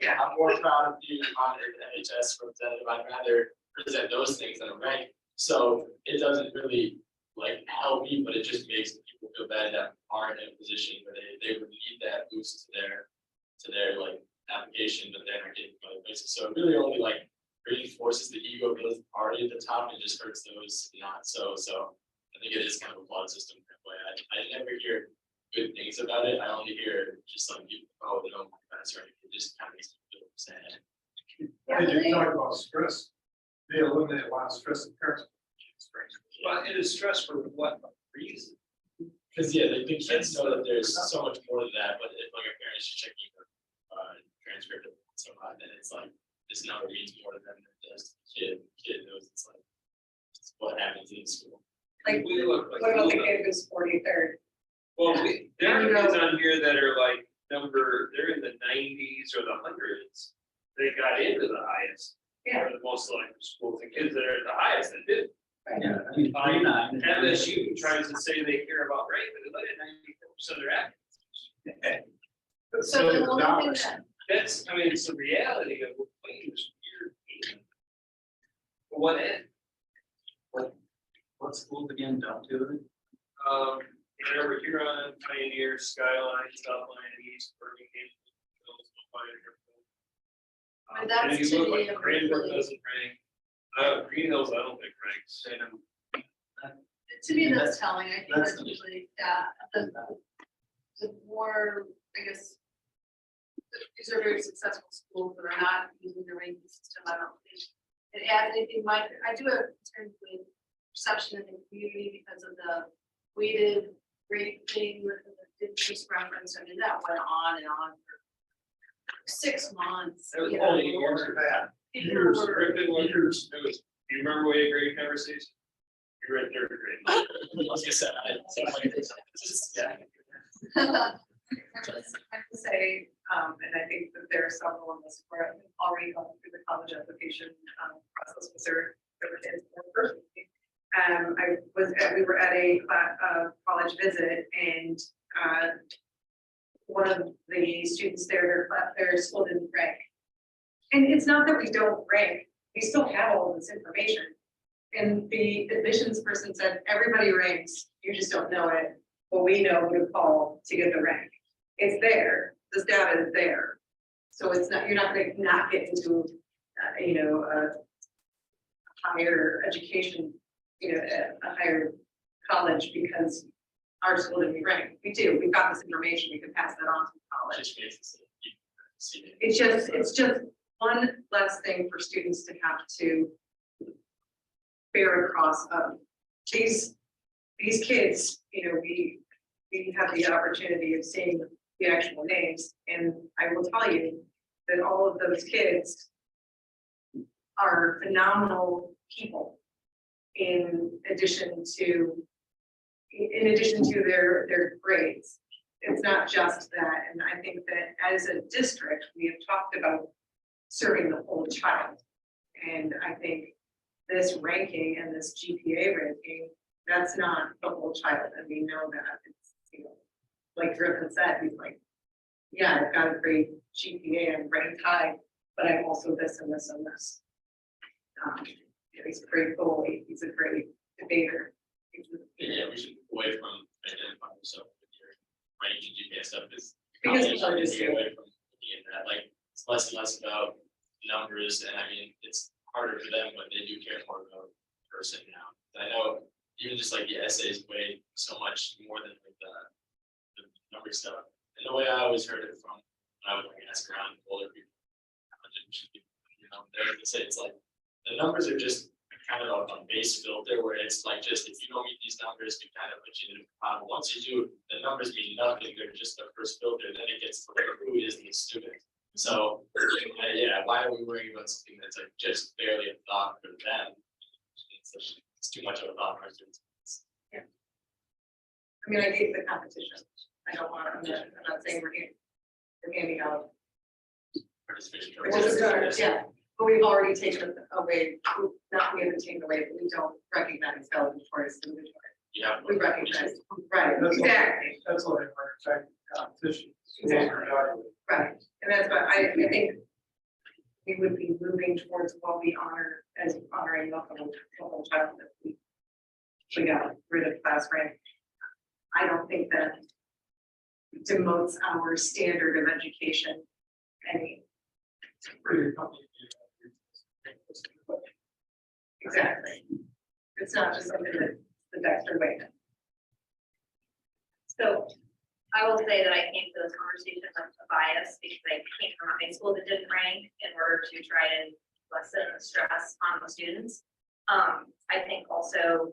K: yeah, I'm more proud of being honored at NHS representative. I'd rather present those things than a rank. So it doesn't really like help me, but it just makes people feel bad that aren't in a position where they would need that boost to their like application, but they're not getting other places. So it really only like reinforces the ego of those already at the top and just hurts those not so. So I think it is kind of a flawed system that way. I never hear good things about it. I only hear just some people, oh, they don't like that, right? It just kind of makes me feel sad.
D: Did you talk about stress? They eliminate a lot of stress in parents.
E: Well, it is stress for what reason?
K: Because yeah, the kids know that there's so much more to that, but if like a parent is checking the transcript of somehow, then it's like this number means more to them than it does to the kid. The kid knows it's like it's what happens in school.
A: Like,
E: We look like.
A: what about the kid who's 43rd?
E: Well, there are kids on here that are like they're in the 90s or the hundreds. They got into the highest.
A: Yeah.
E: Or the most selective schools, the kids that are at the highest that did.
K: Yeah, I mean, 39.
E: MSU tries to say they care about rank, but they let it 94% of their applicants.
F: So the only thing that,
E: That's, I mean, it's the reality of what playing this weird game. But what end?
K: What schools again don't do it?
E: Whenever you're on Pioneer, Skyline, Southline, and East Birmingham.
F: And that's
E: And you
F: to
E: look
F: me
E: like
F: a
E: Cranbrook
F: really-
E: doesn't rank. Green Hills, I don't think ranks.
B: To me, that's telling. I think
K: That's-
B: that's usually, the more, I guess. These are very successful schools that are not using the ranking system. I don't think it adds anything. I do have concerns with perception in the community because of the weighted rate thing with the did just reference, I mean, that went on and on for 6 months.
E: That was
B: you
E: only
B: know.
E: years of that.
B: People
E: Years,
B: were-
E: Griffin, years. It was, do you remember eighth grade conversation? You were in third grade.
K: I was gonna say, yeah.
A: I have to say, and I think that there are several of us who are already going through the college application process with their kids. We were at a college visit and one of the students there, their school didn't rank. And it's not that we don't rank, we still have all this information. And the admissions person said, everybody ranks, you just don't know it. Well, we know who to call to get the rank. It's there, this data is there. So it's not, you're not gonna not get into, a higher education, a higher college because our school didn't rank. We do, we've got this information, we can pass that on to college.
K: Just makes it so you can see it.
A: It's just one less thing for students to have to bear across of these kids, we have the opportunity of seeing the actual names, and I will tell you that all of those kids are phenomenal people in addition to their grades. It's not just that, and I think that as a district, we have talked about serving the whole child. And I think this ranking and this GPA ranking, that's not the whole child, and we know that. It's, like Griffin said, he's like, yeah, I've got a great GPA, I'm ranked high, but I'm also this and this and this. He's a great goalie, he's a great debater.
K: Yeah, we should move away from identifying yourself with your ranking GPA stuff is.
A: Because
K: college,
A: people are
K: and
A: just-
K: get away from the internet, like, it's less and less about numbers, and I mean, it's harder for them, but they do care more about the person now. I know even just like the essays weigh so much more than like the number stuff. And the way I always heard it from, when I would like ask around older people, they would say it's like, the numbers are just kind of a base filter where it's like, just if you don't meet these numbers, we kind of put you in a pot. Once you do, the numbers mean nothing, they're just the first filter, then it gets to like, who is the student? So, yeah, why are we worrying about something that's like just barely a thought for them? It's too much of a thought for our students.
A: I mean, I hate the competition. I don't want, I'm not saying we're handing out.
K: Participation.
A: Which is good, yeah, but we've already taken away, we haven't taken away, but we don't recognize valedictorians in the
K: Yeah.
A: we recognize, right,
D: That's what-
A: exactly,
D: That's what I'm affecting competition.
A: Exactly. right, and that's what I think we would be moving towards what we honor as honoring the whole child that we got rid of class rank. I don't think that demotes our standard of education any.
D: Pretty complicated.
A: Exactly. It's not just something that the Dexter way.
H: So I will say that I came to this conversation with a bias because I came from a high school that didn't rank in order to try and lessen the stress on the students. I think also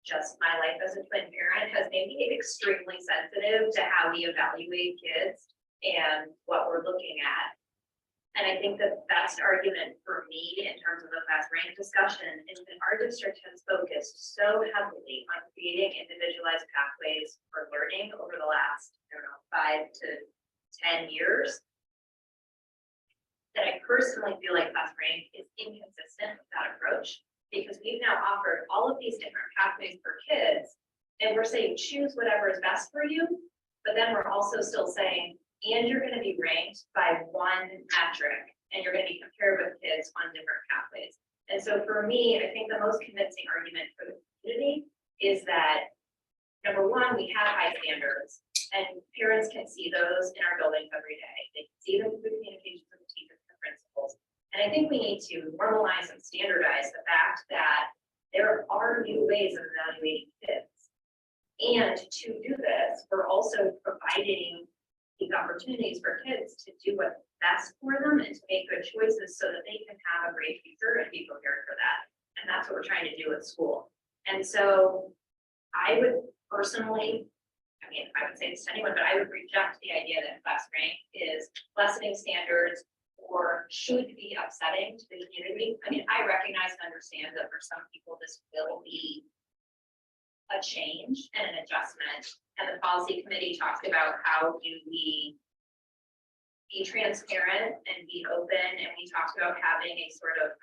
H: just my life as a twin parent has made me extremely sensitive to how we evaluate kids and what we're looking at. And I think that the best argument for me in terms of the class rank discussion is that our district has focused so heavily on creating individualized pathways for learning over the last, 5 to 10 years. That I personally feel like class rank is inconsistent with that approach, because we've now offered all of these different pathways for kids. And we're saying, choose whatever is best for you, but then we're also still saying, and you're gonna be ranked by one metric, and you're gonna be compared with kids on different pathways. And so for me, I think the most convincing argument for the community is that, number one, we have high standards, and parents can see those in our buildings every day. They can see them through communications with the teachers and the principals. And I think we need to normalize and standardize the fact that there are new ways of evaluating kids. And to do this, we're also providing these opportunities for kids to do what's best for them and to make good choices so that they can have a great future and be prepared for that. And that's what we're trying to do at school. And so I would personally I mean, I would say this to anyone, but I would reject the idea that class rank is lessening standards or should be upsetting to the community. I mean, I recognize and understand that for some people, this will be a change and an adjustment. And the policy committee talked about how do we be transparent and be open, and we talked about having a sort of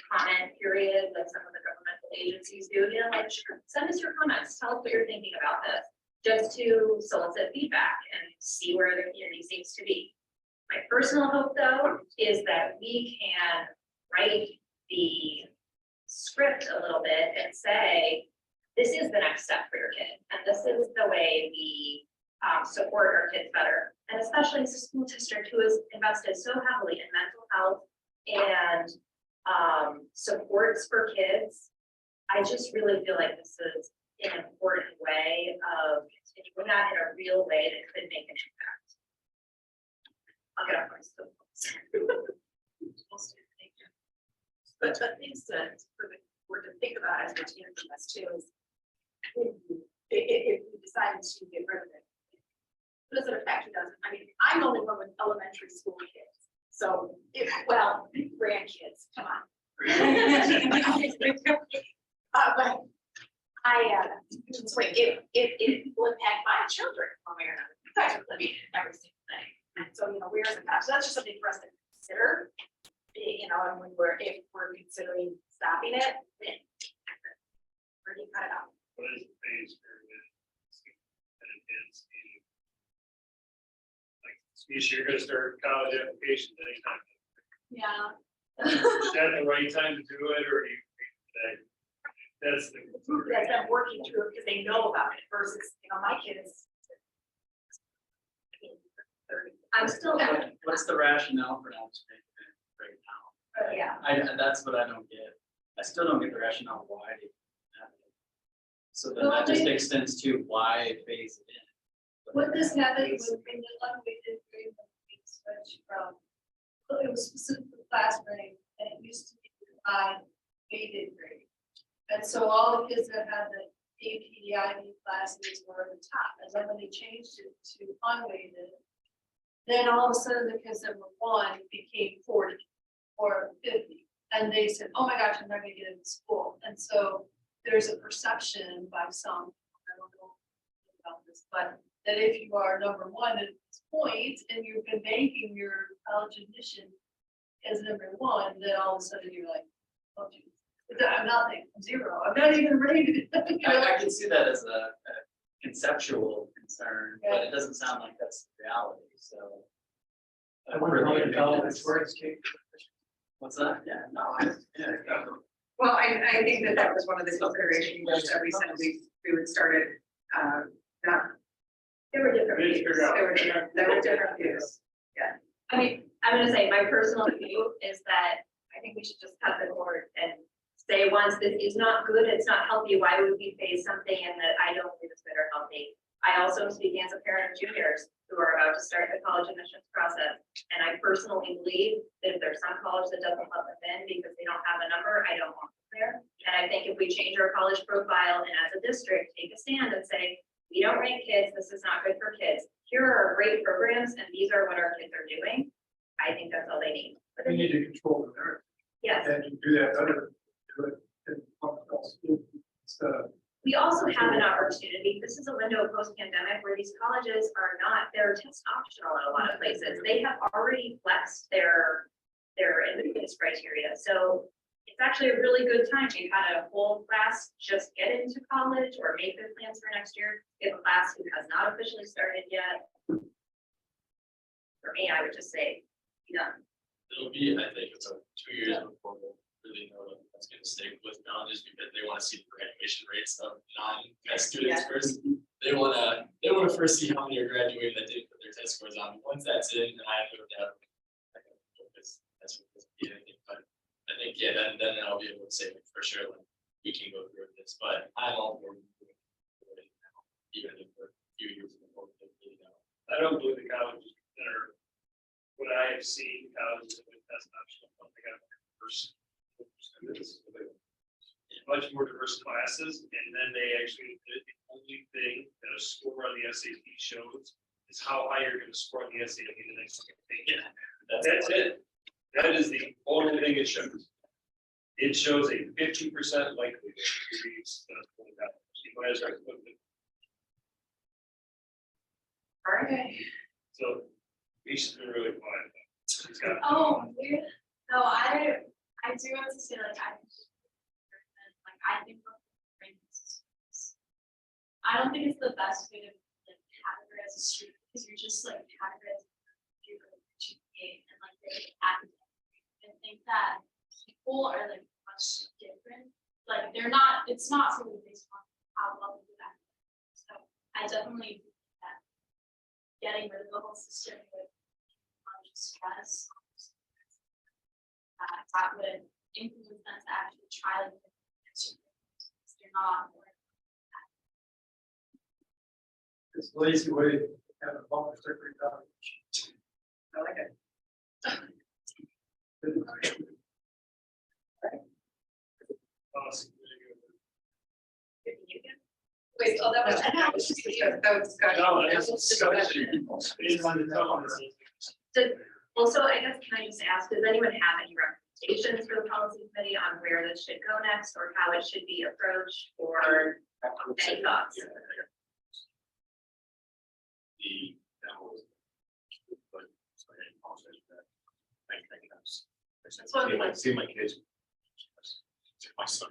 H: comment period like some of the governmental agencies do, you know, like, sure, send us your comments, tell us what you're thinking about this, just to solicit feedback and see where the community seems to be. My personal hope, though, is that we can write the script a little bit and say, this is the next step for your kid, and this is the way we support our kids better. And especially as a school district who has invested so heavily in mental health and supports for kids, I just really feel like this is an important way of continuing that in a real way that could make an impact. I'll get off my soapbox.
F: But things that for the board to think about as we're taking this too is if we decide to get rid of it. What does it affect? It doesn't. I mean, I'm only one with elementary school kids. So well, grandkids, come on. But so it will impact my children one way or another. You guys are living every single day. And so, you know, where is the path? So that's just something for us to consider. You know, and when if we're considering stopping it, then we're gonna cut it out.
E: What is the phase period? And it is like, you're gonna start college applications anytime.
J: Yeah.
E: Is that the right time to do it, or do you think that that's the?
F: Group that's been working through it because they know about it versus, you know, my kids.
H: I'm still,
K: What's the rationale for not taking it right now?
F: Yeah.
K: That's what I don't get. I still don't get the rationale why. they have it. So then
B: Well,
K: that just
B: they-
K: extends to why phase it in.
B: What this happened was in the unweighted grade, when we switched from, it was specific to class grade, and it used to be by weighted grade. And so all the kids that had the APIB classes were at the top, and then when they changed it to unweighted, then all of a sudden the kids that were 1 became 40 or 50. And they said, oh my gosh, I'm not gonna get into school. And so there's a perception by some, I don't know about this, but that if you are number 1 at this point and you've been banking your college admission as number 1, then all of a sudden you're like, oh geez, I'm nothing, I'm 0, I'm not even rated. You know?
K: I can see that as a conceptual concern, but it doesn't sound like that's the reality, so.
D: I wonder how many elements were escaped.
K: What's that? Yeah, no,
A: Well, I think that was one of the considerations that we said we would start it, not.
H: there were different views.
A: There were different views.
H: I mean, I'm gonna say my personal view is that I think we should just cut the cord and say once this is not good, it's not healthy, why would we phase something in that I don't believe is good or healthy? I also am speaking as a parent of juniors who are about to start the college admissions process. And I personally believe that if there's some college that doesn't let them in because they don't have a number, I don't want them there. And I think if we change our college profile and as a district, take a stand and say, we don't rank kids, this is not good for kids. Here are great programs and these are what our kids are doing. I think that's all they need.
D: We need to control the narrative.
H: Yes.
D: And to do that better, do it in public health instead of.
H: We also have an opportunity, this is a window post-pandemic where these colleges are not, they're test optional in a lot of places. They have already flexed their admittance criteria. So it's actually a really good time. We've had a whole class just get into college or make their plans for next year. We have a class who has not officially started yet. For me, I would just say, be done.
K: it'll be, I think it's 2 years before we'll really know what's gonna stick with colleges because they wanna see the graduation rates of students first. They wanna first see how many are graduating that didn't put their test scores on. Once that's in, then I have no doubt. That's what this be, I think, but I think, yeah, then I'll be able to say for sure, like, we can go through this, but I'm all for it. Even if we're a few years before, you know.
E: I don't believe the colleges that are, what I have seen, colleges that have test optional, I think I'm first. much more diverse classes, and then they actually, the only thing that a score on the SAT shows is how high you're gonna score on the SAT the next thing. Yeah, that's it. That is the only thing it shows. It shows a 50% likelihood to reach the $20. You might as well put it.
A: All right.
E: So, Misha's been really quiet. She's got.
H: Oh, weird. No, I do want to say like I think I don't think it's the best way to like categorize as a student because you're just like categorizing your GPA and like their academic. I think that people are like much different. Like they're not. It's not solely based on how well they do that. So I definitely think that getting rid of the whole system would stress. That would influence them to actually try to they're not.
D: It's a lazy way to have a bumper sticker down.
A: I like it. Wait, oh, that was that was discussion.
E: No, that's discussion.
L: Also, I guess, can I just ask, does anyone have any recommendations for the policy committee on where this should go next or how it should be approached or any thoughts?
G: That was. But, sorry, I apologize for that. Thank you.
L: So I'm like-
G: See my kids. My son.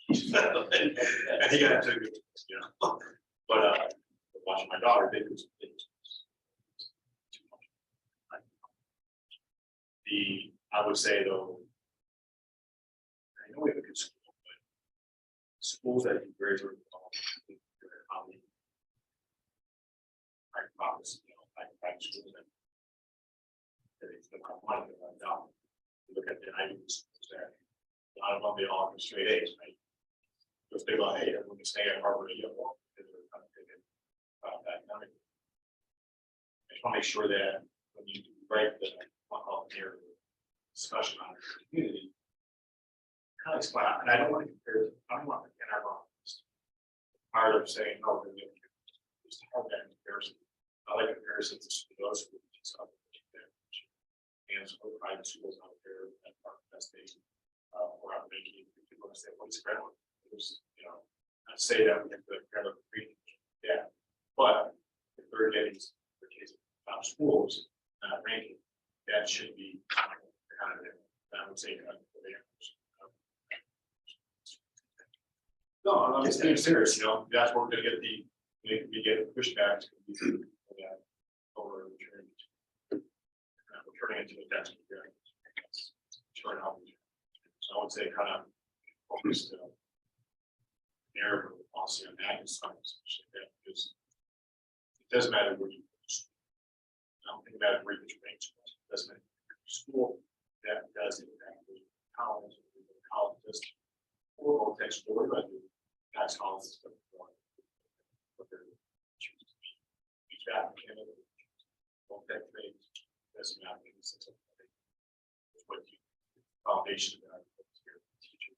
G: And he got to, you know, but watching my daughter, it was. I would say though, I know we have a good school, but schools that do very, very well. I promise, you know, I schools that. It's the money that I got. Look at the Ivy schools there. I don't know, they all have straight A's, right? If they go, hey, I'm going to stay at Harvard, you know, because they're kind of thinking about that kind of. I just want to make sure that when you write the here discussion on the community, kind of explain, and I don't want to compare, I don't want to compare our part of saying, oh, we're going to just have that comparison. I like comparisons to those who just up there. And so private schools out there that are investing, or out making people say, what's growing? There's, you know, not say that we have to grab a green, yeah, but if they're getting the case of schools, ranking, that should be kind of, I would say, no, I'm just being serious, you know, that's where we're gonna get we get pushback. Over returning into the desk. Turn out. So I would say kind of focus narrative policy on that and science, because it doesn't matter where you. I don't think about where you range. It doesn't matter. School that does it. College does. Or text or that's college. What they're choosing to be. Each applicant. That trade doesn't matter. What the foundation that I teacher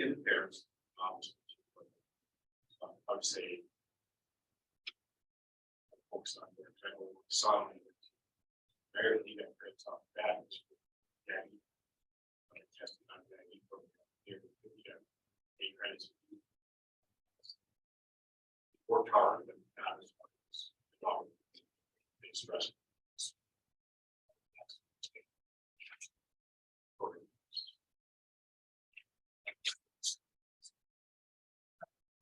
G: and the parents. I would say focus on their son. Very lead up on that. Daddy. Testing on daddy program here. Eight credits. Worked hard and not as hard as the dog. Express.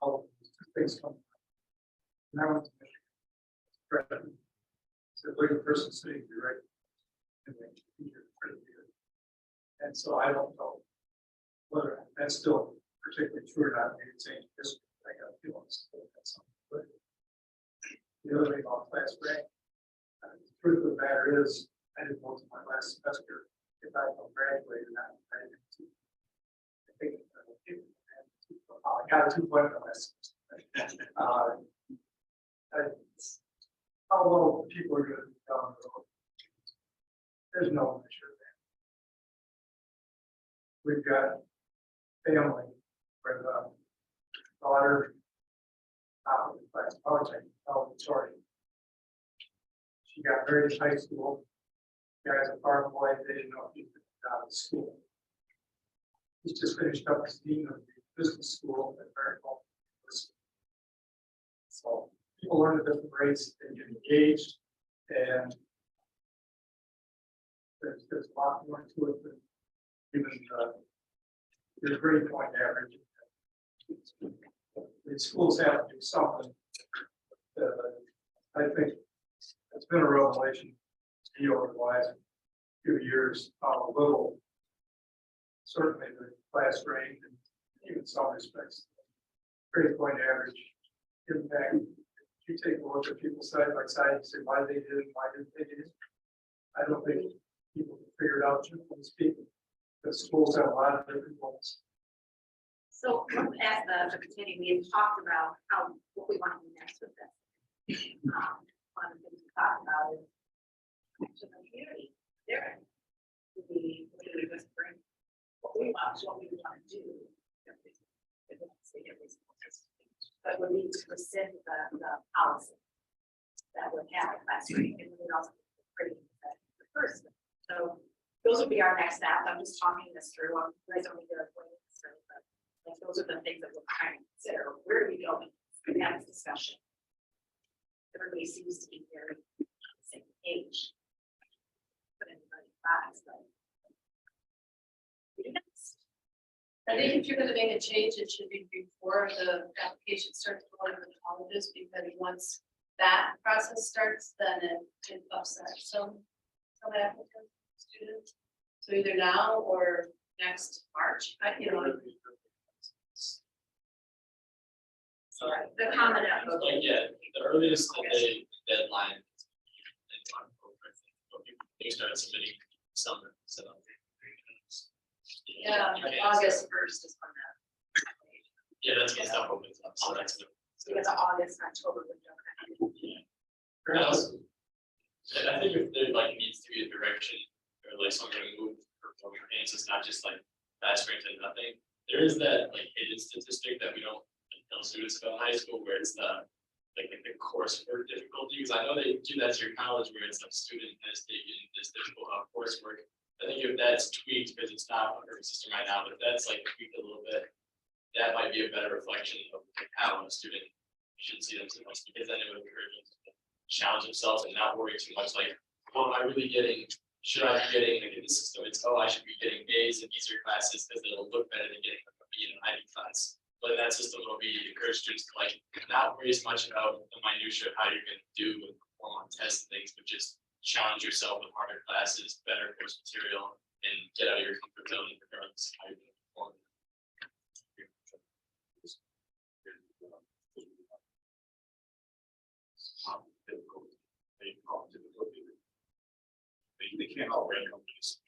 D: All things come. And I went to Michigan. So the person sitting here, right? And then you're pretty good. And so I don't know whether that's still particularly true or not. Maybe it's saying this, I got feelings. That's something. But the other thing about class rank, the truth of the matter is, I didn't go to my last semester. If I don't graduate, I didn't. I think I got a 2.0 last semester. Although people are going to be down the road, there's no measure there. We've got family where the daughter, sorry. She got married in high school. Guys a farm boy, they didn't know if he could get out of school. He's just finished up his dean of the business school at American University. So people learn at different rates, they get engaged, and there's a lot more to it than even your grade point average. The schools have to do something. I think it's been a revelation to me over the last few years, how little, certainly the class range and even some respects, grade point average impact. If you take a look at people side by side and say why they did it, why didn't they do it? I don't think people can figure it out generally speaking. The schools have a lot of different goals.
L: So as the committee, we had talked about how, what we want to do next with this. One of the things we talked about is to the community, there. We just bring what we want to do. But we need to rescind the policy that would have a class rate, and we would also create the first. So those would be our next steps. I'm just talking this through. You guys don't need to explain this through, but like, those are the things that we're trying to consider. Where do we go? We have this discussion. Everybody seems to be very on the same page. But everybody buys, but.
B: I think if you're gonna make a change, it should be before the application starts going to the colleges, because once that process starts, then it upsets some applicants, students. So either now or next March, you know.
L: Sorry, the comment out.
K: Like, yeah, the earliest that they deadline. They start submitting summer, so.
B: Yeah,
L: August 1st is when that.
K: Yeah, that's what's up with, so that's.
L: So it's August, October window.
K: And I think if there like needs to be a direction or like something to move for campaigns, it's not just like fast range and nothing. There is that like hidden statistic that we don't tell students about in high school where it's the like the coursework difficulty. Because I know they do that to your college where it's like student has taken this difficult coursework. I think if that's tweaked, because it's not a perfect system right now, but if that's like tweaked a little bit, that might be a better reflection of like, how a student should see themselves, because then it would encourage them to challenge themselves and not worry too much like, well, am I really getting, should I be getting like in the system? It's, oh, I should be getting A's in easier classes because it'll look better than getting a B in an IB class. But in that system, it'll be encourage students to like not worry as much about the minutia of how you're going to do and perform on tests and things, but just challenge yourself with harder classes, better course material, and get out of your comfort zone regardless of how you're going to perform.
G: They can't all rank companies.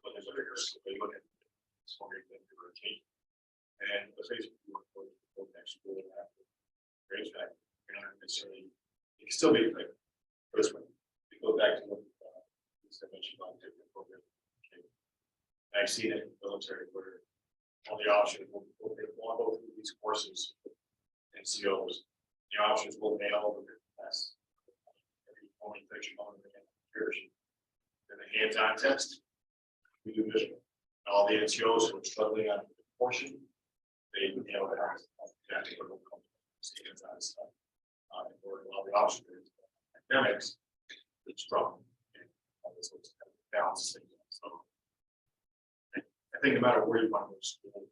G: But there's other areas they look at. And the Facebook next school after grades back, you're not necessarily, it can still be like first one. We go back to what I mentioned about different program. I've seen it in the military where all the options will go through these courses and COs. The options will nail the class. Every only section on the version. Then the hands-on test. We do visual. All the NCOs who are struggling on the portion, they nail it out. Exactly what we'll call it. Hands-on stuff. Or all the options. Academics, it's strong. And all this balance thing. So I think no matter where you want to go to school,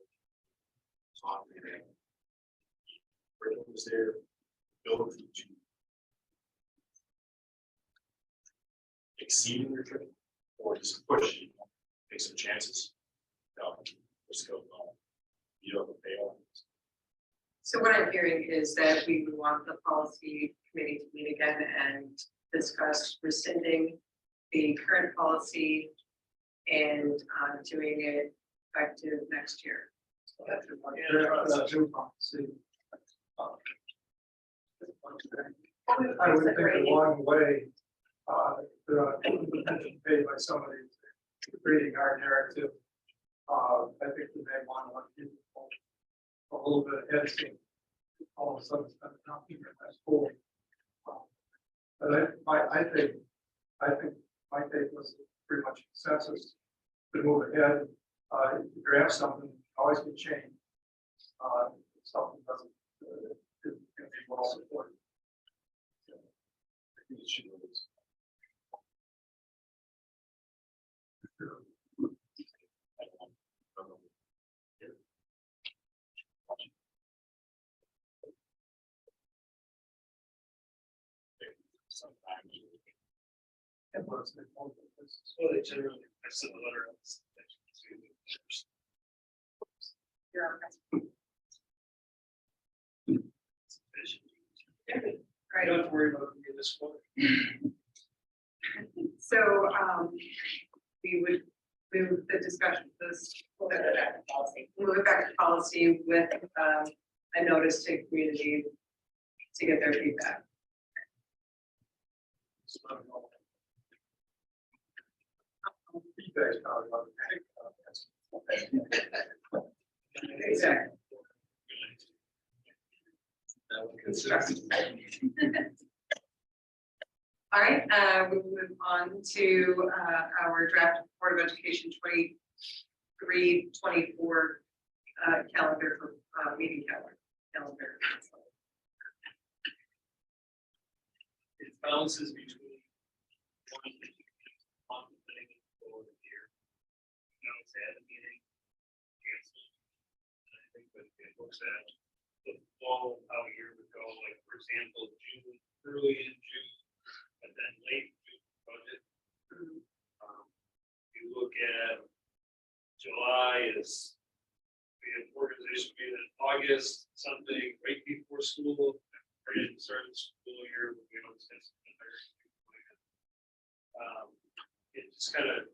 G: curriculum is there, ability to exceed your training or just push, take some chances. Just go, you don't fail.
A: So what I'm hearing is that we would want the policy committee to meet again and discuss rescinding the current policy and doing it effective next year. So that's the point.
D: I would think along the way, attention paid by somebody creating our narrative. I think we may want to give people a little bit of head steam. All of a sudden, it's not even as cool. But I think my take was pretty much consensus to move ahead. If you draft something, always can change. If something doesn't, it can be well supported.
E: Well, they generally, I sent a letter.
A: Right.
E: Don't have to worry about it this one.
A: So, we would move the discussion, this, move it back to policy with, a notice to community to get their feedback.
D: Feedback's probably about
A: Exactly. All right, we move on to, our draft Board of Education 23-24 calendar for, meeting calendar.
E: It balances between one thing over the year. It's at a meeting. Cancel. I think that it looks at the flow, how a year would go, like, for example, June, early in June, and then late June budget. You look at July is, we have organization meeting in August, something right before school, right at the start of the school year, we don't spend it just kind of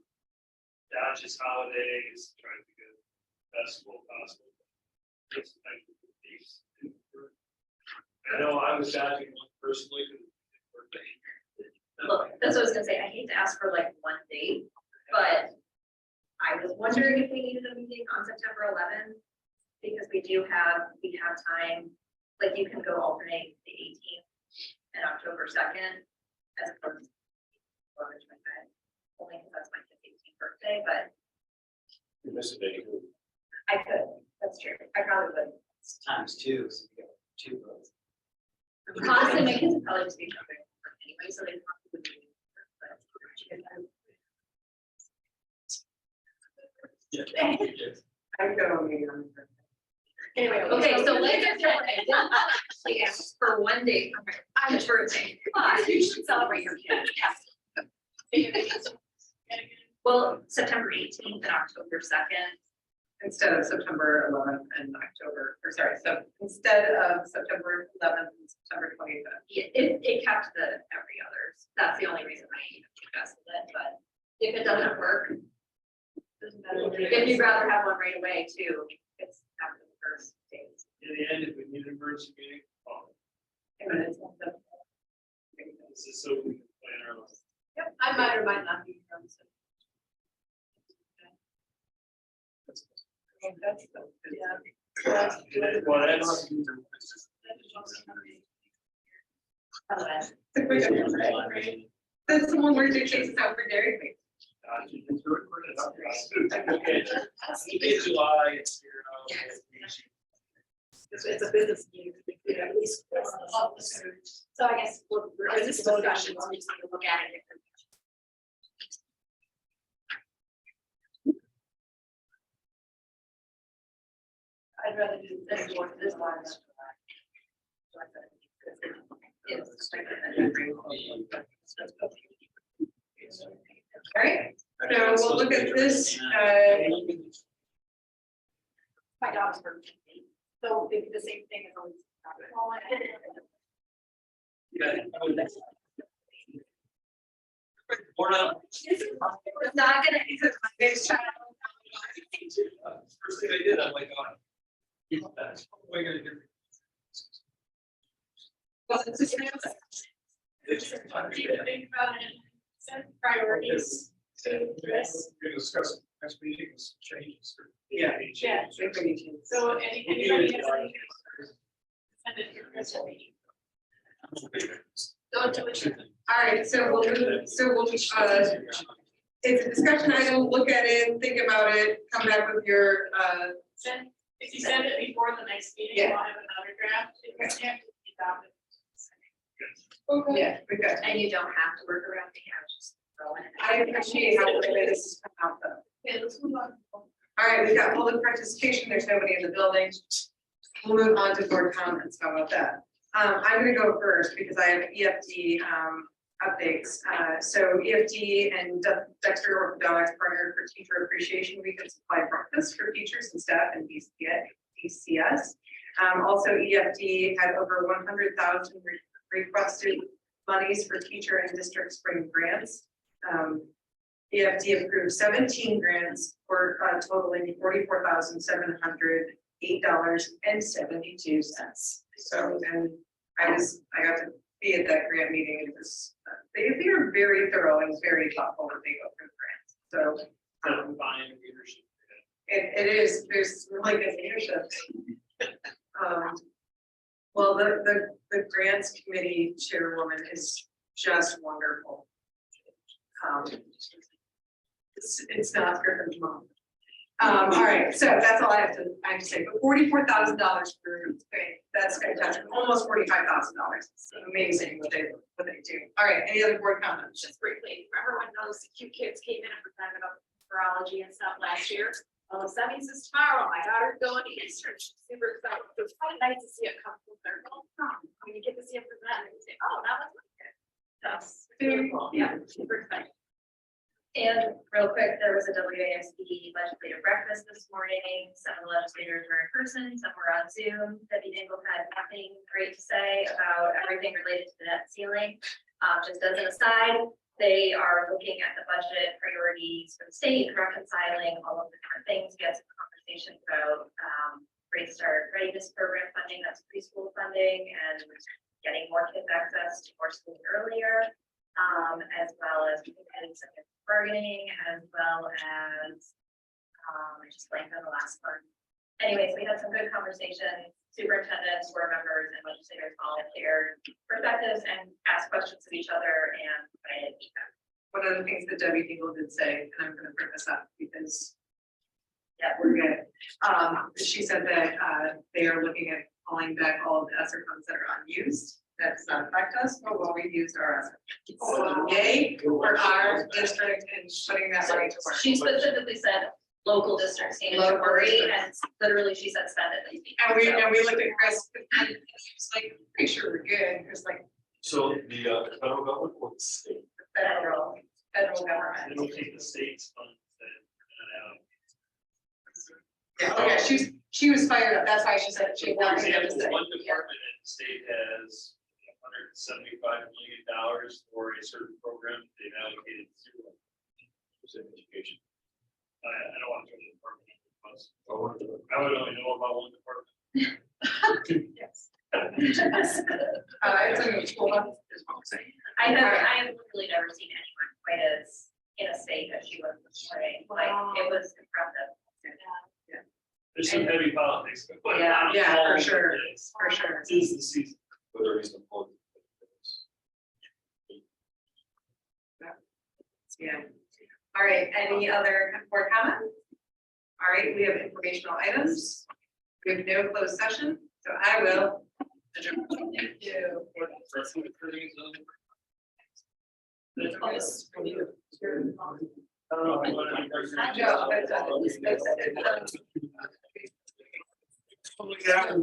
E: dodges holidays, trying to get the best school possible. It's like these. I know I was dodging one personally because it's birthday.
H: Look, that's what I was gonna say, I hate to ask for like one date, but I was wondering if we needed a meeting on September 11th. Because we have time, like you can go alternate the 18th and October 2nd. As opposed to only because that's my 15th birthday, but
G: You miss a day.
H: I could, that's true, I probably would.
K: Times two, so you got two votes.
H: Honestly, my kids would probably just be jumping anyway, so they probably would be.
A: I go meeting on the
H: Anyway, okay, so like I said, I didn't actually ask for one date on my birthday, but
L: You should celebrate your kid.
H: well, September 18th and October 2nd.
A: instead of September 11th and October, or sorry, so instead of September 11th and September 25th.
H: It kept the every others. That's the only reason I even suggested it, but if it doesn't work. If you'd rather have one right away too, it's after the first days.
E: In the end, if we need an emergency meeting, this is so we can plan our life.
B: Yep, I might or might not be from. So. Yeah.
E: Well, that's.
A: That's the one where the cases out for Dairy Queen.
E: Okay, July, it's your,
L: It's a business meeting, at least. So I guess, this is discussion, we'll just need to look at it.
B: I'd rather do this one.
A: All right, so we'll look at this,
L: My dog's birthday, so it'd be the same thing as always.
H: It's not gonna, it's trying
E: first thing I did, I'm like, oh. What am I gonna do?
A: well, it's just,
B: Think about it, set priorities to this.
D: We're gonna discuss next meeting is changes.
A: Yeah.
B: Yeah. So anybody has any? Send it to Chris or me. Don't do it.
A: All right, so we'll it's a discussion item, look at it, think about it, come back with your,
B: Send, if you send it before the next meeting,
A: Yeah.
B: we'll have another draft. It doesn't have to be adopted.
A: yeah, we got.
L: And you don't have to work around the couch.
A: I appreciate how the way this is come out though.
B: Okay, let's move on.
A: All right, we got public participation, there's nobody in the building. We'll move on to board comments, how about that? I'm gonna go first because I have EFD updates. So EFD and Dexter Orthodontics partnered for Teacher Appreciation Week and supply breakfast for teachers and staff in DCS. Also EFD had over 100,000 requested monies for teacher and district spring grants. EFD approved 17 grants for totaling $44,708.72. So, and I got to be at that grant meeting. It was, they are very thorough and very thoughtful when they go through grants. So
K: Fine leadership.
A: it is, there's really good leadership. Well, the grants committee chairwoman is just wonderful. It's not Griffin's mom. All right, so that's all I have to say, but $44,000 for, that's fantastic, almost $45,000. Amazing what they do. All right, any other board comments?
L: Just briefly, remember when those cute kids came in and were talking about virology and stuff last year? Well, the seventies is tomorrow, my daughter's going to Eastern, she's super excited, it was probably nice to see it come from their home, when you get to see it present, and you say, oh, that was good. That's beautiful, yeah, super exciting.
H: And real quick, there was a WASD legislative breakfast this morning. Some of the legislators were in person, some were on Zoom. Debbie Dingle had nothing great to say about everything related to the debt ceiling. Just as an aside, they are looking at the budget priorities for the state, reconciling all of the different things. We had some conversation about Great Start Readiness Program funding, that's preschool funding, and getting more kids access to more school earlier, as well as getting some bargaining, as well as I just blanked on the last part. Anyways, we had some good conversations. Superintendents, board members, and legislators all shared perspectives and asked questions of each other and provided feedback.
A: One of the things that Debbie Dingle did say, and I'm gonna bring this up because yeah, we're good. She said that they are looking at calling back all of the ESSER funds that are unused. That does not affect us, but what we used our ESSER. So yay for our district and putting that money to work.
H: She specifically said local districts needed to
A: Local
H: worry,
A: districts.
H: and literally she said spend it.
A: And we looked at Chris, and it's like, pretty sure we're good, Chris like
I: So the federal government or the state?
A: federal
E: And
A: government.
E: we'll take the state's funds that,
A: Yeah, okay, she was fired up, that's why she said she
E: for
A: wanted to
E: example,
A: say.
E: one department in the state has $175 million for a certain program, they've allocated zero.
G: Education.
E: I don't want to go to the department. I would only know about one department.
A: Yes. It's a new school.
H: I have literally never seen anyone quite as in a state that she was this morning. Like, it was impressive.
E: There's some heavy politics. But
A: Yeah, for
E: all of
A: sure,
E: it is.
A: for sure.
E: It is the season.
G: Whether it's important.
A: Yeah. All right, any other board comments? All right, we have informational items. We have no closed session, so I will. adjourn. Thank you.
E: I don't know.
A: Joe, that's-
G: Yeah.